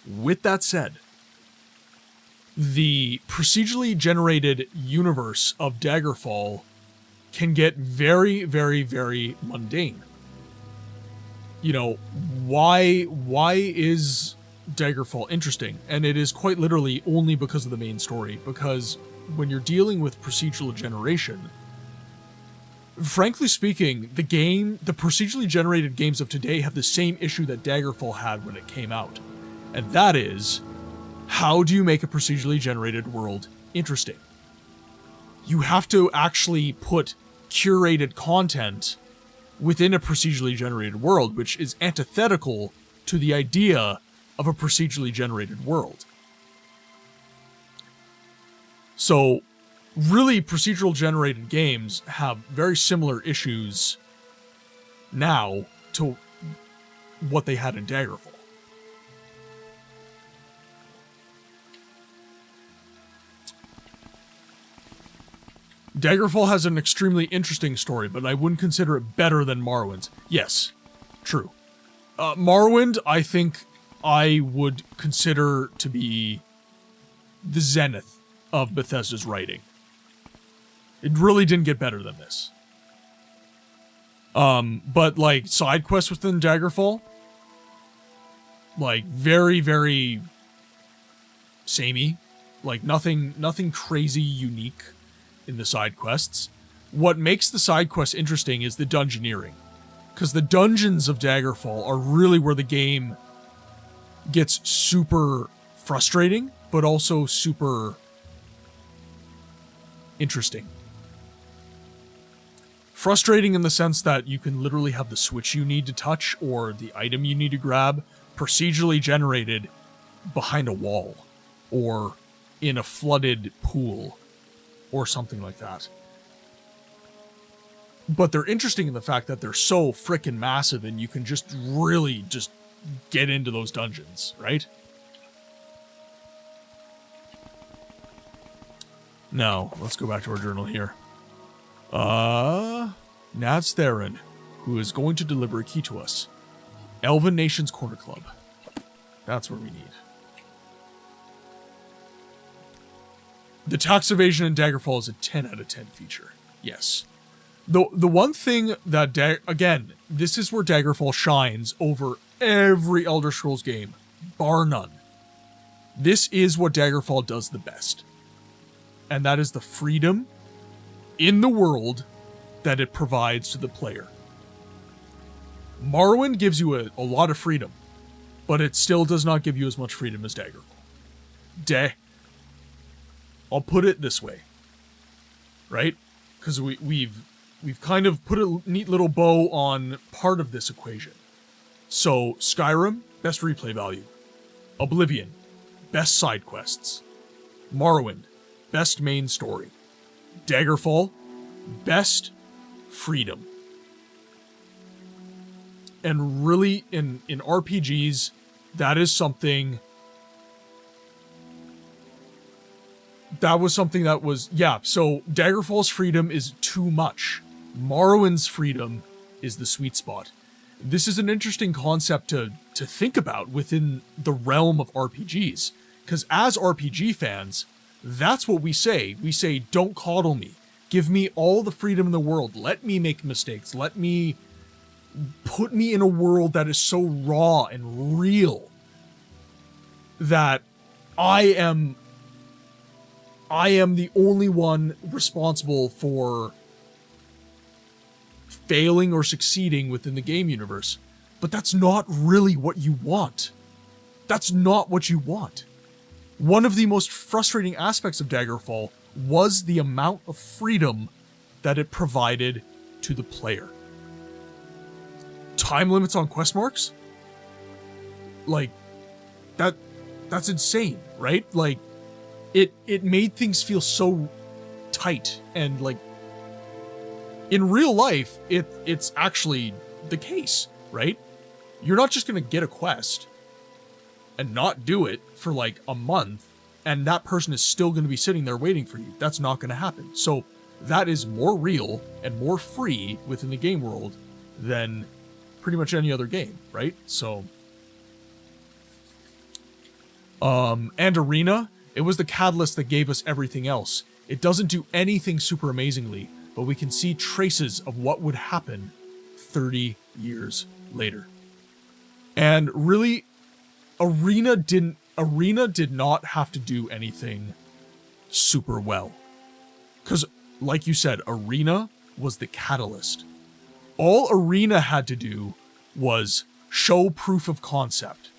With that said, the procedurally generated universe of Daggerfall can get very, very, very mundane. You know, why is Daggerfall interesting? And it is quite literally only because of the main story, because when you're dealing with procedural generation, frankly speaking, the procedurally generated games of today have the same issue that Daggerfall had when it came out. And that is, how do you make a procedurally generated world interesting? You have to actually put curated content within a procedurally generated world, which is antithetical to the idea of a procedurally generated world. So, really procedural generated games have very similar issues now to what they had in Daggerfall. Daggerfall has an extremely interesting story, but I wouldn't consider it better than Morrowind's. Yes, true. Morrowind, I think I would consider to be the zenith of Bethesda's writing. It really didn't get better than this. But like side quests within Daggerfall, like very, very samey. Like nothing crazy unique in the side quests. What makes the side quests interesting is the dungeoneering. Because the dungeons of Daggerfall are really where the game gets super frustrating, but also super interesting. Frustrating in the sense that you can literally have the switch you need to touch or the item you need to grab procedurally generated behind a wall or in a flooded pool or something like that. But they're interesting in the fact that they're so frickin' massive and you can just really just get into those dungeons, right? Now, let's go back to our journal here. Naz Theron, who is going to deliver a key to us. Elven Nation's Corner Club. That's where we need. The tax evasion in Daggerfall is a 10 out of 10 feature. Yes. The one thing that, again, this is where Daggerfall shines over every Elder Scrolls game, bar none. This is what Daggerfall does the best. And that is the freedom in the world that it provides to the player. Morrowind gives you a lot of freedom, but it still does not give you as much freedom as Daggerfall. I'll put it this way, right? Because we've kind of put a neat little bow on part of this equation. So Skyrim, best replay value. Oblivion, best side quests. Morrowind, best main story. Daggerfall, best freedom. And really, in RPGs, that is something... That was something that was... Yeah, so Daggerfall's freedom is too much. Morrowind's freedom is the sweet spot. This is an interesting concept to think about within the realm of RPGs. Because as RPG fans, that's what we say. We say, don't coddle me. Give me all the freedom in the world. Let me make mistakes. Let me... Put me in a world that is so raw and real that I am the only one responsible for failing or succeeding within the game universe. But that's not really what you want. That's not what you want. One of the most frustrating aspects of Daggerfall was the amount of freedom that it provided to the player. Time limits on quest marks? Like, that's insane, right? Like, it made things feel so tight, and like, in real life, it's actually the case, right? You're not just gonna get a quest and not do it for like a month, and that person is still gonna be sitting there waiting for you. That's not gonna happen. So that is more real and more free within the game world than pretty much any other game, right? So, and Arena, it was the catalyst that gave us everything else. It doesn't do anything super amazingly, but we can see traces of what would happen 30 years later. And really, Arena did not have to do anything super well. Because, like you said, Arena was the catalyst. All Arena had to do was show proof of concept.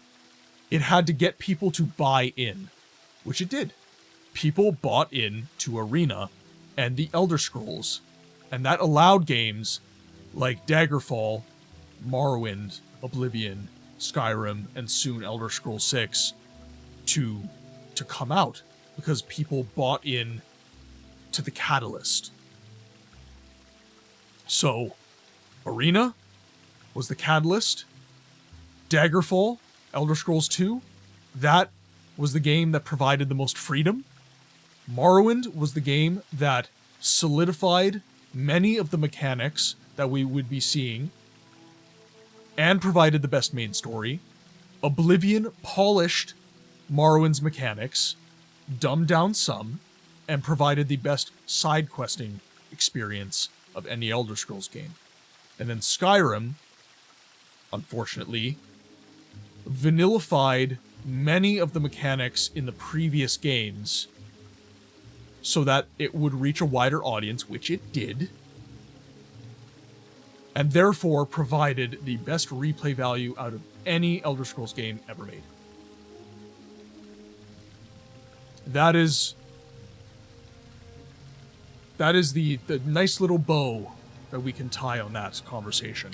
It had to get people to buy in, which it did. People bought in to Arena and the Elder Scrolls, and that allowed games like Daggerfall, Morrowind, Oblivion, Skyrim, and soon Elder Scrolls 6 to come out, because people bought in to the catalyst. So, Arena was the catalyst. Daggerfall, Elder Scrolls 2, that was the game that provided the most freedom. Morrowind was the game that solidified many of the mechanics that we would be seeing and provided the best main story. Oblivion polished Morrowind's mechanics, dumbed down some, and provided the best side questing experience of any Elder Scrolls game. And then Skyrim, unfortunately, vanillified many of the mechanics in the previous games so that it would reach a wider audience, which it did, and therefore provided the best replay value out of any Elder Scrolls game ever made. That is the nice little bow that we can tie on that conversation.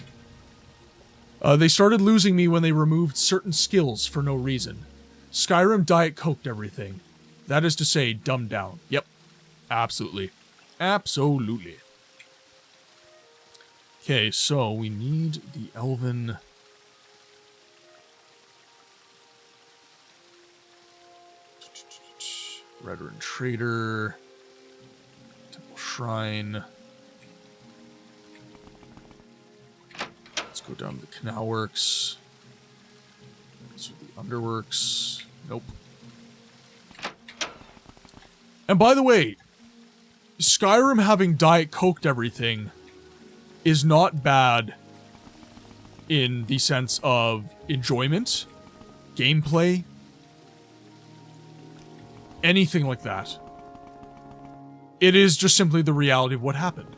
They started losing me when they removed certain skills for no reason. Skyrim Diet Coked everything. That is to say, dumbed down. Yep. Absolutely. Absolutely. Okay, so we need the Elven... Veteran Trader... Temple Shrine... Let's go down to the Canal Works. So the Underworks. Nope. And by the way, Skyrim having Diet Coked everything is not bad in the sense of enjoyment, gameplay, anything like that. It is just simply the reality of what happened.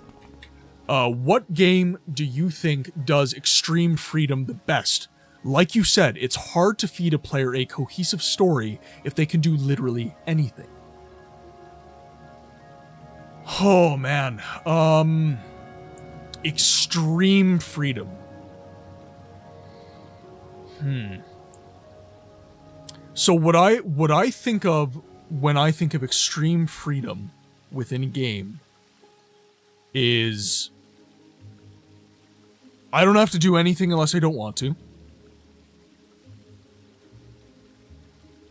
What game do you think does extreme freedom the best? Like you said, it's hard to feed a player a cohesive story if they can do literally anything. Oh man, extreme freedom. So what I think of when I think of extreme freedom within a game is I don't have to do anything unless I don't want to.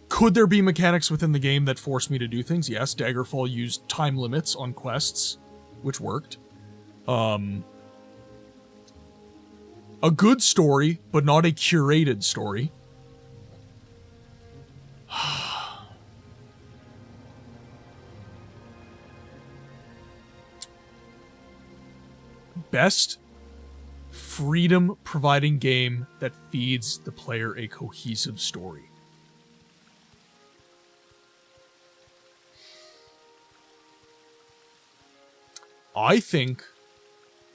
Could there be mechanics within the game that force me to do things? Yes, Daggerfall used time limits on quests, which worked. A good story, but not a curated story. Best freedom-providing game that feeds the player a cohesive story. I think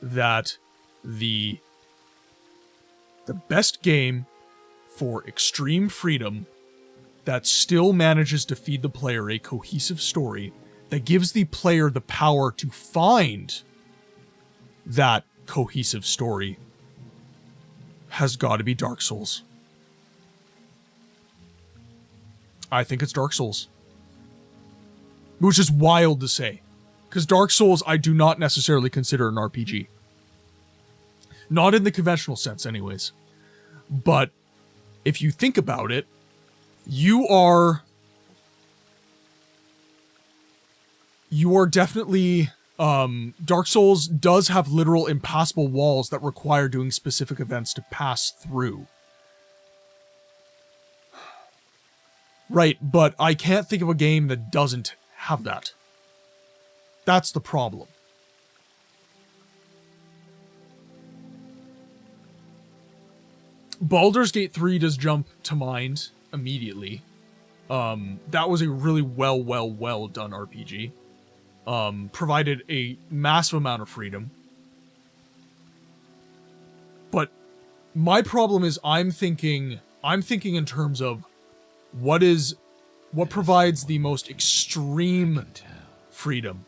that the best game for extreme freedom that still manages to feed the player a cohesive story, that gives the player the power to find that cohesive story, has got to be Dark Souls. I think it's Dark Souls. Which is wild to say. Because Dark Souls, I do not necessarily consider an RPG. Not in the conventional sense, anyways. But if you think about it, you are definitely... Dark Souls does have literal impassable walls that require doing specific events to pass through. Right, but I can't think of a game that doesn't have that. That's the problem. Baldur's Gate 3 does jump to mind immediately. That was a really well done RPG. Provided a massive amount of freedom. But my problem is I'm thinking in terms of what provides the most extreme freedom,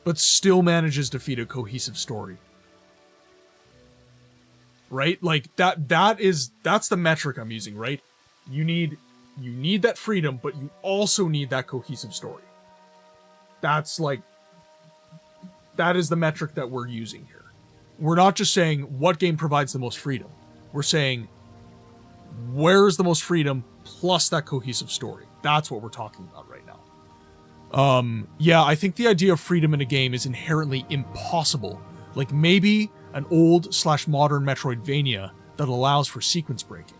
but still manages to feed a cohesive story. Right? Like that's the metric I'm using, right? You need that freedom, but you also need that cohesive story. That's like, that is the metric that we're using here. We're not just saying what game provides the most freedom. We're saying where is the most freedom plus that cohesive story. That's what we're talking about right now. Yeah, I think the idea of freedom in a game is inherently impossible. Like maybe an old/modern Metroidvania that allows for sequence breaking.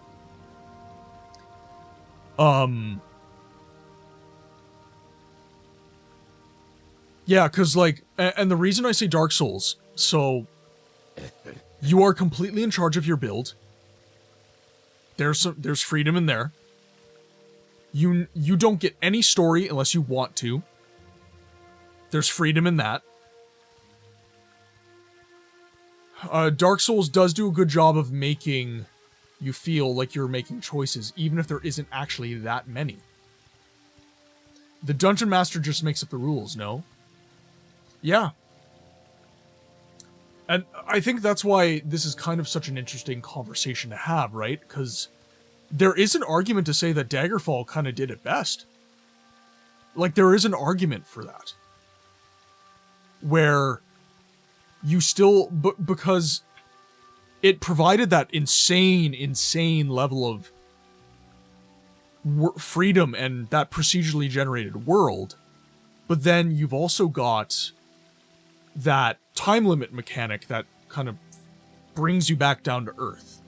Yeah, because like, and the reason I say Dark Souls, so you are completely in charge of your build. There's freedom in there. You don't get any story unless you want to. There's freedom in that. Dark Souls does do a good job of making you feel like you're making choices, even if there isn't actually that many. The Dungeon Master just makes up the rules, no? Yeah. And I think that's why this is kind of such an interesting conversation to have, right? Because there is an argument to say that Daggerfall kind of did it best. Like, there is an argument for that. Where you still... because it provided that insane level of freedom and that procedurally generated world. But then you've also got that time limit mechanic that kind of brings you back down to earth.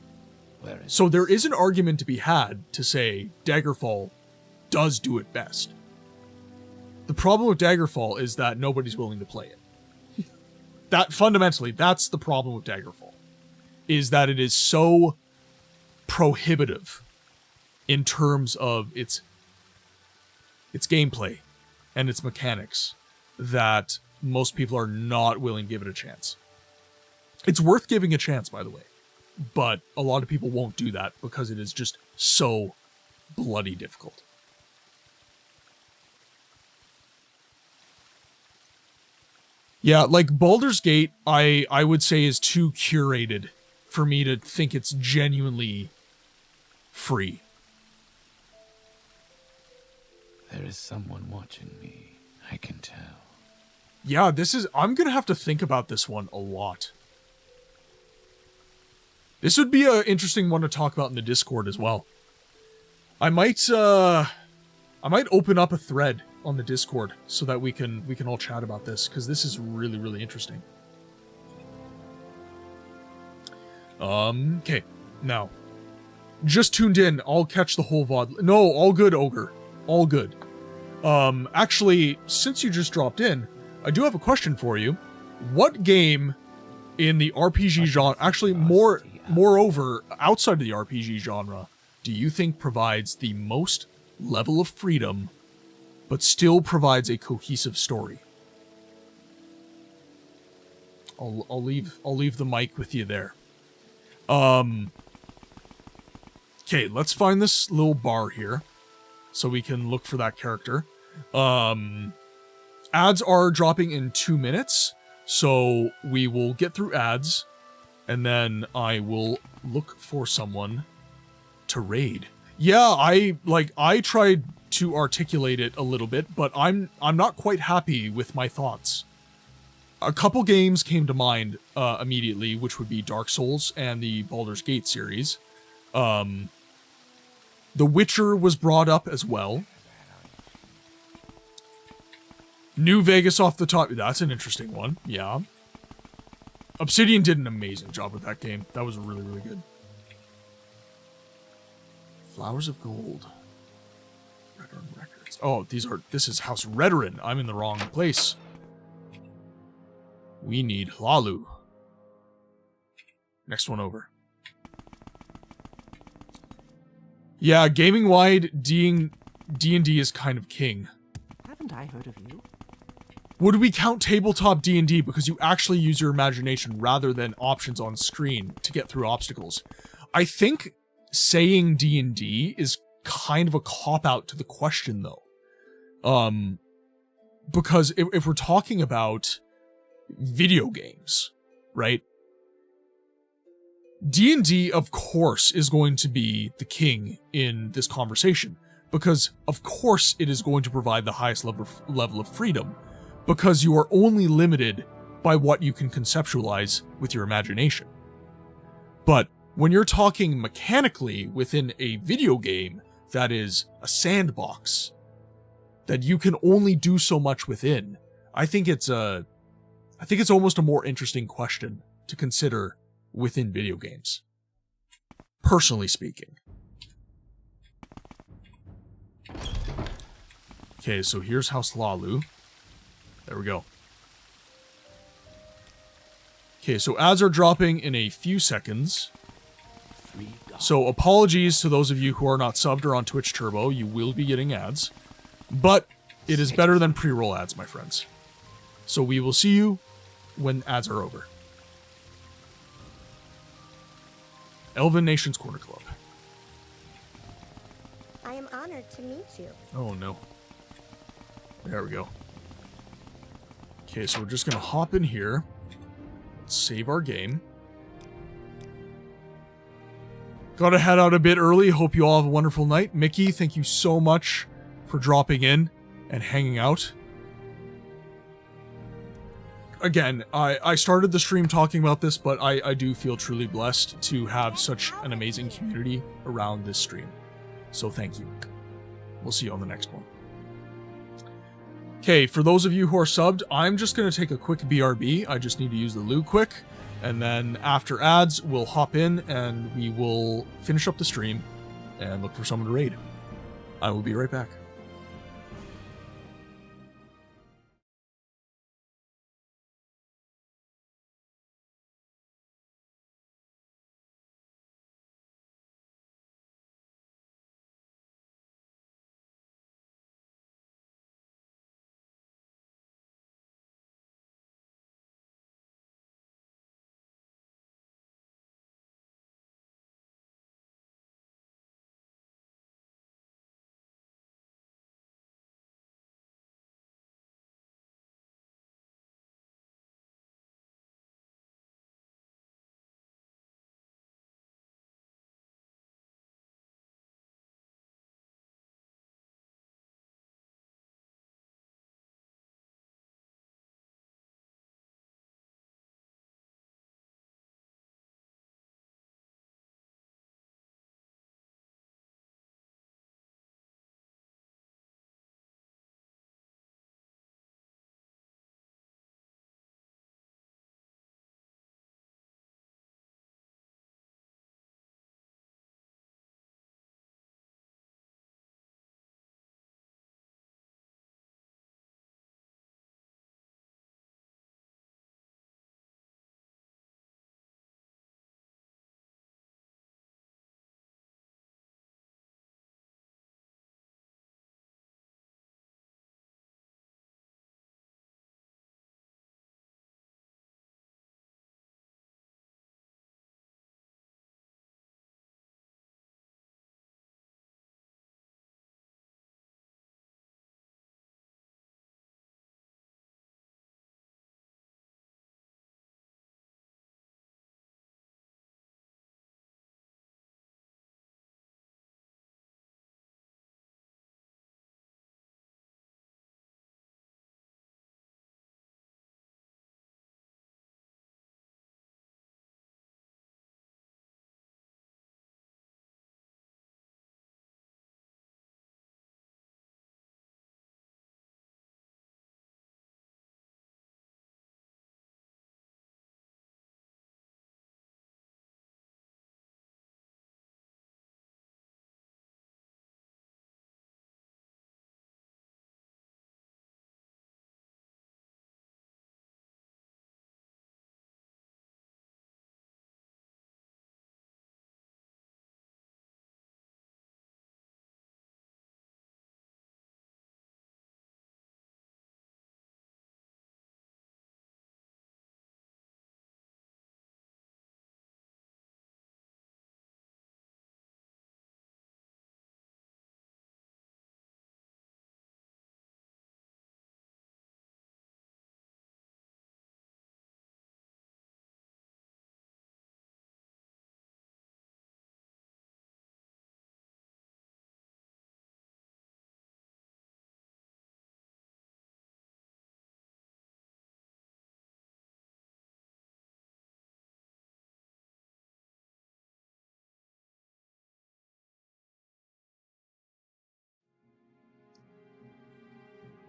So there is an argument to be had to say Daggerfall does do it best. The problem with Daggerfall is that nobody's willing to play it. That fundamentally, that's the problem with Daggerfall. Is that it is so prohibitive in terms of its gameplay and its mechanics that most people are not willing to give it a chance. It's worth giving a chance, by the way. But a lot of people won't do that because it is just so bloody difficult. Yeah, like Baldur's Gate, I would say is too curated for me to think it's genuinely free. There is someone watching me, I can tell. Yeah, I'm gonna have to think about this one a lot. This would be an interesting one to talk about in the Discord as well. I might open up a thread on the Discord so that we can all chat about this, because this is really, really interesting. Okay, now, just tuned in, I'll catch the whole VOD. No, all good, Ogre. All good. Actually, since you just dropped in, I do have a question for you. What game in the RPG genre, actually moreover, outside of the RPG genre, do you think provides the most level of freedom, but still provides a cohesive story? I'll leave the mic with you there. Okay, let's find this little bar here, so we can look for that character. Ads are dropping in 2 minutes, so we will get through ads, and then I will look for someone to raid. Yeah, I tried to articulate it a little bit, but I'm not quite happy with my thoughts. A couple games came to mind immediately, which would be Dark Souls and the Baldur's Gate series. The Witcher was brought up as well. New Vegas off the top. That's an interesting one. Yeah. Obsidian did an amazing job with that game. That was really, really good. Flowers of Gold. Redern Records. Oh, this is House Redern. I'm in the wrong place. We need Hlalu. Next one over. Yeah, gaming-wide, D&D is kind of king. Haven't I heard of you? Would we count tabletop D&D because you actually use your imagination rather than options on screen to get through obstacles? I think saying D&D is kind of a cop-out to the question, though. Because if we're talking about video games, right? D&D, of course, is going to be the king in this conversation, because, of course, it is going to provide the highest level of freedom. because you are only limited by what you can conceptualize with your imagination. But when you're talking mechanically within a video game that is a sandbox, that you can only do so much within, I think it's almost a more interesting question to consider within video games. Personally speaking. Okay, so here's House Lalu. There we go. Okay, so ads are dropping in a few seconds. So apologies to those of you who are not subbed or on Twitch Turbo, you will be getting ads. But it is better than pre-roll ads, my friends. So we will see you when ads are over. Elven Nations Corner Club. I am honored to meet you. Oh no. There we go. Okay, so we're just gonna hop in here. Let's save our game. Gotta head out a bit early. Hope you all have a wonderful night. Mickey, thank you so much for dropping in and hanging out. Again, I started the stream talking about this, but I do feel truly blessed to have such an amazing community around this stream. So thank you. We'll see you on the next one. Okay, for those of you who are subbed, I'm just going to take a quick BRB. I just need to use the loo quick. And then after ads, we'll hop in and we will finish up the stream and look for someone to raid. I will be right back.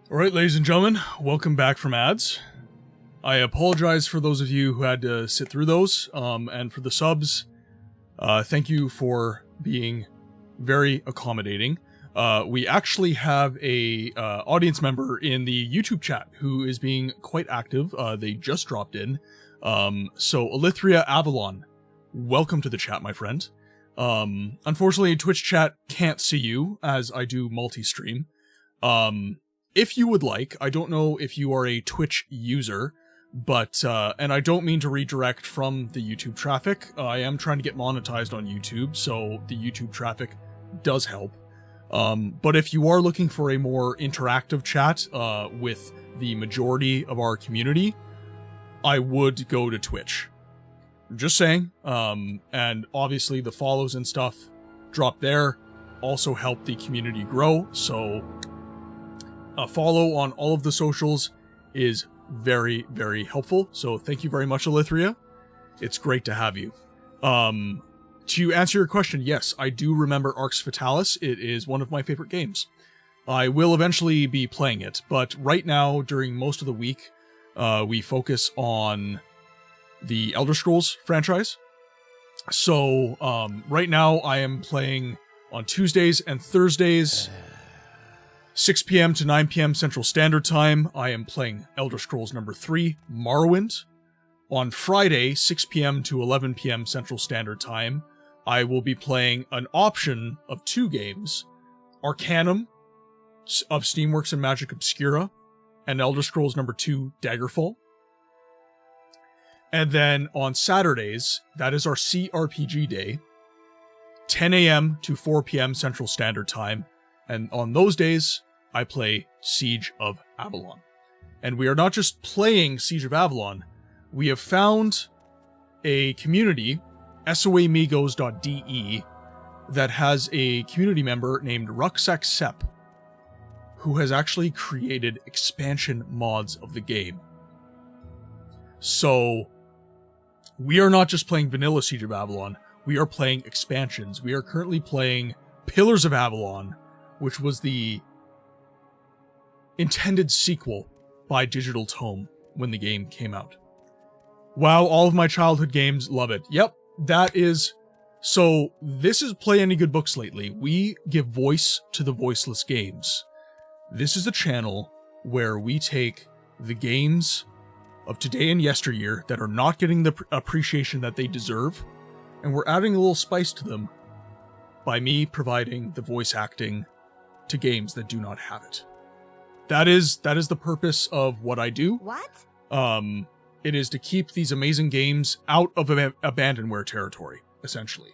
Alright, ladies and gentlemen, welcome back from ads. I apologize for those of you who had to sit through those, and for the subs, thank you for being very accommodating. We actually have a audience member in the YouTube chat who is being quite active. They just dropped in. So Elithria Avalon, welcome to the chat, my friend. Unfortunately, Twitch chat can't see you, as I do multi-stream. If you would like, I don't know if you are a Twitch user, but, and I don't mean to redirect from the YouTube traffic. I am trying to get monetized on YouTube, so the YouTube traffic does help. But if you are looking for a more interactive chat, with the majority of our community, I would go to Twitch. Just saying. And obviously the follows and stuff drop there also help the community grow, so a follow on all of the socials is very, very helpful. So thank you very much, Elithria. It's great to have you. To answer your question, yes, I do remember Arx Fatalis. It is one of my favorite games. I will eventually be playing it, but right now, during most of the week, we focus on the Elder Scrolls franchise. So right now I am playing on Tuesdays and Thursdays, 6 p.m. to 9 p.m. Central Standard Time. I am playing Elder Scrolls number 3, Morrowind. On Friday, 6 p.m. to 11 p.m. Central Standard Time, I will be playing an option of 2 games, Arcanum of Steamworks and Magic Obscura, and Elder Scrolls number 2, Daggerfall. And then on Saturdays, that is our CRPG day, 10 a.m. to 4 p.m. Central Standard Time, and on those days, I play Siege of Avalon. And we are not just playing Siege of Avalon, we have found a community, soamigos.de, that has a community member named Rucksack Sepp, who has actually created expansion mods of the game. So, we are not just playing vanilla Siege of Avalon, we are playing expansions. We are currently playing Pillars of Avalon, which was the intended sequel by Digital Tome when the game came out. Wow, all of my childhood games, love it. Yep, that is... So, this is Play Any Good Books Lately. We give voice to the voiceless games. This is a channel where we take the games of today and yesteryear that are not getting the appreciation that they deserve, and we're adding a little spice to them by me providing the voice acting to games that do not have it. That is the purpose of what I do. What? It is to keep these amazing games out of abandonware territory, essentially.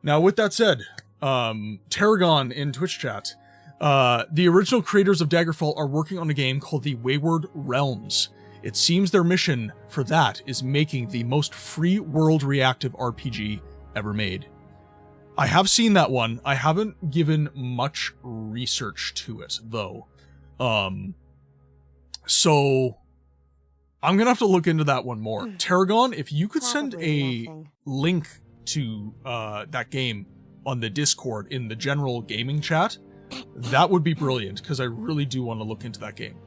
Now, with that said, Tarragon in Twitch chat, the original creators of Daggerfall are working on a game called The Wayward Realms. It seems their mission for that is making the most free world reactive RPG ever made. I have seen that one. I haven't given much research to it, though. So I'm gonna have to look into that one more. Tarragon, if you could send a link to that game on the Discord in the general gaming chat, that would be brilliant, because I really do want to look into that game.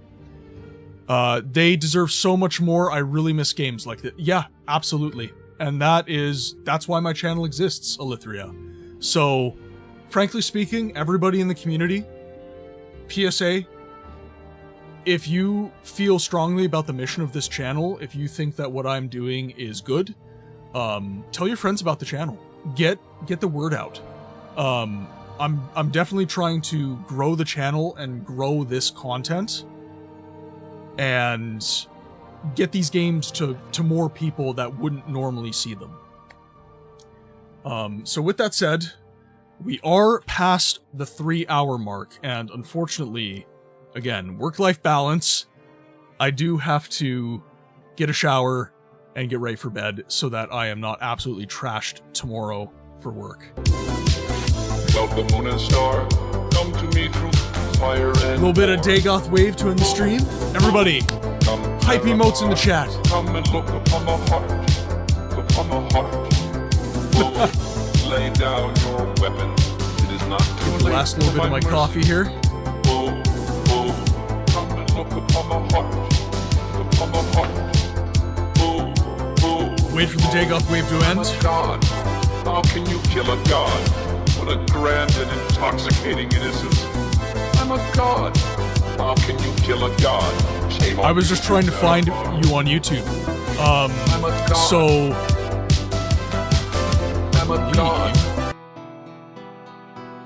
They deserve so much more. I really miss games like that. Yeah, absolutely. And that's why my channel exists, Elithria. So, frankly speaking, everybody in the community, PSA, if you feel strongly about the mission of this channel, if you think that what I'm doing is good, tell your friends about the channel. Get the word out. I'm definitely trying to grow the channel and grow this content and get these games to more people that wouldn't normally see them. So with that said, we are past the 3-hour mark, and unfortunately, again, work-life balance, I do have to get a shower and get ready for bed so that I am not absolutely trashed tomorrow for work. Love the moon and star, come to me through fire and a little bit of Dagoth wave to end the stream. Everybody, hype emotes in the chat. Come and look upon the heart, upon the heart. Oh, lay down your weapon. It is not too late. Last little bit of my coffee here. Oh, look upon the heart, upon the heart. Wait for the Dagoth wave to end. I'm a god. How can you kill a god? What a grand and intoxicating innocence. I'm a god. How can you kill a god? Shame on I was just trying to find you on YouTube. So I'm a god.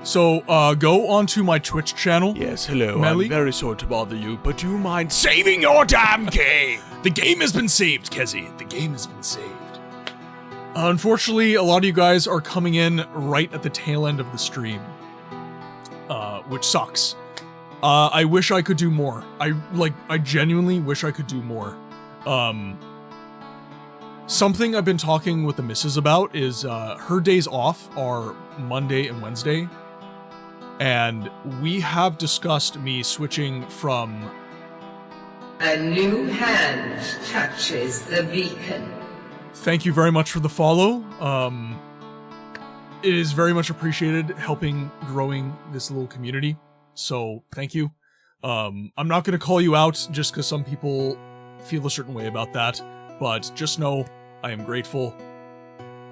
So, go onto my Twitch channel. Yes, hello. Melly? I'm very sorry to bother you, but do you mind saving your damn game? The game has been saved, Kezi. The game has been saved. Unfortunately, a lot of you guys are coming in right at the tail end of the stream, which sucks. I wish I could do more. I genuinely wish I could do more. Something I've been talking with the missus about is, her days off are Monday and Wednesday. And we have discussed me switching from... A new hand touches the beacon. Thank you very much for the follow. It is very much appreciated helping growing this little community. So thank you. I'm not going to call you out just because some people feel a certain way about that. But just know I am grateful.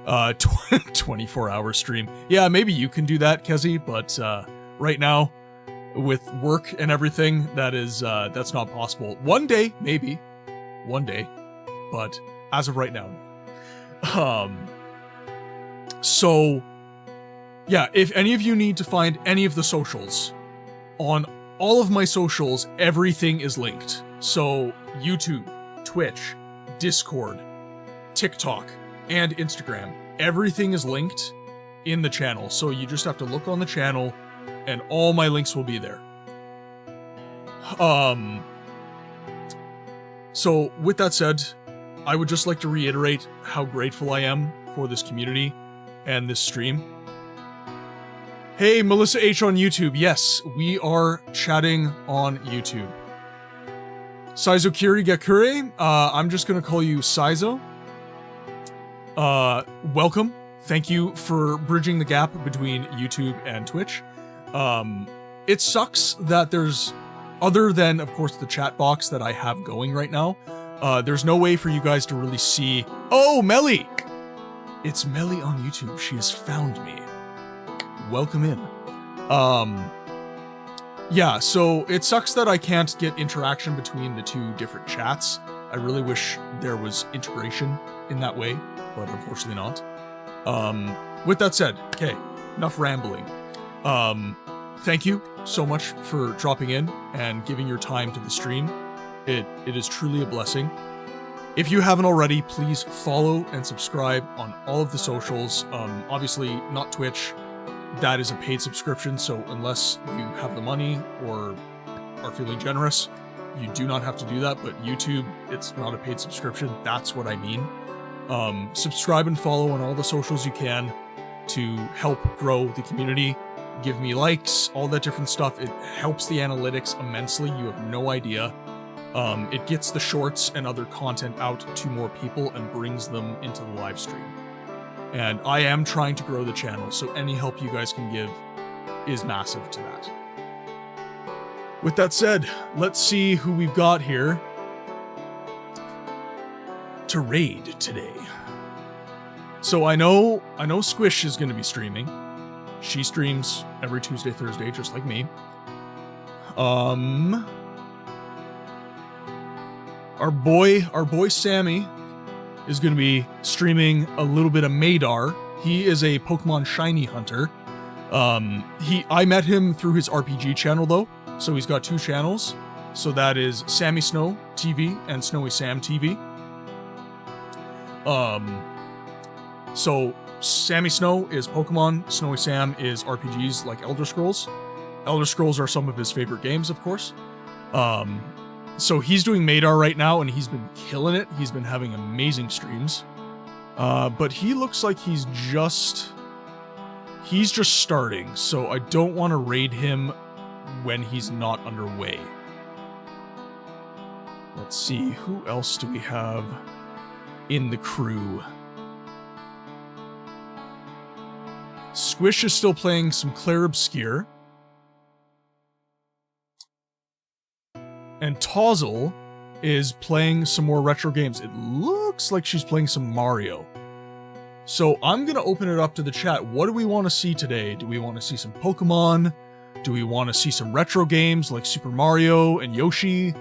24-hour stream. Yeah, maybe you can do that, Kezi, but right now, with work and everything, that's not possible. One day, maybe. One day. But as of right now. So, yeah, if any of you need to find any of the socials, on all of my socials, everything is linked. So, YouTube, Twitch, Discord, TikTok, and Instagram. Everything is linked in the channel, so you just have to look on the channel, and all my links will be there. So, with that said, I would just like to reiterate how grateful I am for this community and this stream. Hey, Melissa H on YouTube. Yes, we are chatting on YouTube. Saizo Kiri Gakure, I'm just gonna call you Saizo. Welcome. Thank you for bridging the gap between YouTube and Twitch. It sucks that there's, other than, of course, the chat box that I have going right now, there's no way for you guys to really see... Oh, Melly! It's Melly on YouTube. She has found me. Welcome in. Yeah, so it sucks that I can't get interaction between the two different chats. I really wish there was integration in that way, but unfortunately not. With that said, okay, enough rambling. Thank you so much for dropping in and giving your time to the stream. It is truly a blessing. If you haven't already, please follow and subscribe on all of the socials. Obviously, not Twitch. That is a paid subscription, so unless you have the money or are feeling generous, you do not have to do that. But YouTube, it's not a paid subscription. That's what I mean. Subscribe and follow on all the socials you can to help grow the community. Give me likes, all that different stuff. It helps the analytics immensely. You have no idea. It gets the shorts and other content out to more people and brings them into the live stream. And I am trying to grow the channel, so any help you guys can give is massive to that. With that said, let's see who we've got here to raid today. So I know Squish is going to be streaming. She streams every Tuesday, Thursday, just like me. Our boy Sammy is going to be streaming a little bit of Madar. He is a Pokemon Shiny hunter. I met him through his RPG channel though, so he's got two channels. So that is Sammy Snow TV and Snowy Sam TV. So Sammy Snow is Pokemon, Snowy Sam is RPGs like Elder Scrolls. Elder Scrolls are some of his favorite games, of course. So he's doing Madar right now, and he's been killing it. He's been having amazing streams. But he looks like he's just starting, so I don't want to raid him when he's not underway. Let's see, who else do we have in the crew? Squish is still playing some Clair Obscure. And And Tozzle is playing some more retro games. It looks like she's playing some Mario. So I'm going to open it up to the chat. What do we want to see today? Do we want to see some Pokemon? Do we want to see some retro games like Super Mario and Yoshi?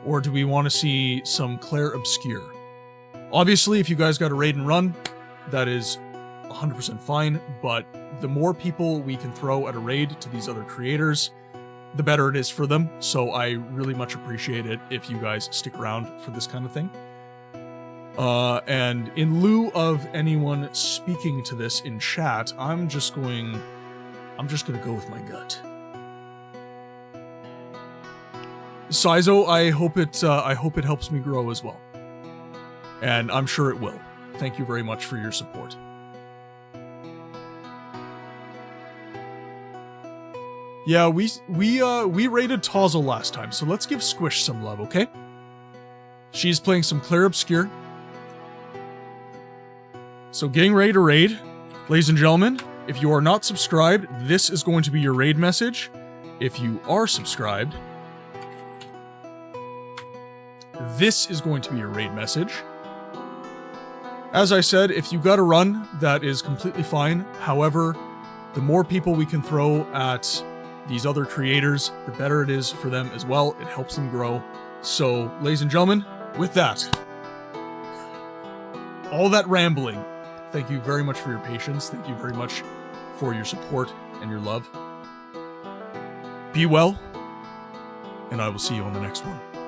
Or do we want to see some Claire Obscure? Obviously, if you guys got a raid and run, that is 100% fine, but the more people we can throw at a raid to these other creators, the better it is for them. So I really much appreciate it if you guys stick around for this kind of thing. And in lieu of anyone speaking to this in chat, I'm just gonna go with my gut. Sizo, I hope it helps me grow as well. And I'm sure it will. Thank you very much for your support. Yeah, we raided Tozzle last time, so let's give Squish some love, okay? She's playing some Claire Obscure. So getting ready to raid. Ladies and gentlemen, if you are not subscribed, this is going to be your raid message. If you are subscribed, this is going to be your raid message. As I said, if you got a run, that is completely fine. However, the more people we can throw at these other creators, the better it is for them as well. It helps them grow. So, ladies and gentlemen, with that, all that rambling, thank you very much for your patience. Thank you very much for your support and your love. Be well, and I will see you on the next one.